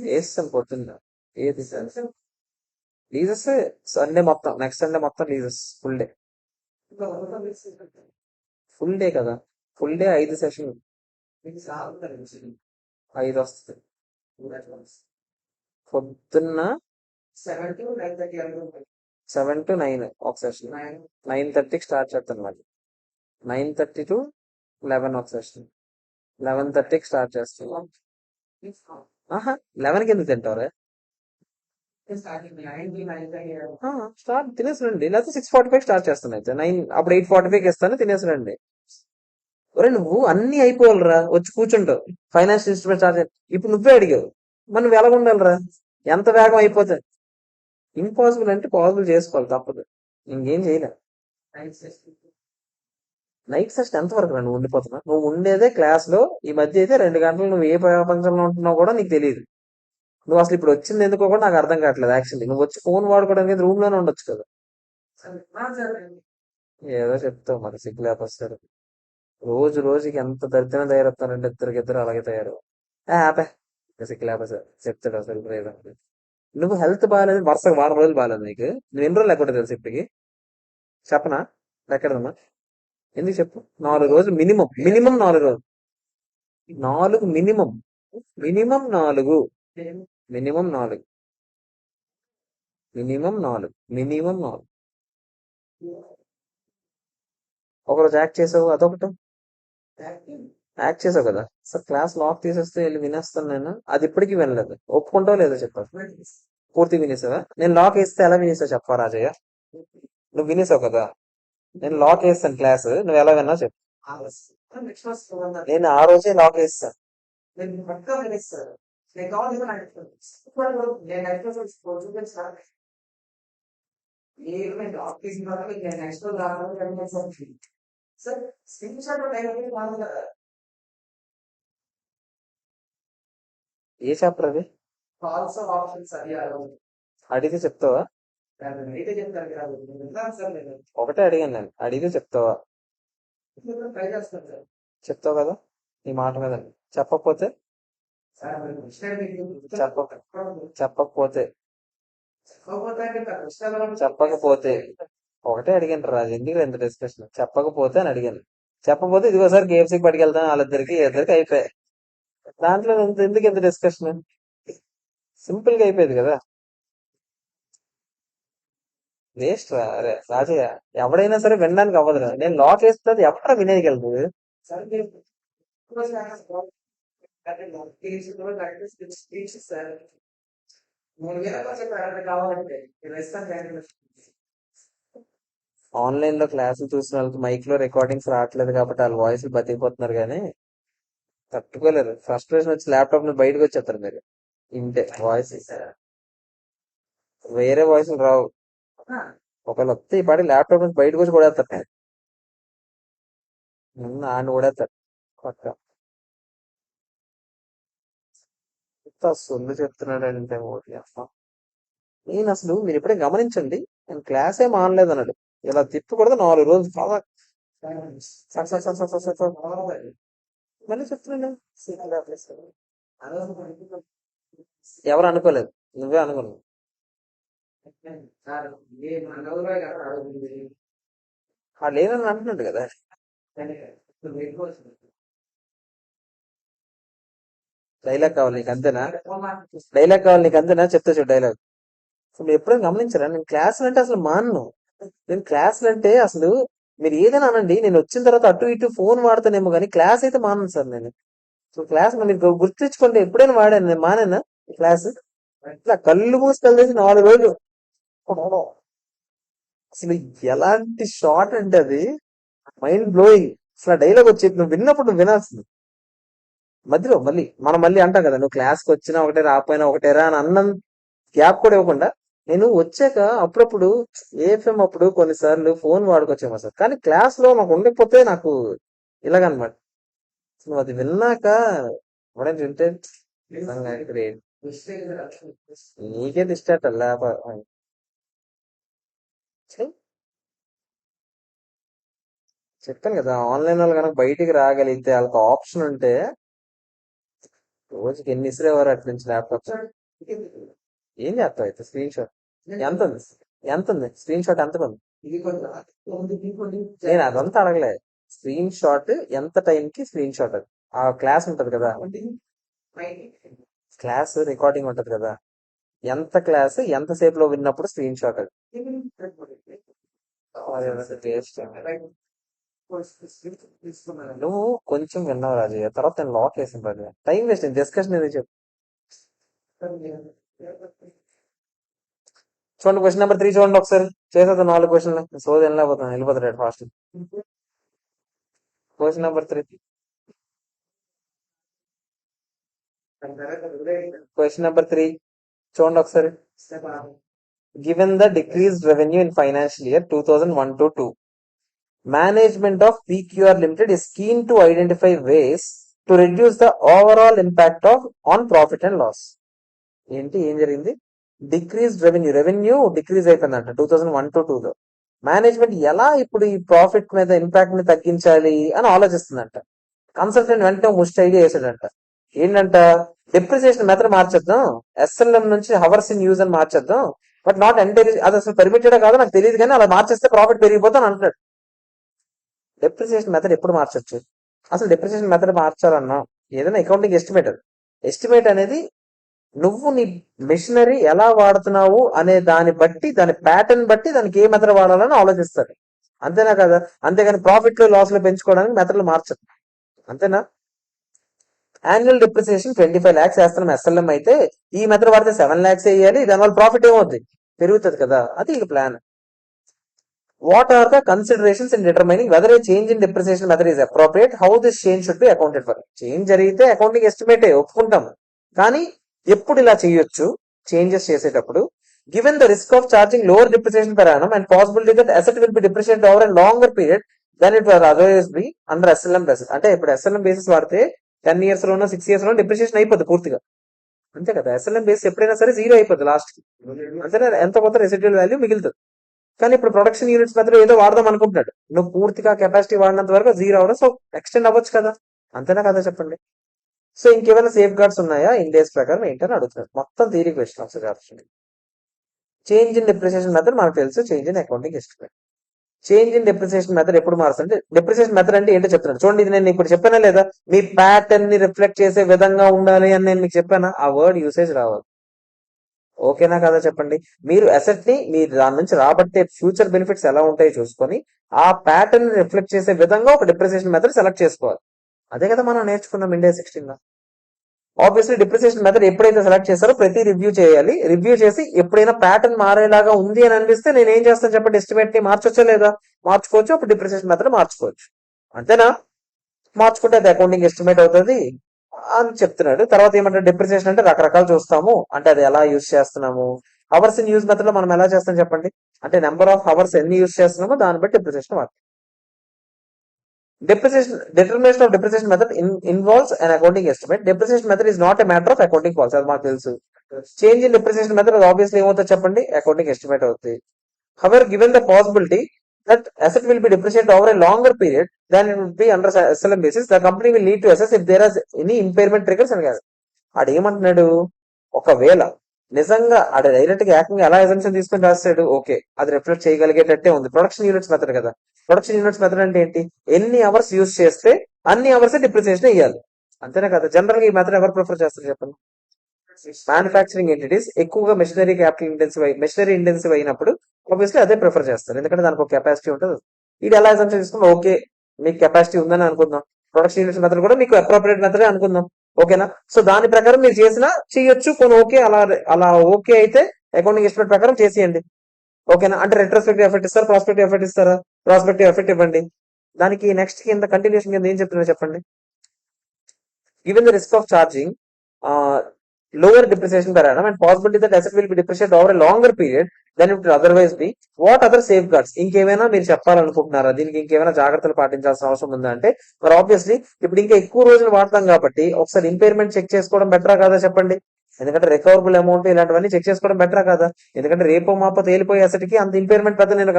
వేస్తాం పొద్దున్న. ఏది సార్ లీజెస్? సండే మొత్తం, నెక్స్ట్ సండే మొత్తం leases, full day. Full day కదా, ఫుల్ డే 5 సెషన్, 5 వస్తుంది పొద్దున్న. 7 to 9 ఒక సెషన్, 9:30కి స్టార్ట్ చేస్తాను మళ్ళీ. 9:30 to 11 ఒక సెషన్, 11:30కి స్టార్ట్ చేస్తాను. ఆహా, 11కి ఎందుకు తింటారు? స్టార్ట్ తినేసి రండి, లేకపోతే 6:45 స్టార్ట్ చేస్తాను. అయితే 9, అప్పుడు 8:45 ఇస్తాను, తినేసి రండి. ఒరే నువ్వు అన్ని అయిపోవాలిరా, వచ్చి కూర్చుంటావు. ఫైనాన్స్ ఇన్స్ట్రుమెంట్ స్టార్ట్ ఇప్పుడు నువ్వే అడిగావు, మరి నువ్వు ఎలాగ ఉండాలిరా? ఎంత వేగం అయిపోతుంది? ఇంపాసిబుల్ అంటే పాసిబుల్ చేసుకోవాలి, తప్పదు, ఇంకేం చేయలే. నైట్ సెషన్ ఎంత వరకు రా నువ్వు ఉండిపోతున్నా? నువ్వు ఉండేదే క్లాస్ లో. ఈ మధ్య అయితే 2 గంటలు నువ్వు ఏ ప్రపంచంలో ఉంటున్నావు కూడా నీకు తెలియదు. నువ్వు అసలు ఇప్పుడు వచ్చింది ఎందుకో కూడా నాకు అర్థం కావట్లేదు. యాక్చువల్లీ నువ్వు వచ్చి ఫోన్ వాడుకోవడానికి రూమ్ లోనే ఉండొచ్చు కదా. ఏదో చెప్తావు మరి, సిగ్గు లేపొస్తాడు. రోజు రోజుకి ఎంత దరిద్రం తయారవుతారంటే ఇద్దరికిద్దరు అలాగే తయారు. ఆపే, సిగ్గు లేపొస్తాడు, చెప్తాడు అసలు లేదు. నువ్వు హెల్త్ బాగాలేదు, వరుసగా వారం రోజులు బాగాలేదు నీకు. నువ్వు ఎన్ని రోజులు ఎక్కడ తెలుసు ఇప్పటికి? చెప్పనా? ఎక్కడదమ్మా? ఎందుకు చెప్పు? 4 రోజులు మినిమం, మినిమం 4 రోజులు. 4 minimum, minimum 4, minimum 4, minimum 4, minimum 4. ఒకరోజు యాక్ట్ చేసావు, అదొకటి. యాక్ట్ చేసావు కదా సార్, క్లాస్ లాక్ తీసేస్తే వెళ్ళి వినేస్తాను నేను. అది ఇప్పటికీ వినలేదు, ఒప్పుకుంటావు లేదో చెప్పారు. పూర్తి వినేసావా? నేను లాక్ వేస్తే ఎలా వినేసావు చెప్పా రాజయ్య? నువ్వు వినేసావు కదా, నేను లాక్ వేస్తాను క్లాస్, నువ్వు ఎలా విన్నావు చెప్పు. నేను ఆ రోజే లాక్ వేస్తాను. ఏ చాప్టర్ అది? అడిగితే చెప్తావా? ఒకటే అడిగాను నేను, అడిగితే చెప్తావా? చెప్తావు కదా నీ మాట మీద. చెప్పకపోతే? చెప్ప చెప్పకపోతే చెప్పకపోతే ఒకటే అడిగాను రాజు, ఎందుకు ఎంత డిస్కషన్? చెప్పకపోతే అని అడిగాను. చెప్పకపోతే ఇదిగోసారి కేఎఫ్సీకి పట్టుకెళ్తాను, వాళ్ళిద్దరికి ఇద్దరికి అయిపోయాయి. దాంట్లో ఎందుకు ఎంత డిస్కషన్? సింపుల్ గా అయిపోయేది కదా. వేస్ట్ రా, అరే రాజయ్య, ఎవడైనా సరే వినడానికి అవ్వదురా. నేను లాక్ వేస్తుంది ఎవడ వినేది వెళ్తుంది. ఆన్లైన్ లో క్లాసులు చూసిన వాళ్ళకి మైక్ లో రికార్డింగ్స్ రావట్లేదు కాబట్టి వాళ్ళ వాయిస్ బతికిపోతున్నారు కానీ తట్టుకోలేరు. ఫ్రస్ట్రేషన్ వచ్చి ల్యాప్టాప్ నుంచి బయటకు వచ్చేస్తారు మీరు. ఇంటే వాయిస్, వేరే వాయిస్లు రావు. ఒకవేళ వస్తే ఈ పాటి ల్యాప్టాప్ నుంచి బయటకు వచ్చి కొడేస్తారు నేను. ముందు ఆయన కొడేస్తారు పక్క. ఇంత సొల్లు చెప్తున్నాడంటే ఓటి అమ్మ. నేను అసలు మీరు ఎప్పుడే గమనించండి, నేను క్లాస్ ఏం ఆనలేదు అన్నాడు. ఇలా తిప్పకూడదు 4 రోజులు బాగా సక్ సక్ సక్ సక్ సక్ సక్ సక్. మళ్ళీ చెప్తున్నాను, ఎవరు అనుకోలేదు, నువ్వే అనుకున్నావు. వాళ్ళు ఏమని అంటున్నాడు కదా. డైలాగ్ కావాలి నీకు అంతేనా? డైలాగ్ కావాలి నీకు అంతేనా? చెప్తా చూడు డైలాగ్. అసలు మీరు ఎప్పుడైనా గమనించరా, నేను క్లాసులు అంటే అసలు మాను. నేను క్లాసులు అంటే అసలు మీరు ఏదైనా అనండి, నేను వచ్చిన తర్వాత అటు ఇటు ఫోన్ వాడతానేమో కానీ క్లాస్ అయితే మానను సార్ నేను. సో క్లాస్ మీరు గుర్తించుకోండి, ఎప్పుడైనా వాడాను నేను, మానేనా క్లాస్? ఇట్లా కళ్ళు మూసి కలిసి 4 రోజులు. అసలు ఎలాంటి షార్ట్ అంటే అది మైండ్ బ్లోయింగ్. అసలు డైలాగ్ వచ్చి నువ్వు విన్నప్పుడు నువ్వు వినాల్సింది. మధ్యలో మళ్ళీ మనం మళ్ళీ అంటాం కదా, నువ్వు క్లాస్కి వచ్చినా ఒకటే రాకపోయినా ఒకటేరా అని అన్నం గ్యాప్ కూడా ఇవ్వకుండా, నేను వచ్చాక అప్పుడప్పుడు ఏఎఫ్ఎం అప్పుడు కొన్నిసార్లు ఫోన్ వాడుకొచ్చాము సార్, కానీ క్లాస్ లో నాకు ఉండకపోతే నాకు ఇలాగనమాట. నువ్వు అది విన్నాక ఎవడైనా వింటే నిజంగా గ్రేట్. నీకే దిష్ట లేప. చెప్పాను కదా, ఆన్లైన్ వాళ్ళు కనుక బయటికి రాగలిగితే, వాళ్ళకి ఆప్షన్ ఉంటే రోజుకి ఎన్ని ఇసిరేవారు అటు నుంచి ల్యాప్టాప్? ఏం చేస్తావు అయితే స్క్రీన్ షాట్? ఎంత ఉంది? ఎంత ఉంది స్క్రీన్ షాట్? ఎంత ఉంది? నేను అదంతా అడగలే. స్క్రీన్ షాట్ ఎంత టైంకి స్క్రీన్ షాట్? అది ఆ క్లాస్ ఉంటది కదా, క్లాస్ రికార్డింగ్ ఉంటది కదా, ఎంత క్లాస్ ఎంత సేపు లో విన్నప్పుడు స్క్రీన్ షాట్ అది. అది waste. నువ్వు కొంచెం విన్నావు రాజయ్య, తర్వాత నేను లాక్ వేసిన రాజయ్య. టైం వేస్ట్, డిస్కషన్ ఏదో చెప్పు. చూడండి క్వశ్చన్ నెంబర్ 3 చూడండి ఒకసారి. చేసేద్దాం 4 క్వశ్చన్లు. సోది వెళ్ళిపోతాడు fast. Question number 3. Question number 3 చూడండి ఒకసారి. Given the decreased revenue in financial year 2001 to 2, management of PQR Limited is keen to identify ways to reduce the overall impact of on profit and loss. ఏంటి ఏం జరిగింది? Decrease revenue decrease అయిపోయిందంట 2001 to 2 లో. Management ఎలా ఇప్పుడు ఈ profit మీద impact ని తగ్గించాలి అని ఆలోచిస్తుందంట. కన్సల్టెంట్ వెంటనే ముష్టి ఐడియా వేసాడంట. ఏంటంట, డిప్రిసియేషన్ మెథడ్ మార్చేద్దాం, ఎస్ఎల్ఎం నుంచి హవర్స్ ఇన్ యూజ్ అని మార్చేద్దాం, బట్ నాట్ ఎంటైర్, అది అసలు పర్మిటెడ్ కాదు నాకు తెలియదు, కానీ అలా మార్చేస్తే ప్రాఫిట్ పెరిగిపోతాను అంటాడు. డిప్రిసియేషన్ మెథడ్ ఎప్పుడు మార్చొచ్చు? అసలు డిప్రిసియేషన్ మెథడ్ మార్చాలన్నా ఏదైనా అకౌంటింగ్ ఎస్టిమేట్ అనేది నువ్వు నీ మెషినరీ ఎలా వాడుతున్నావు అనే దాన్ని బట్టి, దాని ప్యాటర్న్ బట్టి దానికి ఏ మెథడ్ వాడాలని ఆలోచిస్తారు. అంతేనా కదా? అంతేగాని ప్రాఫిట్ లో లాస్ లో పెంచుకోవడానికి మెథడ్లు మార్చదు. అంతేనా? యాన్యువల్ డిప్రిసియేషన్ 25 lakhs వేస్తున్నాం ఎస్ఎల్ఎం అయితే, ఈ మెథడ్ వాడితే 7 lakhs వేయాలి, దానివల్ల ప్రాఫిట్ ఏమవుద్ది? పెరుగుతుంది కదా. అది ఇక plan. What are the considerations in determining whether a change in depreciation method is appropriate? How this change should be accounted for? Change జరిగితే అకౌంటింగ్ ఎస్టిమేటే ఒప్పుకుంటాం, కానీ ఎప్పుడు ఇలా చేయొచ్చు చేంజెస్ చేసేటప్పుడు? Given the risk of charging lower depreciation per annum and possibility that asset will be depreciated over a longer period than it was otherwise be under SLM basis. అంటే ఇప్పుడు SLM బేసిస్ వాడితే 10 years లోనో 6 years లోనో depreciation అయిపోద్ది పూర్తిగా. అంతే కదా? SLM basis ఎప్పుడైనా సరే జీరో అయిపోద్ది లాస్ట్ కి. అంతేనా? ఎంత కొత్త రెసిడ్యువల్ వాల్యూ మిగులుతుంది. కానీ ఇప్పుడు ప్రొడక్షన్ యూనిట్స్ మధ్యలో ఏదో వాడదాం అనుకుంటున్నాడు, నువ్వు పూర్తిగా కెపాసిటీ వాడినంత వరకు జీరో అవడం, సో ఎక్స్టెండ్ అవ్వచ్చు కదా. అంతేనా కదా చెప్పండి. సో ఇంకేమైనా సేఫ్ గార్డ్స్ ఉన్నాయా ఇండియాస్ ప్రకారం ఏంటని అడుగుతున్నారు. మొత్తం థియరీ క్వశ్చన్ ఒకసారి option. Change in depreciation method మనకు తెలుసు, change in accounting estimate. Change in depreciation method ఎప్పుడు మారుతుంది? డిప్రిసియేషన్ మెథడ్ అంటే ఏంటో చెప్తున్నాను చూడండి. ఇది నేను ఇప్పుడు చెప్పానా లేదా? మీ ప్యాటర్న్ ని రిఫ్లెక్ట్ చేసే విధంగా ఉండాలి అని నేను మీకు చెప్పానా? ఆ వర్డ్ యూసేజ్ రావాలి. ఓకేనా కదా చెప్పండి. మీరు అసెట్ ని, మీరు దాని నుంచి రాబట్టే ఫ్యూచర్ బెనిఫిట్స్ ఎలా ఉంటాయో చూసుకొని ఆ ప్యాటర్న్ ని రిఫ్లెక్ట్ చేసే విధంగా ఒక డిప్రిసియేషన్ మెథడ్ సెలెక్ట్ చేసుకోవాలి. అదే కదా మనం నేర్చుకున్నాం ఇండియా 16 లో. ఆబ్వియస్లీ డిప్రిసియేషన్ మెథడ్ ఎప్పుడైతే సెలెక్ట్ చేస్తారో ప్రతి రివ్యూ చేయాలి. రివ్యూ చేసి ఎప్పుడైనా ప్యాటర్న్ మారేలాగా ఉంది అని అనిపిస్తే నేను ఏం చేస్తాను చెప్పండి? ఎస్టిమేట్ ని మార్చొచ్చా లేదా? మార్చుకోవచ్చు. అప్పుడు డిప్రిసియేషన్ మెథడ్ మార్చుకోవచ్చు. అంతేనా? మార్చుకుంటే అది అకౌంటింగ్ ఎస్టిమేట్ అవుతుంది అని చెప్తున్నాడు. తర్వాత ఏమంటారు? డిప్రిసియేషన్ అంటే రకరకాలు చూస్తాము, అంటే అది ఎలా యూజ్ చేస్తున్నాము. అవర్స్ ఇన్ యూజ్ మెథడ్ లో మనం ఎలా చేస్తాం చెప్పండి? అంటే నెంబర్ ఆఫ్ అవర్స్ ఎన్ని యూజ్ చేస్తున్నామో దాన్ని బట్టి డిప్రిసియేషన్ వాడతాం. Determination of depreciation method involves an accounting estimate. Depreciation method is not a matter of accounting policy. అది మాకు తెలుసు. Change in depreciation method obviously ఏమవుతుంది చెప్పండి? అకౌంటింగ్ ఎస్టిమేట్ అవుతుంది. However, given the possibility that asset will be depreciated over a longer period than it would be under SLM basis, the company will need to assess if there is any impairment triggers అని కాదు. ఆడు ఏమంటున్నాడు? ఒకవేళ నిజంగా ఆడ direct గా ఏకంగా ఎలా ఎజంప్షన్ తీసుకొని రాస్తాడు, ఓకే అది రిఫ్లెక్ట్ చేయగలిగేటట్టే ఉంది. ప్రొడక్షన్ యూనిట్స్ మెథడ్ కదా. ప్రొడక్షన్ యూనిట్స్ మెథడ్ అంటే ఏంటి? ఎన్ని అవర్స్ యూజ్ చేస్తే అన్ని అవర్స్ డిప్రిసియేషన్ ఇవ్వాలి. అంతేనా కదా? జనరల్ గా ఈ మెథడ్ ఎవరు ప్రిఫర్ చేస్తారు చెప్పండి? మ్యానుఫ్యాక్చరింగ్ ఎంటిటీస్ ఎక్కువగా మెషినరీ క్యాపిటల్ ఇంటెన్సివ్ అయినప్పుడు ఆబ్వియస్లీ అదే ప్రిఫర్ చేస్తారు, ఎందుకంటే దానికి ఒక కెపాసిటీ ఉంటుంది. ఇది ఎలా ఎజంప్షన్ తీసుకుంటాం? ఓకే మీకు కెపాసిటీ ఉందని అనుకుందాం, ప్రొడక్షన్ యూనిట్స్ మెథడ్ కూడా మీకు అప్రోప్రియేట్ మెథడ్ అనుకుందాం. ఓకేనా? సో దాని ప్రకారం మీరు చేసినా చేయొచ్చు. కొన్ని ఓకే, అలా అలా ఓకే అయితే అకౌంటింగ్ ఎస్టిమేట్ ప్రకారం చేసేయండి. ఓకేనా? అంటే రెట్రోస్పెక్టివ్ ఎఫెక్ట్ ఇస్తారా, ప్రాస్పెక్టివ్ ఎఫెక్ట్ ఇస్తారా? ప్రాస్పెక్టివ్ ఎఫెక్ట్ ఇవ్వండి. దానికి నెక్స్ట్ కింద కంటిన్యూషన్ కింద ఏం చెప్తున్నా చెప్పండి? Given the risk of charging lower depreciation per annum and possibility that asset will be depreciated over a longer period than it would otherwise be, what other safeguards? ఇంకేమైనా మీరు చెప్పాలనుకుంటున్నారా? దీనికి ఇంకేమైనా జాగ్రత్తలు పాటించాల్సిన అవసరం ఉందా అంటే, మరి ఆబ్వియస్లీ ఇప్పుడు ఇంకా ఎక్కువ రోజులు వాడతాం కాబట్టి ఒకసారి ఇంపైర్మెంట్ చెక్ చేసుకోవడం బెటరా కాదా చెప్పండి? ఎందుకంటే రికవరబుల్ అమౌంట్ ఇలాంటివన్నీ చెక్ చేసుకోవడం బెటరా కాదా? ఎందుకంటే రేపో మాపో తేలిపోయే అసెట్ కి అంత ఇంపైర్మెంట్ పెద్ద నేను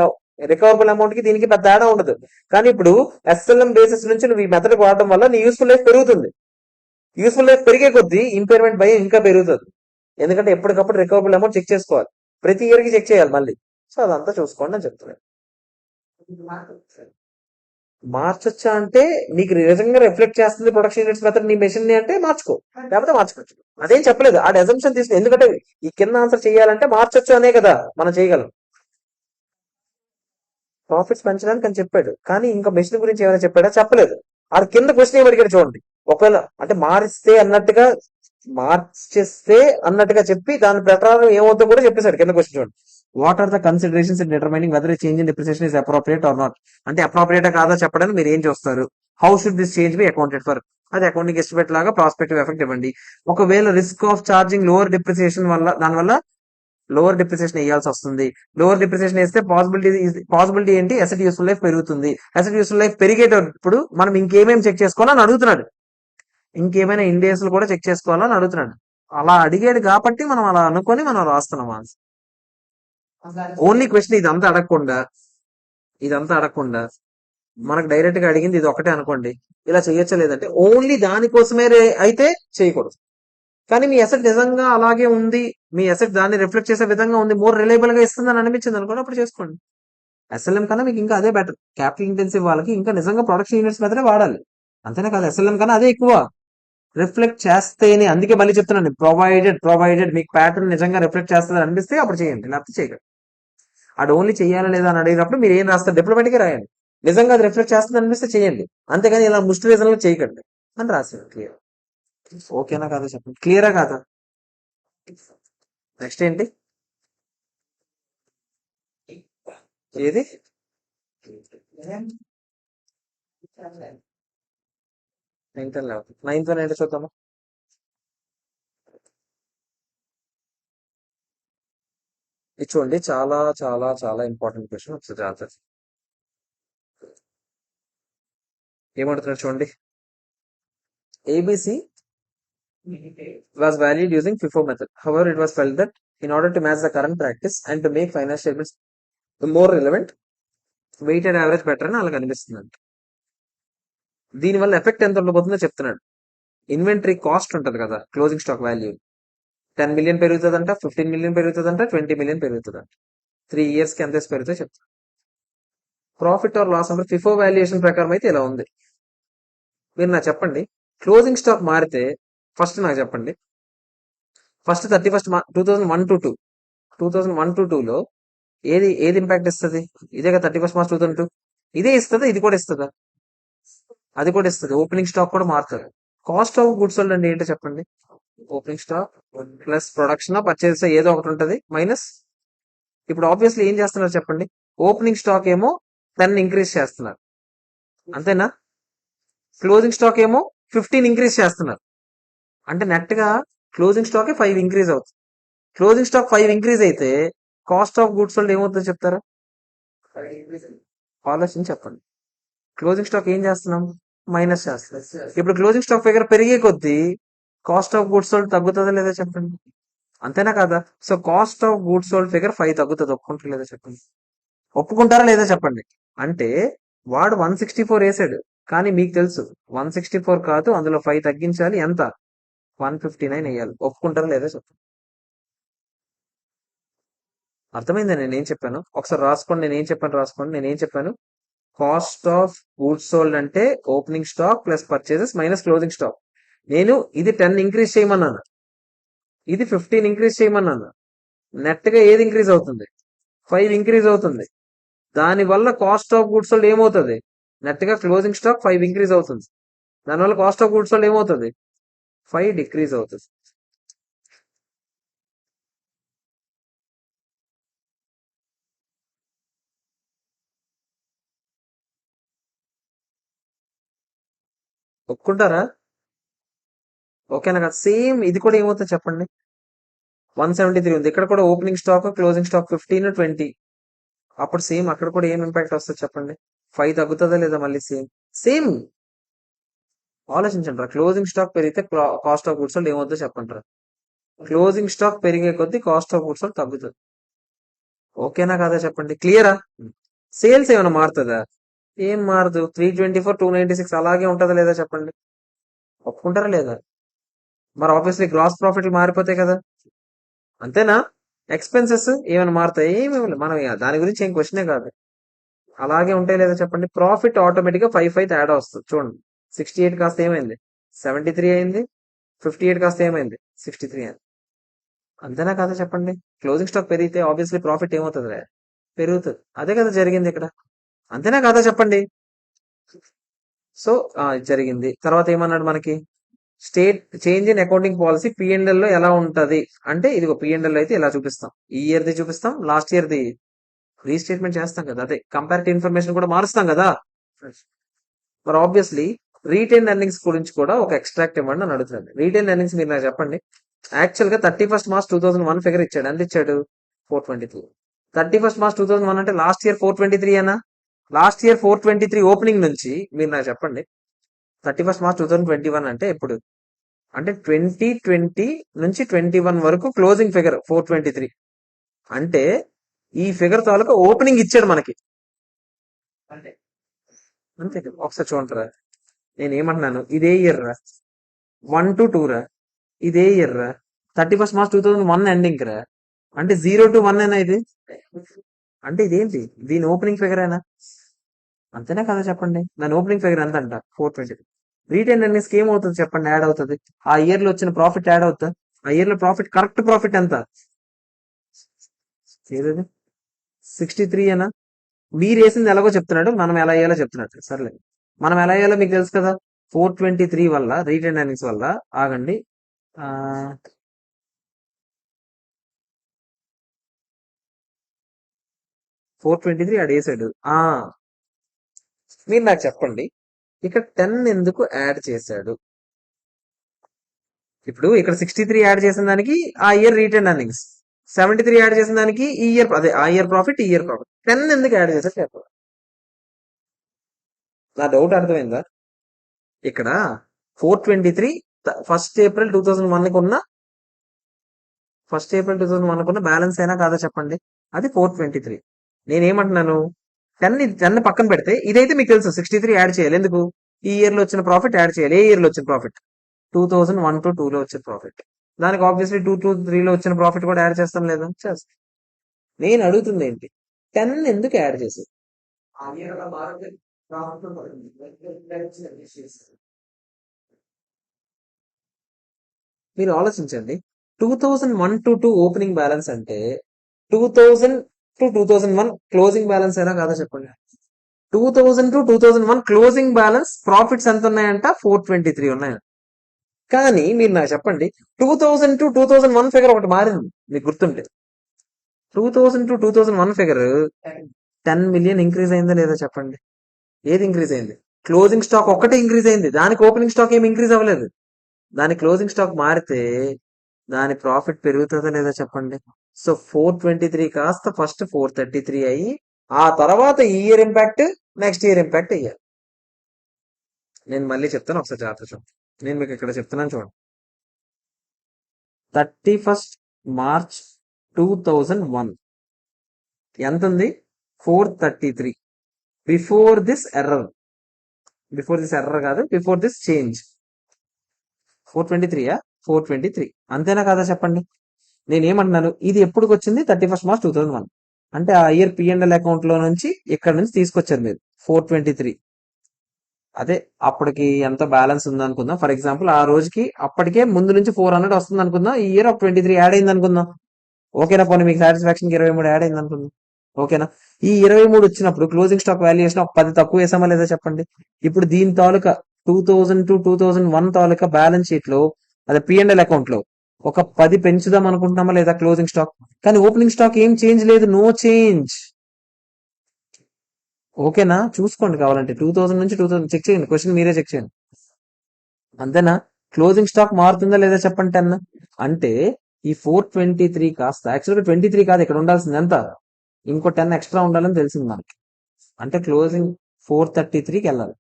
రికవరబుల్ అమౌంట్ కి దీనికి పెద్ద తేడా ఉండదు. కానీ ఇప్పుడు ఎస్ఎల్ఎం బేసిస్ నుంచి నువ్వు ఈ మెథడ్ వాడడం వల్ల నీ యూస్ఫుల్ లైఫ్ పెరుగుతుంది. యూస్ఫుల్ లైఫ్ పెరిగే కొద్దీ ఇంపైర్మెంట్ భయం ఇంకా పెరుగుతుంది. ఎందుకంటే ఎప్పటికప్పుడు రికవరబుల్ అమౌంట్ చెక్ చేసుకోవాలి, ప్రతి ఇయర్ కి చెక్ చేయాలి మళ్ళీ. సో అదంతా చూసుకోండి అని చెప్తున్నాను. మార్చొచ్చా అంటే నీకు నిజంగా రిఫ్లెక్ట్ చేస్తుంది ప్రొడక్షన్ యూనిట్స్ మెథడ్ నీ మెషిన్ ని అంటే మార్చుకో, లేకపోతే మార్చుకోవచ్చు. అదేం చెప్పలేదు, ఆ అజంప్షన్ తీసుకుని. ఎందుకంటే ఈ కింద ఆన్సర్ చేయాలంటే మార్చొచ్చు అనే కదా మనం చేయగలం. ప్రాఫిట్స్ పెంచడానికి అని చెప్పాడు, కానీ ఇంకా మెషిన్ గురించి ఏమైనా చెప్పాడా? చెప్పలేదు. ఆ కింద క్వశ్చన్ ఏమి అడిగాడు చూడండి. ఒకవేళ అంటే మారిస్తే అన్నట్టుగా, మార్చేస్తే అన్నట్టుగా చెప్పి దాని ప్రకారం ఏమవుతుందో కూడా చెప్పేశాడు కింద క్వశ్చన్ చూడండి. What are the considerations in determining whether change in depreciation is appropriate or not? అంటే అప్రోప్రియేట్ కాదా చెప్పడానికి మీరు ఏం చూస్తారు? How should this change be accounted for? అది అకౌంటింగ్ ఎస్టిమేట్ లాగా ప్రాస్పెక్టివ్ ఎఫెక్ట్ ఇవ్వండి. ఒకవేళ risk of charging lower depreciation వల్ల, దానివల్ల లోవర్ డిప్రిసియేషన్ వేయాల్సి వస్తుంది. లోవర్ డిప్రిసియేషన్ వేస్తే పాసిబిలిటీ ఏంటి? అసెట్ యూస్ఫుల్ లైఫ్ పెరుగుతుంది. అసెట్ యూస్ఫుల్ లైఫ్ పెరిగేటప్పుడు మనం ఇంకేమేమి చెక్ చేసుకోవాలని అడుగుతున్నాడు. ఇంకేమైనా ఇండియన్స్ కూడా చెక్ చేసుకోవాలని అడుగుతున్నాడు. అలా అడిగాడు కాబట్టి మనం అలా అనుకొని మనం రాస్తున్నాం ఆన్సర్. ఓన్లీ క్వశ్చన్ ఇదంతా అడగకుండా మనకు డైరెక్ట్ గా అడిగింది ఇది ఒకటే అనుకోండి, ఇలా చేయొచ్చా లేదంటే ఓన్లీ దానికోసమే అయితే చేయకూడదు. కానీ మీ అసెట్ నిజంగా అలాగే ఉంది, మీ అసెట్ దాన్ని రిఫ్లెక్ట్ చేసే విధంగా ఉంది, మోర్ రిలయబుల్ గా ఇస్తుంది అని అనిపించింది అనుకోండి, అప్పుడు చేసుకోండి. ఎస్ఎల్ఎం కన్నా మీకు ఇంకా అదే బెటర్. క్యాపిటల్ ఇంటెన్సివ్ వాళ్ళకి ఇంకా నిజంగా ప్రొడక్షన్ యూనిట్స్ మెథడే వాడాలి. అంతేనే కాదు, ఎస్ఎల్ఎం కన్నా అదే ఎక్కువ రిఫ్లెక్ట్ చేస్తేనే. అందుకే మళ్ళీ చెప్తున్నాను, ప్రొవైడెడ్ మీకు ప్యాటర్న్ నిజంగా రిఫ్లెక్ట్ చేస్తుంది అనిపిస్తే అప్పుడు చేయండి, లేకపోతే చేయకండి. అది ఓన్లీ చేయాలా లేదా అని అడిగినప్పుడు మీరు ఏం రాస్తారు? డిప్లొమాటిక్ గా రాయండి. నిజంగా అది రిఫ్లెక్ట్ చేస్తుంది అనిపిస్తే చేయండి, అంతేగాని ఇలా ముష్టి రీజన్లు చేయకండి అని రాశారు. క్లియర్? ఓకేనా కాదా చెప్పండి, క్లియరా కాదా? నెక్స్ట్ ఏంటి? ఏది? నైన్త్ ఏంటో చూద్దామా. ఇది చూడండి, చాలా చాలా చాలా ఇంపార్టెంట్ క్వశ్చన్. ఒకసారి జాగ్రత్త ఏమంటున్నారు చూడండి. ABC was valued using FIFO method. However, it was felt that in order to match the current practice and to make financial statements more relevant, weighted average better అని వాళ్ళకి అనిపిస్తుంది. దీనివల్ల ఎఫెక్ట్ ఎంత ఉండబోతుందో చెప్తున్నాడు. ఇన్వెంటరీ కాస్ట్ ఉంటుంది కదా, closing stock value 10 million పెరుగుతుందంట, 15 million పెరుగుతుందంట, 20 million పెరుగుతుందంట. 3 years కి ఎంత పెరుగుతుందో చెప్తాను. ప్రాఫిట్ ఆర్ లాస్ అంటే ఫిఫో వాల్యుయేషన్ ప్రకారం అయితే ఇలా ఉంది. మీరు నాకు చెప్పండి, క్లోజింగ్ స్టాక్ మారితే ఫస్ట్ నాకు చెప్పండి, ఫస్ట్ 31st 2001 to 2లో ఏది ఇంపాక్ట్ ఇస్తుంది? ఇదే కదా 31st March 2002. ఇదే ఇస్తుందా? ఇది కూడా ఇస్తుందా? అది కూడా ఇస్తుంది. ఓపెనింగ్ స్టాక్ కూడా మారుతుంది. కాస్ట్ ఆఫ్ గుడ్స్ సోల్డ్ అంటే ఏంటో చెప్పండి. Opening stock plus production purchase ఏదో ఒకటి ఉంటుంది మైనస్. ఇప్పుడు ఆబ్వియస్లీ ఏం చేస్తున్నారు చెప్పండి, ఓపెనింగ్ స్టాక్ ఏమో 10 ఇంక్రీజ్ చేస్తున్నారు, అంతేనా? క్లోజింగ్ స్టాక్ ఏమో 15 ఇంక్రీజ్ చేస్తున్నారు. అంటే నెట్ గా క్లోజింగ్ స్టాక్ 5 ఇంక్రీజ్ అవుతుంది. క్లోజింగ్ స్టాక్ 5 ఇంక్రీజ్ అయితే కాస్ట్ ఆఫ్ గుడ్స్ సోల్డ్ ఏమవుతుందో చెప్తారా? ఆలోచించి చెప్పండి. క్లోజింగ్ స్టాక్ ఏం చేస్తున్నాం? మైనస్ చేస్తున్నాం. ఇప్పుడు క్లోజింగ్ స్టాక్ ఫిగర్ పెరిగే కొద్దీ కాస్ట్ ఆఫ్ గుడ్స్ సోల్డ్ తగ్గుతుందా లేదా చెప్పండి, అంతేనా కదా? So cost of goods sold figure 5 తగ్గుతుంది. ఒప్పుకుంటారా లేదా చెప్పండి? ఒప్పుకుంటారా లేదా చెప్పండి? అంటే వాడు 164 వేసాడు, కానీ మీకు తెలుసు 164 కాదు, అందులో 5 తగ్గించాలి. ఎంత? 159 వేయాలి. ఒప్పుకుంటారా లేదా చెప్పండి? అర్థమైందా నేనేం చెప్పాను? ఒకసారి రాసుకోండి, నేనేం చెప్పాను రాసుకోండి. నేనేం చెప్పాను? కాస్ట్ ఆఫ్ గూడ్స్ సోల్డ్ అంటే opening stock plus purchases minus closing stock. నేను ఇది 10 ఇంక్రీజ్ చేయమన్నాను, ఇది 15 ఇంక్రీజ్ చేయమన్నాను. నెట్ గా ఏది ఇంక్రీజ్ అవుతుంది? 5 ఇంక్రీజ్ అవుతుంది. దానివల్ల కాస్ట్ ఆఫ్ గూడ్స్ సోల్డ్ ఏమవుతుంది? నెట్ గా క్లోజింగ్ స్టాక్ 5 ఇంక్రీజ్ అవుతుంది. దానివల్ల కాస్ట్ ఆఫ్ గూడ్స్ సోల్డ్ ఏమవుతుంది? 5 డిక్రీజ్ అవుతుంది. ఒప్పుకుంటారా? ఓకేనా కదా? సేమ్ ఇది కూడా ఏమవుతుంది చెప్పండి. 173 ఉంది, ఇక్కడ కూడా ఓపెనింగ్ స్టాక్ క్లోజింగ్ స్టాక్ 15 20. అప్పుడు సేమ్ అక్కడ కూడా ఏం ఇంపాక్ట్ వస్తుంది చెప్పండి? 5 తగ్గుతుందా లేదా? మళ్ళీ సేమ్ ఆలోచించండి రా. క్లోజింగ్ స్టాక్ పెరిగితే కాస్ట్ ఆఫ్ గుడ్స్ సోల్డ్ ఏమవుతుందో చెప్పండి రా. క్లోజింగ్ స్టాక్ పెరిగే కొద్దీ కాస్ట్ ఆఫ్ గుడ్స్ సోల్డ్ తగ్గుతుంది. ఓకేనా కాదా చెప్పండి? క్లియరా? సేల్స్ ఏమైనా మారుతుందా? ఏం మారదు. 324 296 అలాగే ఉంటుందా లేదా చెప్పండి? ఒప్పుకుంటారా లేదా? మరి ఆబ్వియస్లీ గ్రాస్ ప్రాఫిట్లు మారిపోతాయి కదా, అంతేనా? ఎక్స్పెన్సెస్ ఏమైనా మారుతాయి? ఏమేమి మనం దాని గురించి ఏం క్వశ్చనే కాదు, అలాగే ఉంటాయి లేదా చెప్పండి. ప్రాఫిట్ ఆటోమేటిక్ గా 5 తేడా వస్తుంది చూడండి. 68 కాస్త ఏమైంది, 73 అయింది. 58 కాస్త ఏమైంది, 63 అయింది. అంతేనా కదా చెప్పండి. క్లోజింగ్ స్టాక్ పెరిగితే ఆబ్వియస్లీ ప్రాఫిట్ ఏమవుతుంది, పెరుగుతుంది. అదే కదా జరిగింది ఇక్కడ, అంతేనా కదా చెప్పండి. సో జరిగింది. తర్వాత ఏమన్నాడు మనకి, state change in accounting policy PNL లో ఎలా ఉంటది అంటే, ఇదిగో పిఎన్ఎల్ అయితే ఇలా చూపిస్తాం, ఈ ఇయర్ ది చూపిస్తాం, లాస్ట్ ఇయర్ ది రీస్టేట్మెంట్ చేస్తాం కదా, అదే కంపారిటివ్ ఇన్ఫర్మేషన్ కూడా మారుస్తాం కదా. మరి ఆబ్వియస్లీ రీటైన్ ఎర్నింగ్స్ గురించి కూడా ఒక ఎక్స్ట్రాక్ట్ ఇవ్వండి అని అడుగుతుంది. రీటైన్ ఎర్నింగ్స్ మీరు నాకు చెప్పండి. యాక్చువల్ గా 31st March 2001 ఫిగర్ ఇచ్చాడు, ఎంత ఇచ్చాడు, 423. 31st March 2001 అంటే లాస్ట్ ఇయర్ 423 అనా? లాస్ట్ ఇయర్ 423 ఓపెనింగ్ నుంచి మీరు నాకు చెప్పండి, 31st March 2021 అంటే ఎప్పుడు, అంటే 2020 నుంచి 21 వరకు క్లోజింగ్ ఫిగర్ 423 అంటే ఈ ఫిగర్ తాలూకా ఓపెనింగ్ ఇచ్చాడు మనకి, అంటే అంతే కదా. ఒకసారి చూడండిరా, నేను ఏమంటున్నాను, ఇదే ఇయర్ రా, 1 to 2 రా, ఇదే ఇయర్ రా, 31st March 2001 ఎండింగ్ రా, అంటే 0 to 1 అయినా ఇది, అంటే ఇదేంటి, దీని ఓపెనింగ్ ఫిగర్ అయినా, అంతేనా కదా చెప్పండి. దాని ఓపెనింగ్ ఫిగర్ ఎంత అంట, 423. రీటైన్ ఎర్నింగ్స్ కి ఏమవుతుంది చెప్పండి, యాడ్ అవుతుంది. ఆ ఇయర్ లో వచ్చిన ప్రాఫిట్ యాడ్ అవుతా, ఆ ఇయర్ లో ప్రాఫిట్, కరెక్ట్ ప్రాఫిట్ ఎంత, ఏదది 63 అనా? మీరు వేసింది ఎలాగో చెప్తున్నాడు, మనం ఎలా వేయాలో చెప్తున్నట్టు, సర్లే. మనం ఎలా వేయాలో మీకు తెలుసు కదా. 423 వల్ల, రీటైన్ ఎర్నింగ్స్ వల్ల, ఆగండి, 423 ఆడ వేసాడు. మీరు నాకు చెప్పండి, ఇక్కడ 10 ఎందుకు యాడ్ చేశాడు? ఇప్పుడు ఇక్కడ 63 యాడ్ చేసిన దానికి ఆ ఇయర్ రిటర్న్ ఎర్నింగ్స్, 73 యాడ్ చేసిన దానికి ఈ ఇయర్, అదే ఆ ఇయర్ ప్రాఫిట్, ఈ ఇయర్ ప్రాఫిట్. 10 ఎందుకు యాడ్ చేశారు చెప్పండి. నా డౌట్ అర్థమైందా? ఇక్కడ 423 April 2001 కి ఉన్న, April 2001 కి ఉన్న బ్యాలెన్స్ అయినా కాదా చెప్పండి, అది 423. నేనేమంటున్నాను, 10 పక్కన పెడితే ఇదైతే మీకు తెలుసు 63 యాడ్ చేయాలి, ఎందుకు, ఈ ఇయర్ లో వచ్చిన ప్రాఫిట్ యాడ్ చేయాలి. ఏ ఇయర్ లో వచ్చిన ప్రాఫిట్, 2001 to 2 లో వచ్చిన ప్రాఫిట్. దానికి ఆబ్వియస్లీ 2 to 3 లో వచ్చిన ప్రాఫిట్ కూడా యాడ్ చేస్తాం లేదా, చేస్తాం. నేను అడుగుతుంది ఏంటి, 10 ఎందుకు యాడ్ చేశారు? మీరు ఆలోచించండి, 2001 to 2 ఓపెనింగ్ బ్యాలెన్స్ అంటే 2000 to 2001 క్లోజింగ్ బ్యాలెన్స్ అయినా కాదా చెప్పండి. 2000 to 2001 క్లోజింగ్ బ్యాలెన్స్ ప్రాఫిట్స్ ఎంత ఉన్నాయంట, 423 ఉన్నాయంట. కానీ మీరు నాకు చెప్పండి, 2000 to 2001 ఫిగర్ ఒకటి మారింది మీకు గుర్తుంటే, 2000 to 2001 ఫిగర్ 10 million ఇంక్రీజ్ అయిందా లేదా చెప్పండి. ఏది ఇంక్రీజ్ అయింది, క్లోజింగ్ స్టాక్ ఒక్కటే ఇంక్రీజ్ అయింది, దానికి ఓపెనింగ్ స్టాక్ ఏమి ఇంక్రీజ్ అవ్వలేదు. దాని క్లోజింగ్ స్టాక్ మారితే దాని ప్రాఫిట్ పెరుగుతుందా లేదా చెప్పండి. సో 423 కాస్త ఫస్ట్ 433 అయ్యి, ఆ తర్వాత ఈ year impact, next year impact అయ్యారు. నేను మళ్ళీ చెప్తాను, ఒకసారి జాగ్రత్త చూడండి. నేను మీకు ఇక్కడ చెప్తున్నాను చూడండి, 31st March 2001 ఎంత ఉంది, 433. బిఫోర్ దిస్ ఎర్రర్, కాదు, బిఫోర్ దిస్ చేంజ్ 423. 423 అంతేనా కాదా చెప్పండి. నేనేమంటున్నాను, ఇది ఎప్పుడు వచ్చింది, 31st March 2001 అంటే ఆ ఇయర్ పిఎన్ఎల్ అకౌంట్ లో నుంచి ఇక్కడ నుంచి తీసుకొచ్చారు మీరు 423. అదే అప్పటికి ఎంత బ్యాలెన్స్ ఉంది అనుకుందాం, ఫర్ ఎగ్జాంపుల్ ఆ రోజుకి అప్పటికే ముందు నుంచి 400 వస్తుంది అనుకుందాం, ఈ ఇయర్ ఒక 23 యాడ్ అయింది అనుకుందాం, ఓకేనా. పోనీ మీకు సాటిస్ఫాక్షన్ 23 యాడ్ అయింది అనుకుందాం, ఓకేనా. ఈ 23 వచ్చినప్పుడు క్లోజింగ్ స్టాక్ వాల్యుయేషన్ ఒక 10 తక్కువ వేసామా లేదా చెప్పండి. ఇప్పుడు దీని తాలూకా 2000 to 2001 తాలూకా బ్యాలెన్స్ షీట్ లో, అదే పిఎన్ఎల్ అకౌంట్ లో ఒక 10 పెంచుదాం అనుకుంటున్నామా లేదా క్లోజింగ్ స్టాక్. కానీ ఓపెనింగ్ స్టాక్ ఏం చేంజ్ లేదు, నో చేంజ్, ఓకేనా. చూసుకోండి కావాలంటే 2000 నుంచి 2000 చెక్ చేయండి, క్వశ్చన్ మీరే చెక్ చేయండి, అంతేనా. క్లోజింగ్ స్టాక్ మారుతుందా లేదా చెప్పండి 10. అంటే ఈ 423 కాస్త యాక్చువల్గా 23 కాదు ఇక్కడ ఉండాల్సింది, ఎంత, ఇంకో 10 ఎక్స్ట్రా ఉండాలని తెలిసింది మనకి. అంటే క్లోజింగ్ 433కి వెళ్ళాలి.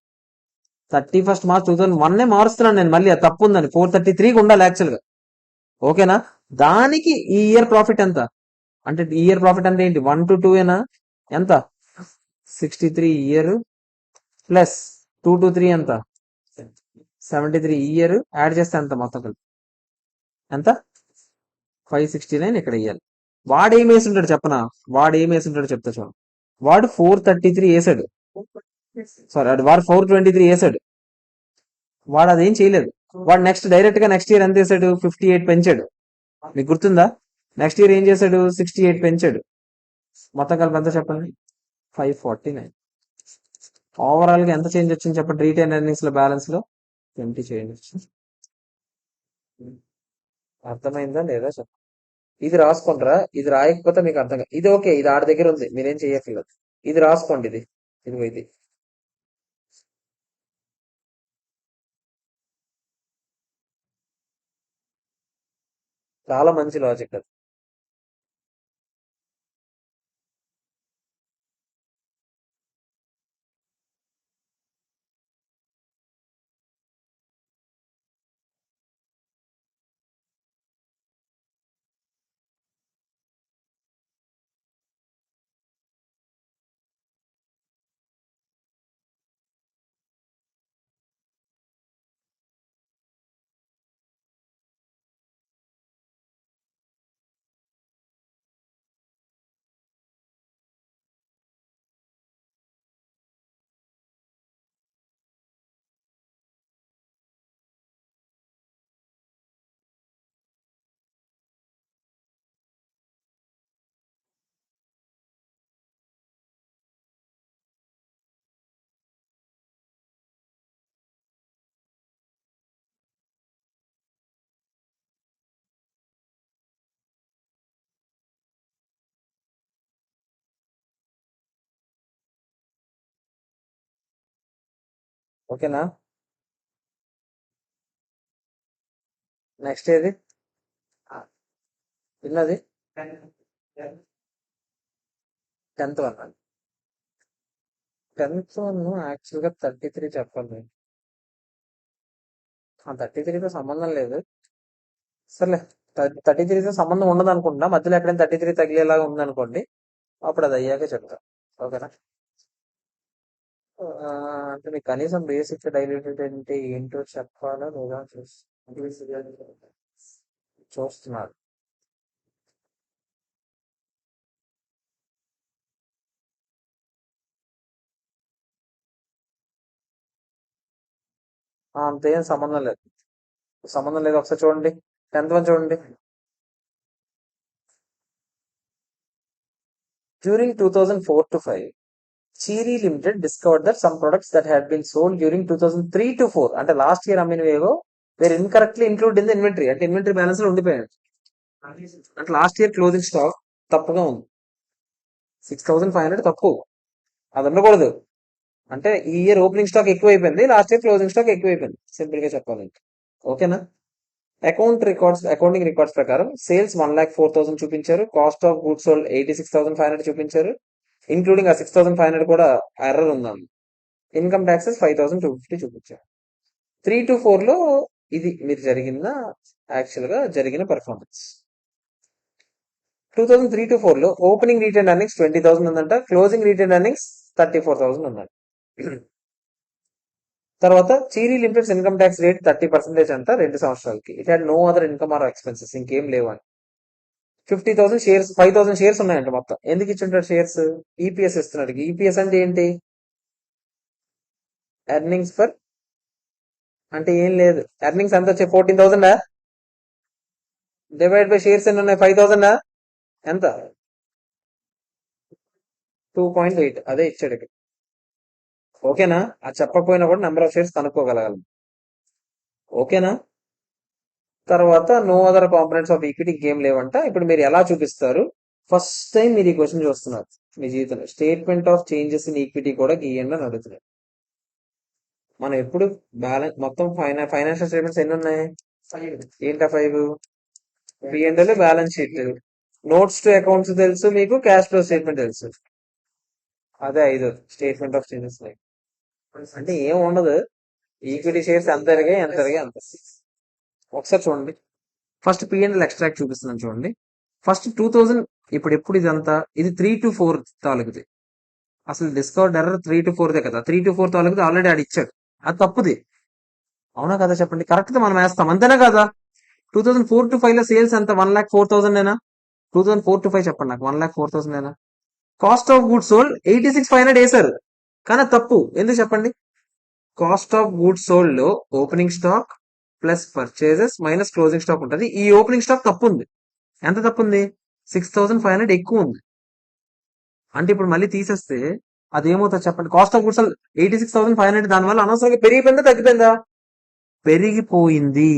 31st March 2001 మారుస్తున్నాను నేను, మళ్ళీ అది తప్పు ఉందని, 433కి ఉండాలి యాక్చువల్గా, ఓకేనా. దానికి ఈ ఇయర్ ప్రాఫిట్ ఎంత, అంటే ఈ ఇయర్ ప్రాఫిట్ అంటే ఏంటి, 1 to 2 ఏనా, ఎంత, 63 ఇయర్ ప్లస్ 2 to 3 ఎంత, 73 ఇయర్ యాడ్ చేస్తే ఎంత మొత్తం కలిపి ఎంత? 569 ఇక్కడ వేయాలి. వాడు ఏం వేసి ఉంటాడు చెప్పనా? వాడు ఏం వేసి ఉంటాడు చెప్తా చూడు. వాడు 433 వేసాడు. సారీ, వాడు 423 వేసాడు. వాడు అదేం చేయలేదు. వాడు నెక్స్ట్ డైరెక్ట్ గా నెక్స్ట్ ఇయర్ ఎంత వేసాడు? 58 పెంచాడు. మీకు గుర్తుందా? నెక్స్ట్ ఇయర్ ఏం చేశాడు? 68 పెంచాడు. మొత్తం కలిపి ఎంత చెప్పండి? 549. ఓవరాల్ గా ఎంత చేంజ్ వచ్చింది చెప్పండి? రీటైన్ ఎర్నింగ్స్ లో బ్యాలెన్స్ లో 20 చేంజ్ వచ్చింది. అర్థమైందా లేదా చెప్పండి. ఇది రాసుకుంటారా? ఇది రాయకపోతే మీకు అర్థం కాదు. ఇది ఓకే, ఇది ఆడి దగ్గర ఉంది, మీరేం చెయ్యట్లేదు. ఇది రాసుకోండి. ఇది చాలా మంచి లాజిక్ అది. ఓకేనా? నెక్స్ట్ ఏది విన్నది? 10th 1. 10th 1 యాక్చువల్ గా 33 చెప్పాలి. ఆ 33తో సంబంధం లేదు. సర్లే, 33తో సంబంధం ఉండదు అనుకుంటున్నా. మధ్యలో ఎక్కడైనా 33 తగిలేలాగా ఉందనుకోండి, అప్పుడు అది అయ్యాక చెప్తా. ఓకేనా? ఆ, అంటే మీకు కనీసం బేసిక్ డైల్యూటెడ్ అంటే ఏంటో చెప్పాలా లేదా చూస్తున్నారు. అంతేం సంబంధం లేదు. సంబంధం లేదు, ఒకసారి చూడండి. 10th 1 చూడండి. During 2004 to 5, Cheery Limited discovered that some products that had been sold during 2003 to 4, అంటే లాస్ట్ ఇయర్ అమ్మినవేవో were incorrectly include in the inventory, అంటే ఇన్వెంటరీ బ్యాలెన్స్ లో ఉండిపోయాడు. అంటే లాస్ట్ ఇయర్ క్లోజింగ్ స్టాక్ తప్పుగా ఉంది. 6500 తప్పు, అది ఉండకూడదు. అంటే ఈ ఇయర్ ఓపెనింగ్ స్టాక్ ఎక్కువైపోయింది, లాస్ట్ ఇయర్ క్లోజింగ్ స్టాక్ ఎక్కువైపోయింది, సింపుల్ గా చెప్పాలంటే. ఓకేనా? అకౌంటింగ్ రికార్డ్స్ ప్రకారం సేల్స్ 1,04,000 చూపించారు. కాస్ట్ ఆఫ్ గూడ్స్ సోల్డ్ 86,500 చూపించారు. ఇంక్లూడింగ్ ఆ 6,500 కూడా ఎర్రర్ ఉందండి. ఇన్కమ్ ట్యాక్సెస్ 5,250 చూపించారు. 3 to 4 లో ఇది మీరు యాక్చువల్ గా జరిగిన పర్ఫార్మెన్స్. 2003 to 4 లో ఓపెనింగ్ రీటైన్ ఎర్నింగ్స్ 20,000 ఉందంట, క్లోజింగ్ రీటైన్ ఎర్నింగ్స్ 34,000 ఉందంట. తర్వాత Cheery Limited's income tax rate 30% అంట 2 సంవత్సరాలకి. It had no other income or expenses, ఇంకేం లేవు అని. 50,000 షేర్స్, 5,000 షేర్స్ ఉన్నాయంట మొత్తం. ఎందుకు ఇచ్చుంటాడు షేర్స్? ఈపీఎస్ ఇస్తున్నాడు. ఈపీఎస్ అంటే ఏంటి? ఎర్నింగ్స్ పర్, అంటే ఏం లేదు. ఎర్నింగ్స్ ఎంత వచ్చాయి? 14,000 డివైడ్ బై షేర్స్ ఎన్ని ఉన్నాయి? 5,000. ఎంత? 2.8. అదే ఇచ్చాడు ఇక్కడ. ఓకేనా? అది చెప్పకపోయినా కూడా నెంబర్ ఆఫ్ షేర్స్ కనుక్కోగలగాలి. ఓకేనా? తర్వాత no other components of equity ఇంకేం లేవంట. ఇప్పుడు మీరు ఎలా చూపిస్తారు? ఫస్ట్ టైం మీరు ఈ క్వశ్చన్ చూస్తున్నారు మీ జీవితంలో. Statement of changes in equity కూడా గీయండి అని అడుగుతున్నారు. మనం ఎప్పుడు బ్యాలెన్స్ మొత్తం ఫైనాన్షియల్ స్టేట్మెంట్స్ ఎన్ని ఉన్నాయి? ఏంటా 5? P&L, balance sheet, notes to accounts తెలుసు మీకు, క్యాష్ ఫ్లో స్టేట్మెంట్ తెలుసు. అదే 5 స్టేట్మెంట్ ఆఫ్ చేంజెస్. అంటే ఏం ఉండదు. ఈక్విటీ షేర్స్ ఎంత ఎరిగాయి, అంత. ఒకసారి చూడండి. ఫస్ట్ P&L ఎక్స్ట్రాక్ట్ చూపిస్తున్నాను చూడండి. ఫస్ట్ 2000, ఇప్పుడు ఎప్పుడు ఇదంతా ఇది 3 to 4 తాలూకుది. అసలు డిస్కవర్డ్ ఎర్రర్ 3 to 4 కదా. 3 to 4 తాలూకుది ఆల్రెడీ ఆడి ఇచ్చాడు. అది తప్పుది. అవునా కదా చెప్పండి? కరెక్ట్ మనం వేస్తాం, అంతేనా కదా? 2004 to 5 లో సేల్స్ ఎంత? 1,04,000 ఏనా? 2004 to 5 చెప్పండి నాకు. 1,04,000 ఏనా? కాస్ట్ ఆఫ్ గుడ్స్ సోల్డ్ 86,500 వేసారు, కానీ అది తప్పు. ఎందుకు చెప్పండి? కాస్ట్ ఆఫ్ గుడ్స్ సోల్డ్ లో opening stock plus purchases minus closing stock ఉంటుంది. ఈ ఓపెనింగ్ స్టాక్ తప్పు ఉంది. ఎంత తప్పు ఉంది? 6,500 ఎక్కువ ఉంది. అంటే ఇప్పుడు మళ్ళీ తీసేస్తే అదేమవుతుంది చెప్పండి? కాస్ట్ ఆఫ్ గుడ్స్ 86,500 దానివల్ల అనవసరంగా పెరిగిపోయిందా తగ్గిపోయిందా? పెరిగిపోయింది.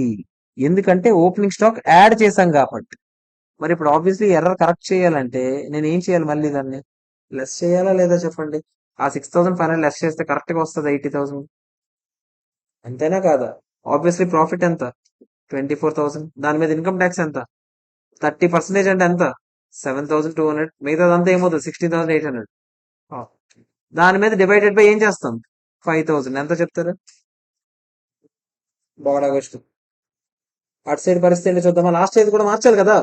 ఎందుకంటే ఓపెనింగ్ స్టాక్ యాడ్ చేశాం కాబట్టి. మరి ఇప్పుడు ఆబ్వియస్లీ ఎర్రర్ కరెక్ట్ చేయాలంటే నేను ఏం చేయాలి? మళ్ళీ దాన్ని లెస్ చేయాలా లేదా చెప్పండి? ఆ 6,500 లెస్ చేస్తే కరెక్ట్ గా వస్తుంది 80,000. అంతేనా కాదా? ఆబ్వియస్లీ ప్రాఫిట్ ఎంత? 24,000. దాని మీద ఇన్కమ్ ట్యాక్స్ ఎంత? 30% అంటే ఎంత? 7,200. మిగతాదంతా ఏమవుతుంది? 16,800. దాని మీద డివైడెడ్ బై ఏం చేస్తాం? 5,000. ఎంత చెప్తారు? బాగా కష్టం. అటు సైడ్ పరిస్థితి ఏంటో చూద్దామా? లాస్ట్ సైడ్ కూడా మార్చాలి కదా.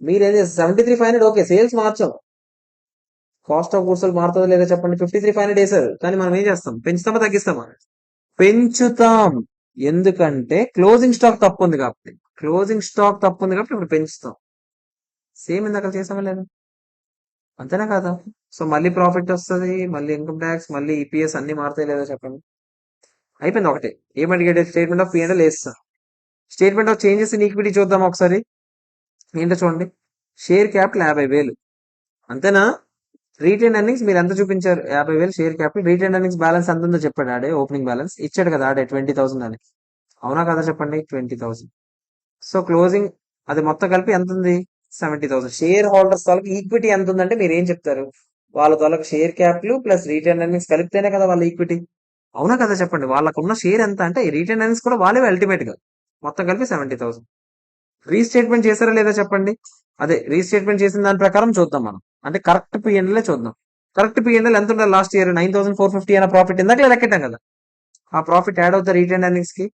మీరేం చేస్తారు? 73,500 ఓకే, సేల్స్ మార్చాం. కాస్ట్ ఆఫ్ గుడ్స్ మారుతుందో లేదా చెప్పండి? 53,500 వేసారు, కానీ మనం ఏం చేస్తాం? పెంచుతామా తగ్గిస్తామా? పెంచుతాం. ఎందుకంటే క్లోజింగ్ స్టాక్ తప్పు ఉంది కాబట్టి. క్లోజింగ్ స్టాక్ తప్పు ఉంది కాబట్టి ఇప్పుడు పెంచుతాం. సేమ్ ఇందాక చేసామా లేదా? అంతేనా కదా? సో మళ్ళీ ప్రాఫిట్ వస్తుంది, మళ్ళీ ఇన్కమ్ ట్యాక్స్, మళ్ళీ ఈపీఎస్ అన్ని మారుతాయి లేదా చెప్పండి? అయిపోయింది ఒకటే. ఏమడిగాడు? స్టేట్మెంట్ ఆఫ్ P&L వేస్తా. Statement of changes in equity చూద్దాం ఒకసారి. ఏంటో చూడండి. షేర్ క్యాపిటల్ 50,000, అంతేనా? రీటైన్ ఎర్నింగ్స్ మీరు ఎంత చూపించారు? 50,000 share capital. Retain earnings balance ఎంత ఉందో చెప్పాడు ఆడే. ఓపెనింగ్ బ్యాలెన్స్ ఇచ్చాడు కదా ఆడే, 20,000 అని. అవునా కదా చెప్పండి? 20,000. సో క్లోజింగ్ అది మొత్తం కలిపి ఎంత ఉంది? 70,000. షేర్ హోల్డర్స్ వాళ్ళకి ఈక్విటీ ఎంత ఉందంటే మీరు ఏం చెప్తారు? వాళ్ళ వాళ్ళకి share capital plus retain earnings కలిపితేనే కదా వాళ్ళ ఈక్విటీ. అవునా కదా చెప్పండి? వాళ్ళకున్న షేర్ ఎంత అంటే రీటైన్ ఎర్నింగ్స్ కూడా వాళ్ళే అల్టిమేట్ గా. మొత్తం కలిపి 70,000. రీస్టేట్మెంట్ చేశారా లేదా చెప్పండి? అదే రీస్టేట్మెంట్ చేసిన దాని ప్రకారం చూద్దాం మనం. అంటే కరెక్ట్ P&L చూద్దాం. కరెక్ట్ P&L ఎంత ఉండాలి? లాస్ట్ ఇయర్ 9,450 అన్న ప్రాఫిట్ ఇందాక లెక్కెట్టాం కదా. ఆ ప్రాఫిట్ యాడ్ అవుతా రీటైన్ ఎర్నింగ్స్ కి.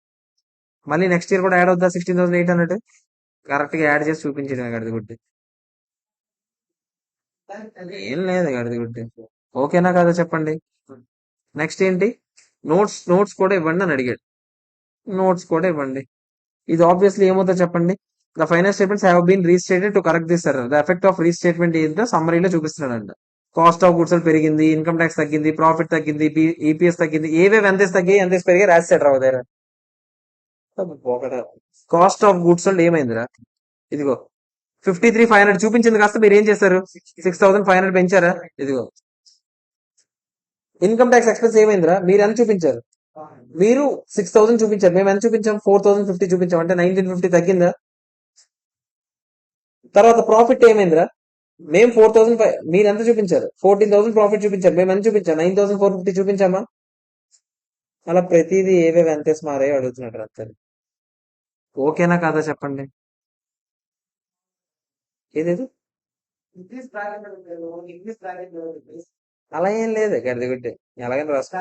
మళ్ళీ నెక్స్ట్ ఇయర్ కూడా యాడ్ అవుతా 16,800. కరెక్ట్ గా యాడ్ చేసి చూపించడం గడిది గుడ్డి. ఏం లేదు గడిది గుడ్డి. ఓకేనా కదా చెప్పండి? నెక్స్ట్ ఏంటి? నోట్స్. నోట్స్ కూడా ఇవ్వండి అని అడిగాడు. నోట్స్ కూడా ఇవ్వండి. ఇది ఆబ్వియస్లీ ఏమవుతుందో చెప్పండి? The finance statements have been restated to correct this error. The effect of restatement ఏంటో సమ్మరీలో చూపిస్తున్నాడంట. కాస్ట్ ఆఫ్ గుడ్స్ పెరిగింది, ఇన్కమ్ ట్యాక్స్ తగ్గింది, ప్రాఫిట్ తగ్గింది, ఈపీఎస్ తగ్గింది, ఏవేవి ఎంత తగ్గి ఎంత పెరిగి రాశాడు రావు దగ్గర. కాస్ట్ ఆఫ్ గుడ్స్ ఏమైందిరా? ఇదిగో 53,500 చూపించింది కాస్త మీరు ఏం చేశారు? 6,500 పెంచారా? ఇదిగో ఇన్కమ్ ట్యాక్స్ ఎక్స్పెన్స్ ఏమైందిరా? మీరు ఎంత చూపించారు? మీరు 6,000 చూపించారు, మేము ఎంత చూపించాం? 4,050 చూపించాం. అంటే 1,950 తగ్గిందా? తర్వాత ప్రాఫిట్ ఏమైందిరా? మేము 4,000, మీరు ఎంత చూపించారు? 14,000 ప్రాఫిట్ చూపించారు, మేము ఎంత చూపించాం? 9,450 చూపించామా? అలా ప్రతిదీ ఏవేవి ఎంత మారాయో అడుగుతున్నాడు అంతే. ఓకేనా కాదా చెప్పండి? ఏదేది అలా ఏం లేదు గడిది గుడ్డి. ఎలాగైనా రాసుకో.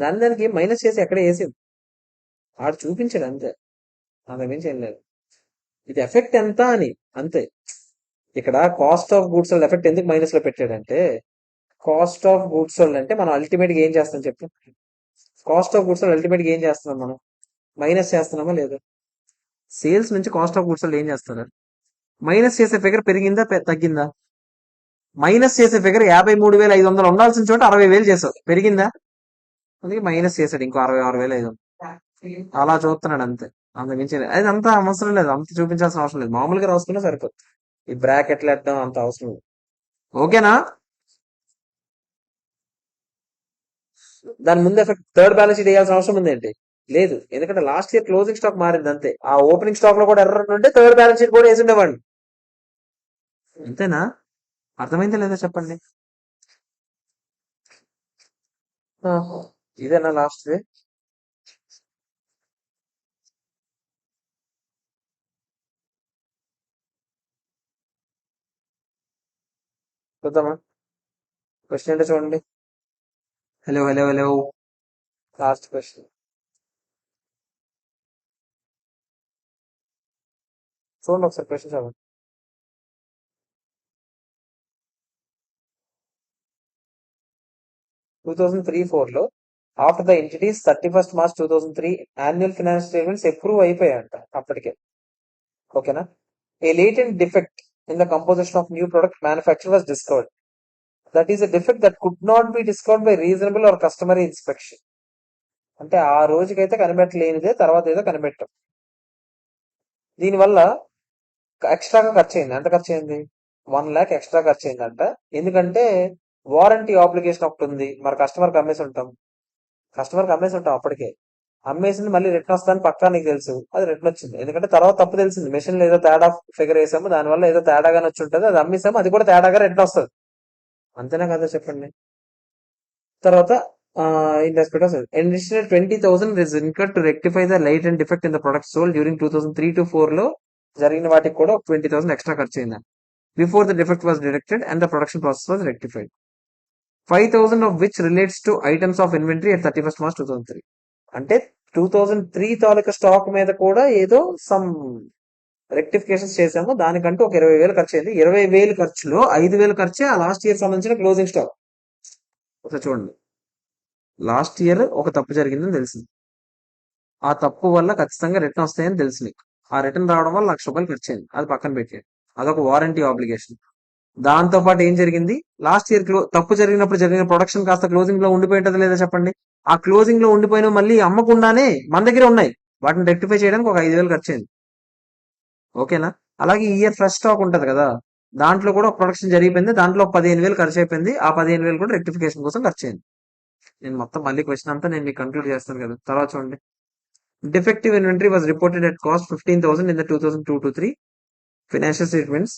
దానికి మైనస్ చేసి ఎక్కడ వేసి ఆడు చూపించాడు అంతే, అంతకు మించి ఏం లేదు. ఇది ఎఫెక్ట్ ఎంత అని అంతే. ఇక్కడ కాస్ట్ ఆఫ్ గూడ్స్ ఎఫెక్ట్ ఎందుకు మైనస్ లో పెట్టాడంటే, కాస్ట్ ఆఫ్ గూడ్స్ అంటే మనం అల్టిమేట్ గా ఏం చేస్తాం చెప్పు? కాస్ట్ ఆఫ్ గూడ్స్ అల్టిమేట్ గా ఏం చేస్తున్నాం మనం? మైనస్ చేస్తున్నామా లేదా? సేల్స్ నుంచి కాస్ట్ ఆఫ్ గూడ్స్ ఏం చేస్తారు? మైనస్ చేసే ఫిగర్ పెరిగిందా తగ్గిందా? మైనస్ చేసే ఫిగర్ 53,500 ఉండాల్సిన చోట 60,000 చేసావు, పెరిగిందా? అందుకే మైనస్ చేశాడు ఇంకో 66,500. అలా చూస్తున్నాడు అంతే, అంత మించి అది అంత అవసరం లేదు, అంత చూపించాల్సిన అవసరం లేదు. మామూలుగా రాసుకున్నా సరిపోతుంది. ఈ బ్రాకెట్లు వేద్దాం అంత అవసరం లేదు. ఓకేనా? దాని ముందు ఎఫెక్ట్ థర్డ్ బ్యాలెన్స్ షీట్ వేయాల్సిన అవసరం ఉంది ఏంటి? లేదు, ఎందుకంటే లాస్ట్ ఇయర్ క్లోజింగ్ స్టాక్ మారింది అంతే. ఆ ఓపెనింగ్ స్టాక్ లో కూడా ఎర్రర్ ఉంటే థర్డ్ బ్యాలెన్స్ షీట్ కూడా వేసి ఉండేవాడిని. అంతేనా? అర్థమైందా లేదా చెప్పండి? ఇదేనా లాస్ట్ డే? చూద్దామా? క్వశ్చన్ ఏంటో చూడండి. Hello hello hello. Last question చూడండి ఒకసారి. క్వశ్చన్ చదవండి. 2003-4 లో after the entities 31st March 2003 annual finance statements approve అయిపోయాయంట అప్పటికే. ఓకేనా. A latent defect in the composition of new product manufacture was discovered. That is a defect that could not be discovered by reasonable or customary inspection. అంటే ఆ రోజుకైతే కనిపెట్టలేనిదే తర్వాత ఏదో కనిపెట్టాం. దీనివల్ల ఎక్స్ట్రాగా ఖర్చు అయింది. ఎంత ఖర్చు అయింది? 1 lakh ఎక్స్ట్రా ఖర్చు అయిందంట. ఎందుకంటే వారంటీ ఆబ్లిగేషన్ ఒకటి ఉంది. మరి కస్టమర్కి అమ్మేసి ఉంటాం అప్పటికే. అమ్మేసింది మళ్ళీ రిటర్న్ వస్తుందని పక్కా నీకు తెలుసు. అది రిటర్న్ వచ్చింది. ఎందుకంటే తర్వాత తప్పు తెలిసింది, మెషిన్ లో ఏదో తేడా ఫిగర్ వేసాము, దానివల్ల ఏదో తేడాగానే వచ్చి ఉంటుంది, అది అమ్మేసాము, అది కూడా తేడాగా రిటర్న్ వస్తుంది. అంతేనా కదా చెప్పండి. తర్వాత in respect of an additional 20,000 is incurred to rectify the latent defect in the product sold during 2003 to 4 లో జరిగిన వాటికి కూడా 20,000 ఎక్స్ట్రా ఖర్చు అయింది. Before the defect was detected and the production process was rectified. 5,000 of which relates to items of inventory at 31st March 2003. అంటే 2003 తాలూకా stock మీద కూడా ఏదో సమ్ రెక్టిఫికేషన్స్ చేసాము. దానికంటూ ఒక 20,000 ఖర్చు అయింది. 20,000 ఖర్చులో 5,000 ఖర్చే ఆ లాస్ట్ ఇయర్ సంబంధించిన క్లోజింగ్ స్టాక్. ఒకసారి చూడండి, లాస్ట్ ఇయర్ ఒక తప్పు జరిగిందని తెలిసింది. ఆ తప్పు వల్ల ఖచ్చితంగా రిటర్న్ వస్తాయని తెలుసు నీకు. ఆ రిటర్న్ రావడం వల్ల ₹1,00,000 ఖర్చు అయింది. అది పక్కన పెట్టాడు, అదొక వారంటీ ఆబ్లిగేషన్. దాంతో పాటు ఏం జరిగింది, లాస్ట్ ఇయర్ తప్పు జరిగినప్పుడు జరిగిన ప్రొడక్షన్ కాస్త క్లోజింగ్ లో ఉండిపోయి ఉంటది లేదా చెప్పండి. ఆ క్లోజింగ్ లో ఉండిపోయిన మళ్ళీ అమ్మకుండానే మన దగ్గర ఉన్నాయి, వాటిని రెక్టిఫై చేయడానికి ఒక 5,000 ఖర్చు అయింది. ఓకేనా. అలాగే ఈ ఇయర్ ఫ్రెష్ స్టాక్ ఉంటది కదా, దాంట్లో కూడా ఒక ప్రొడక్షన్ జరిగిపోయింది, దాంట్లో 15,000 ఖర్చు అయిపోయింది. ఆ 15,000 కూడా రెక్టిఫికేషన్ కోసం ఖర్చు అయింది. నేను మొత్తం మళ్ళీ క్వశ్చన్ అంతా నేను మీకు కంక్లూడ్ చేస్తాను కదా. తర్వాత చూడండి, defective inventory was reported at cost 15,000 in the 2002-3 financial statements.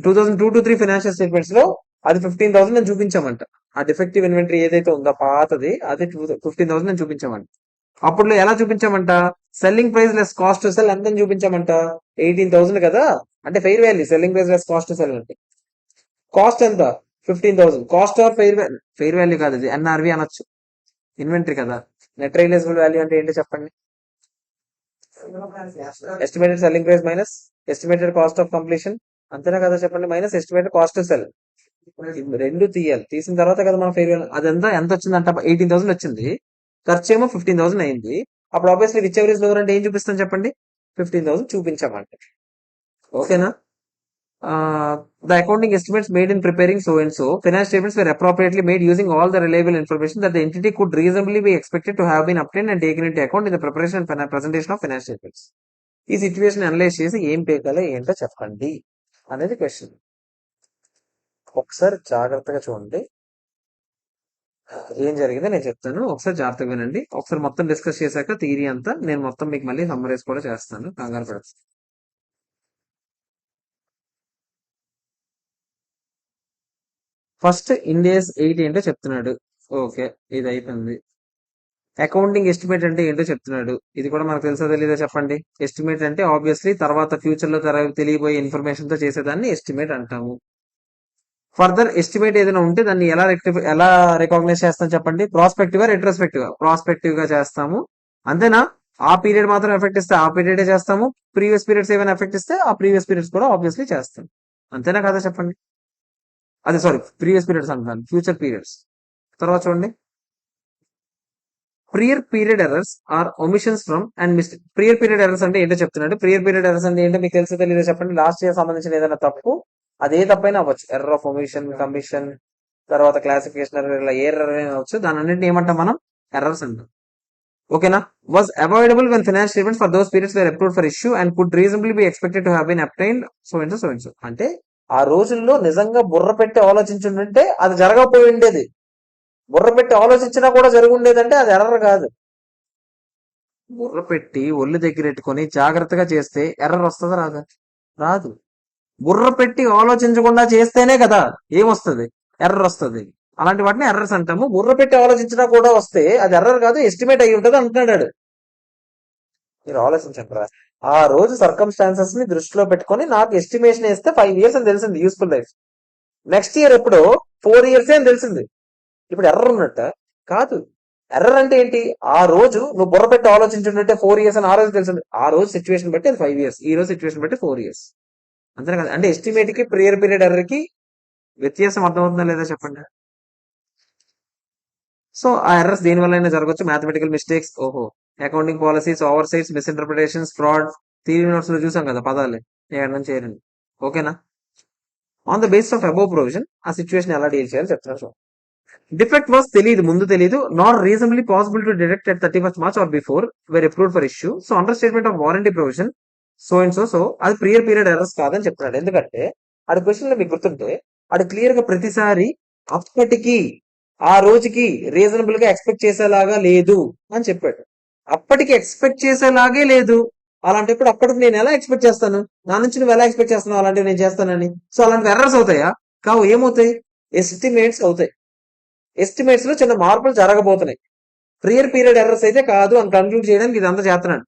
2002-3 financial statements లో అది 15,000 నేను చూపించామంట. ఆ డిఫెక్టివ్ ఇన్వెంటరీ ఏదైతే ఉందో పాతది, అది 15,000 నేను చూపించామంట. అప్పుడు ఎలా చూపించామంట, selling price less cost to sell ఎంత చూపించామంట, 18,000 కదా. అంటే fair value, selling price less cost to sell అంటే కాస్ట్ ఎంత, 15,000. కాస్ట్ ఆర్ ఫెయిర్ వాల్యూ కాదు, ఇది ఎన్ఆర్వి అనొచ్చు, ఇన్వెంటరీ కదా. నెట్ రియలైజబుల్ వాల్యూ అంటే ఏంటో చెప్పండి. Estimated selling price minus estimated cost of completion, అంతేనా కదా చెప్పండి, minus estimated cost to cell. రెండు తీయాలి, తీసిన తర్వాత కదా మనం ఫెయిర్ వాల్యూ. అదంతా ఎంత వచ్చిందంట, 18,000 వచ్చింది. ఖర్చు ఏమో 15,000 అయింది. అప్పుడు ఆబ్వియస్లీ రిచ్ ఎవరేజ్ లోవర్ అంటే ఏం చూపిస్తాం చెప్పండి, 15,000 చూపించామంట. ఓకేనా. The accounting estimates made in preparing so and so finance statements were appropriately made using all the reliable information that the entity could reasonably be expected to have been obtained and taken into account in the preparation and presentation of finance statements. ఈ situation analyse చేసి ఏం పేకాలో ఏంటో చెప్పండి అనేది question. ఒకసారి జాగ్రత్తగా చూడండి ఏం జరిగిందో నేను చెప్తాను, ఒకసారి జాగ్రత్తగా వినండి. ఒకసారి మొత్తం డిస్కస్ చేశాక థియరీ అంతా నేను మొత్తం మీకు మళ్ళీ సమ్మరైజ్ కూడా చేస్తాను, కంగారు పడతాను. ఫస్ట్ ఇండియాస్ 8 ఏంటో చెప్తున్నాడు. ఓకే, ఇది అయిపోయింది. అకౌంటింగ్ ఎస్టిమేట్ అంటే ఏంటో చెప్తున్నాడు. ఇది కూడా మనకు తెలుసా తెలీదా చెప్పండి. ఎస్టిమేట్ అంటే ఆబ్వియస్లీ తర్వాత ఫ్యూచర్ లో తెలియబోయే ఇన్ఫర్మేషన్ తో చేసేదాన్ని ఎస్టిమేట్ అంటాము. ఫర్దర్ ఎస్టిమేట్ ఏదైనా ఉంటే దాన్ని ఎలా రికాగ్నైజ్ చేస్తాం చెప్పండి, ప్రాస్పెక్టివ్ గా రెట్రోస్పెక్టివ్ గా. ప్రాస్పెక్టివ్ గా చేస్తాము, అంతేనా. ఆ పీరియడ్ మాత్రం ఎఫెక్ట్ ఇస్తే ఆ పీరియడే చేస్తాము, ప్రీవియస్ పీరియడ్స్ ఏమైనా ఎఫెక్ట్ ఇస్తే ఆ ప్రీవియస్ పీరియడ్స్ కూడా ఆబ్వియస్లీ చేస్తాం. అంతేనా కదా చెప్పండి. అదే సారీ, ప్రీవియస్ పీరియడ్స్ అంటాను, ఫ్యూచర్ పీరియడ్స్. తర్వాత చూడండి, prior period errors are omissions from and mistake. Prior period errors అంటే ఏంటో చెప్తున్నాడు. ప్రియర్ పీరియడ్ ఎర్రర్స్ అంటే ఏంటో మీకు తెలుసో తెలియదో చెప్పండి. లాస్ట్ ఇయర్ సంబంధించిన ఏదైనా తప్పు, అదే తప్పైనా అవ్వచ్చు, ఎర్రర్ ఆఫ్ ఒమిషన్, కమిషన్, తర్వాత క్లాసిఫికేషన్ ఎర్రర్, ఇలా ఏ ఎర్రర్ అయినా అవ్వచ్చు. దాని అన్నింటిని ఏమంటాం మనం, ఎర్రర్స్ అంటాం. ఓకేనా. Was avoidable when finance statements for those periods were approved for issue and could reasonably be expected to have been obtained so and so and so. అంటే ఆ రోజుల్లో నిజంగా బుర్ర పెట్టి ఆలోచించుంటే అది జరగకపోయి ఉండేది. బుర్ర పెట్టి ఆలోచించినా కూడా జరిగి ఉండేదంటే అది ఎర్రర్ కాదు. బుర్ర పెట్టి ఒళ్ళు దగ్గరెట్టుకొని జాగ్రత్తగా చేస్తే ఎర్రర్ వస్తుందా రాదా, రాదు. బుర్ర పెట్టి ఆలోచించకుండా చేస్తేనే కదా ఏమొస్తుంది, ఎర్రర్ వస్తుంది. అలాంటి వాటిని ఎర్రర్స్ అంటాము. బుర్ర పెట్టి ఆలోచించినా కూడా వస్తే అది ఎర్రర్ కాదు, ఎస్టిమేట్ అయి ఉంటుంది అంటున్నాడు. మీరు ఆలోచించండి. ఆ రోజు సర్కమ్స్టాన్సెస్ ని దృష్టిలో పెట్టుకొని నాకు ఎస్టిమేషన్ వేస్తే 5 years అని తెలిసింది యూస్ఫుల్ లైఫ్. నెక్స్ట్ ఇయర్ ఎప్పుడో 4 years అని తెలిసింది. ఇప్పుడు ఎర్రర్ ఉన్నట్ట కాదు. ఎర్రర్ అంటే ఏంటి, ఆ రోజు నువ్వు బుర్ర పెట్టి ఆలోచించుంటే 4 years అని ఆ రోజు తెలిసింది. ఆ రోజు సిచ్యువేషన్ బట్టి అది 5 years, ఈ రోజు సిచ్యువేషన్ బట్టి 4 years. అంతే కదా. అంటే ఎస్టిమేట్ కి ప్రియర్ పీరియడ్ ఎర్రర్ కి వ్యత్యాసం అర్థమవుతుందా లేదా చెప్పండి. సో ఆ ఎర్రర్స్ దేని వల్ల అయినా జరగవచ్చు. మ్యాథమెటికల్ మిస్టేక్స్, ఓహో, accounting policies, oversights, misinterpretations, fraud, theory notes లో చూసాం కదా పదాలే, ఏడు నుంచి చేయండి. ఓకేనా? On the base of above provision ఆ సిచ్యువేషన్ ఎలా డీల్ చేయాలో చెప్తాను. డిఫెక్ట్ వాస్ తెలియదు, ముందు తెలియదు, not reasonably possible to detect at 31st March or before were approved for issue. So under statement of warranty provision so and so so అది prior period errors కాదని చెప్తున్నాడు. ఎందుకంటే ఆడి క్వశ్చన్ లో మీకు గుర్తుంటే ఆడు క్లియర్ గా ప్రతిసారి అప్పటికి ఆ రోజుకి రీజనబుల్ గా ఎక్స్పెక్ట్ చేసేలాగా లేదు అని చెప్పాడు. అప్పటికి ఎక్స్పెక్ట్ చేసేలాగే లేదు. అలాంటప్పుడు అప్పటికి నేను ఎలా ఎక్స్పెక్ట్ చేస్తాను? నా నుంచి నువ్వు ఎలా ఎక్స్పెక్ట్ చేస్తున్నావు అలాంటివి నేను చేస్తానని? సో అలాంటి ఎర్రర్స్ అవుతాయా? కావు. ఏమవుతాయి? ఎస్టిమేట్స్ అవుతాయి. ఎస్టిమేట్స్ లో చిన్న మార్పులు జరగబోతున్నాయి. ప్రియర్ పీరియడ్ ఎర్రర్స్ అయితే కాదు అని కన్క్లూడ్ చేయడానికి ఇదంతా చేస్తున్నాడు.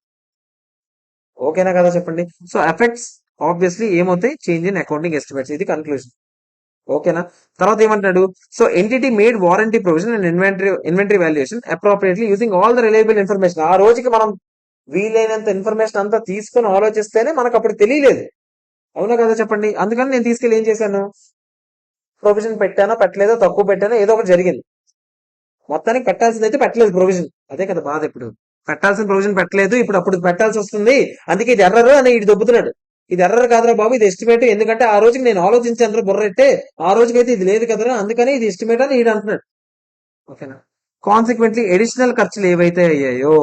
ఓకేనా కదా చెప్పండి. సో ఎఫెక్ట్స్ ఆబ్వియస్లీ ఏమవుతాయి? Change in accounting estimates. ఇది కన్క్లూజన్. ఓకేనా? తర్వాత ఏమంటాడు? So entity made warranty provision and inventory valuation appropriately using all the reliable information. ఆ రోజుకి మనం వీలైనంత ఇన్ఫర్మేషన్ అంతా తీసుకొని ఆలోచిస్తేనే మనకు అప్పుడు తెలియలేదు. అవునా కదా చెప్పండి. అందుకని నేను తీసుకెళ్ళి ఏం చేశాను? ప్రొవిజన్ పెట్టానో పెట్టలేదో, తక్కువ పెట్టానో, ఏదో ఒకటి జరిగింది. మొత్తానికి పెట్టాల్సింది అయితే పెట్టలేదు ప్రొవిజన్. అదే కదా బాధ. ఇప్పుడు పెట్టాల్సిన ప్రొవిజన్ పెట్టలేదు, ఇప్పుడు అప్పుడు పెట్టాల్సి వస్తుంది. అందుకే ఇది ఎర్రర్ అని ఇటు దొబ్బుతున్నాడు. ఇది ఎర్రర్ కాదురా బాబు, ఇది ఎస్టిమేట్. ఎందుకంటే ఆ రోజుకి నేను ఆలోచించాను బుర్రెట్టే, ఆ రోజుకైతే ఇది లేదు కదరా, అందుకని ఇది ఎస్టిమేట్ అని ఈడు అంటున్నాడు. ఓకేనా? కాన్సిక్వెంట్లీ ఎడిషనల్ ఖర్చులు ఏవైతే అయ్యాయో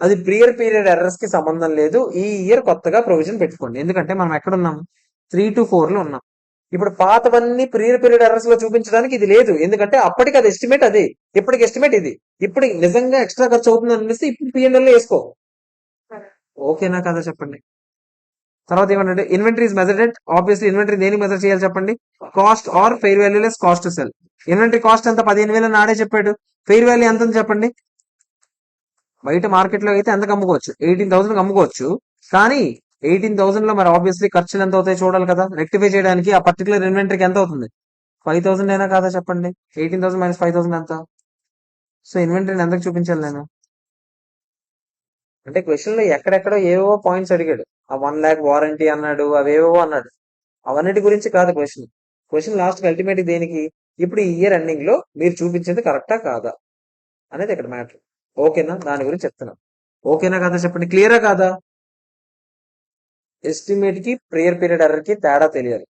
అది ప్రియర్ పీరియడ్ ఎర్రర్స్ కి సంబంధం లేదు. ఈ ఇయర్ కొత్తగా ప్రొవిజన్ పెట్టుకోండి. ఎందుకంటే మనం ఎక్కడ ఉన్నాం? 3 to 4 లో ఉన్నాం. ఇప్పుడు పాతవన్నీ ప్రియర్ పీరియడ్ ఎర్రర్స్ లో చూపించడానికి ఇది లేదు. ఎందుకంటే అప్పటికి అది ఎస్టిమేట్ అదే, ఇప్పటికి ఎస్టిమేట్ ఇది. ఇప్పుడు నిజంగా ఎక్స్ట్రా ఖర్చు అవుతుంది అనిపిస్తే ఇప్పుడు పిఎన్ఎల్ లో వేసుకో. ఓకేనా కదా చెప్పండి. తర్వాత ఏమంటే inventory is measured. Obviously inventory దేని మెజర్ చేయాలి చెప్పండి? Cost or fair value less cost to sell. Inventory cost ఎంత? 15,000 నాడే చెప్పాడు. ఫెయిర్ వాల్యూ ఎంత అని చెప్పండి? బయట మార్కెట్ లో అయితే ఎంతకు అమ్ముకోవచ్చు? 18,000 అమ్ముకోవచ్చు. కానీ 18,000 లో మరి ఆబ్వియస్లీ ఖర్చులు ఎంత అవుతాయి చూడాలి కదా. రెక్టిఫై చేయడానికి ఆ పర్టికులర్ ఇన్వెంటరీకి ఎంత అవుతుంది? 5,000 అయినా కాదా చెప్పండి? 18,000 మైనస్ 5,000 ఎంత? సో ఇన్వెంటరీని ఎంతకు చూపించాలి నేను? అంటే క్వశ్చన్ లో ఎక్కడెక్కడో ఏవో పాయింట్స్ అడిగాడు. ఆ 1 lakh వారంటీ అన్నాడు, అవేవో అన్నాడు. అవన్నిటి గురించి కాదు క్వశ్చన్. క్వశ్చన్ లాస్ట్ అల్టిమేట్ దేనికి? ఇప్పుడు ఈ ఇయర్ ఎండింగ్ లో మీరు చూపించేది కరెక్టా కాదా అనేది ఇక్కడ మ్యాటర్. ఓకేనా? దాని గురించి చెప్తున్నా. ఓకేనా కదా చెప్పండి. క్లియరా కాదా? ఎస్టిమేట్ కి ప్రియర్ పీరియడ్ ఎర్రర్ కి తేడా తెలియాలి.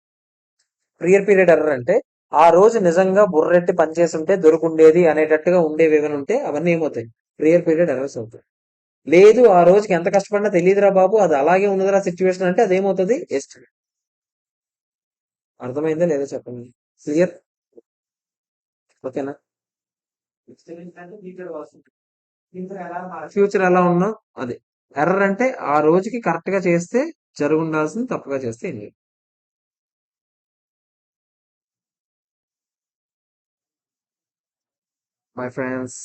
ప్రియర్ పీరియడ్ ఎర్రర్ అంటే ఆ రోజు నిజంగా బుర్రెట్టి పనిచేసి ఉంటే దొరుకుండేది అనేటట్టుగా ఉండేవి ఏమైనా ఉంటే అవన్నీ ఏమవుతాయి? ప్రియర్ పీరియడ్ ఎర్రర్స్ అవుతాయి. లేదు ఆ రోజుకి ఎంత కష్టపడినా తెలియదురా బాబు, అది అలాగే ఉన్నదిరా సిచ్యువేషన్ అంటే అదేమవుతుంది? ఎస్టిమేట్. అర్థమైందా లేదా చెప్పండి. క్లియర్? ఓకేనా? ఫ్యూచర్ ఎలా ఉన్నా అదే. ఎర్రర్ అంటే ఆ రోజుకి కరెక్ట్ గా చేస్తే జరుగుండాల్సింది తప్పుగా చేస్తే ఏం లేదు. My friends.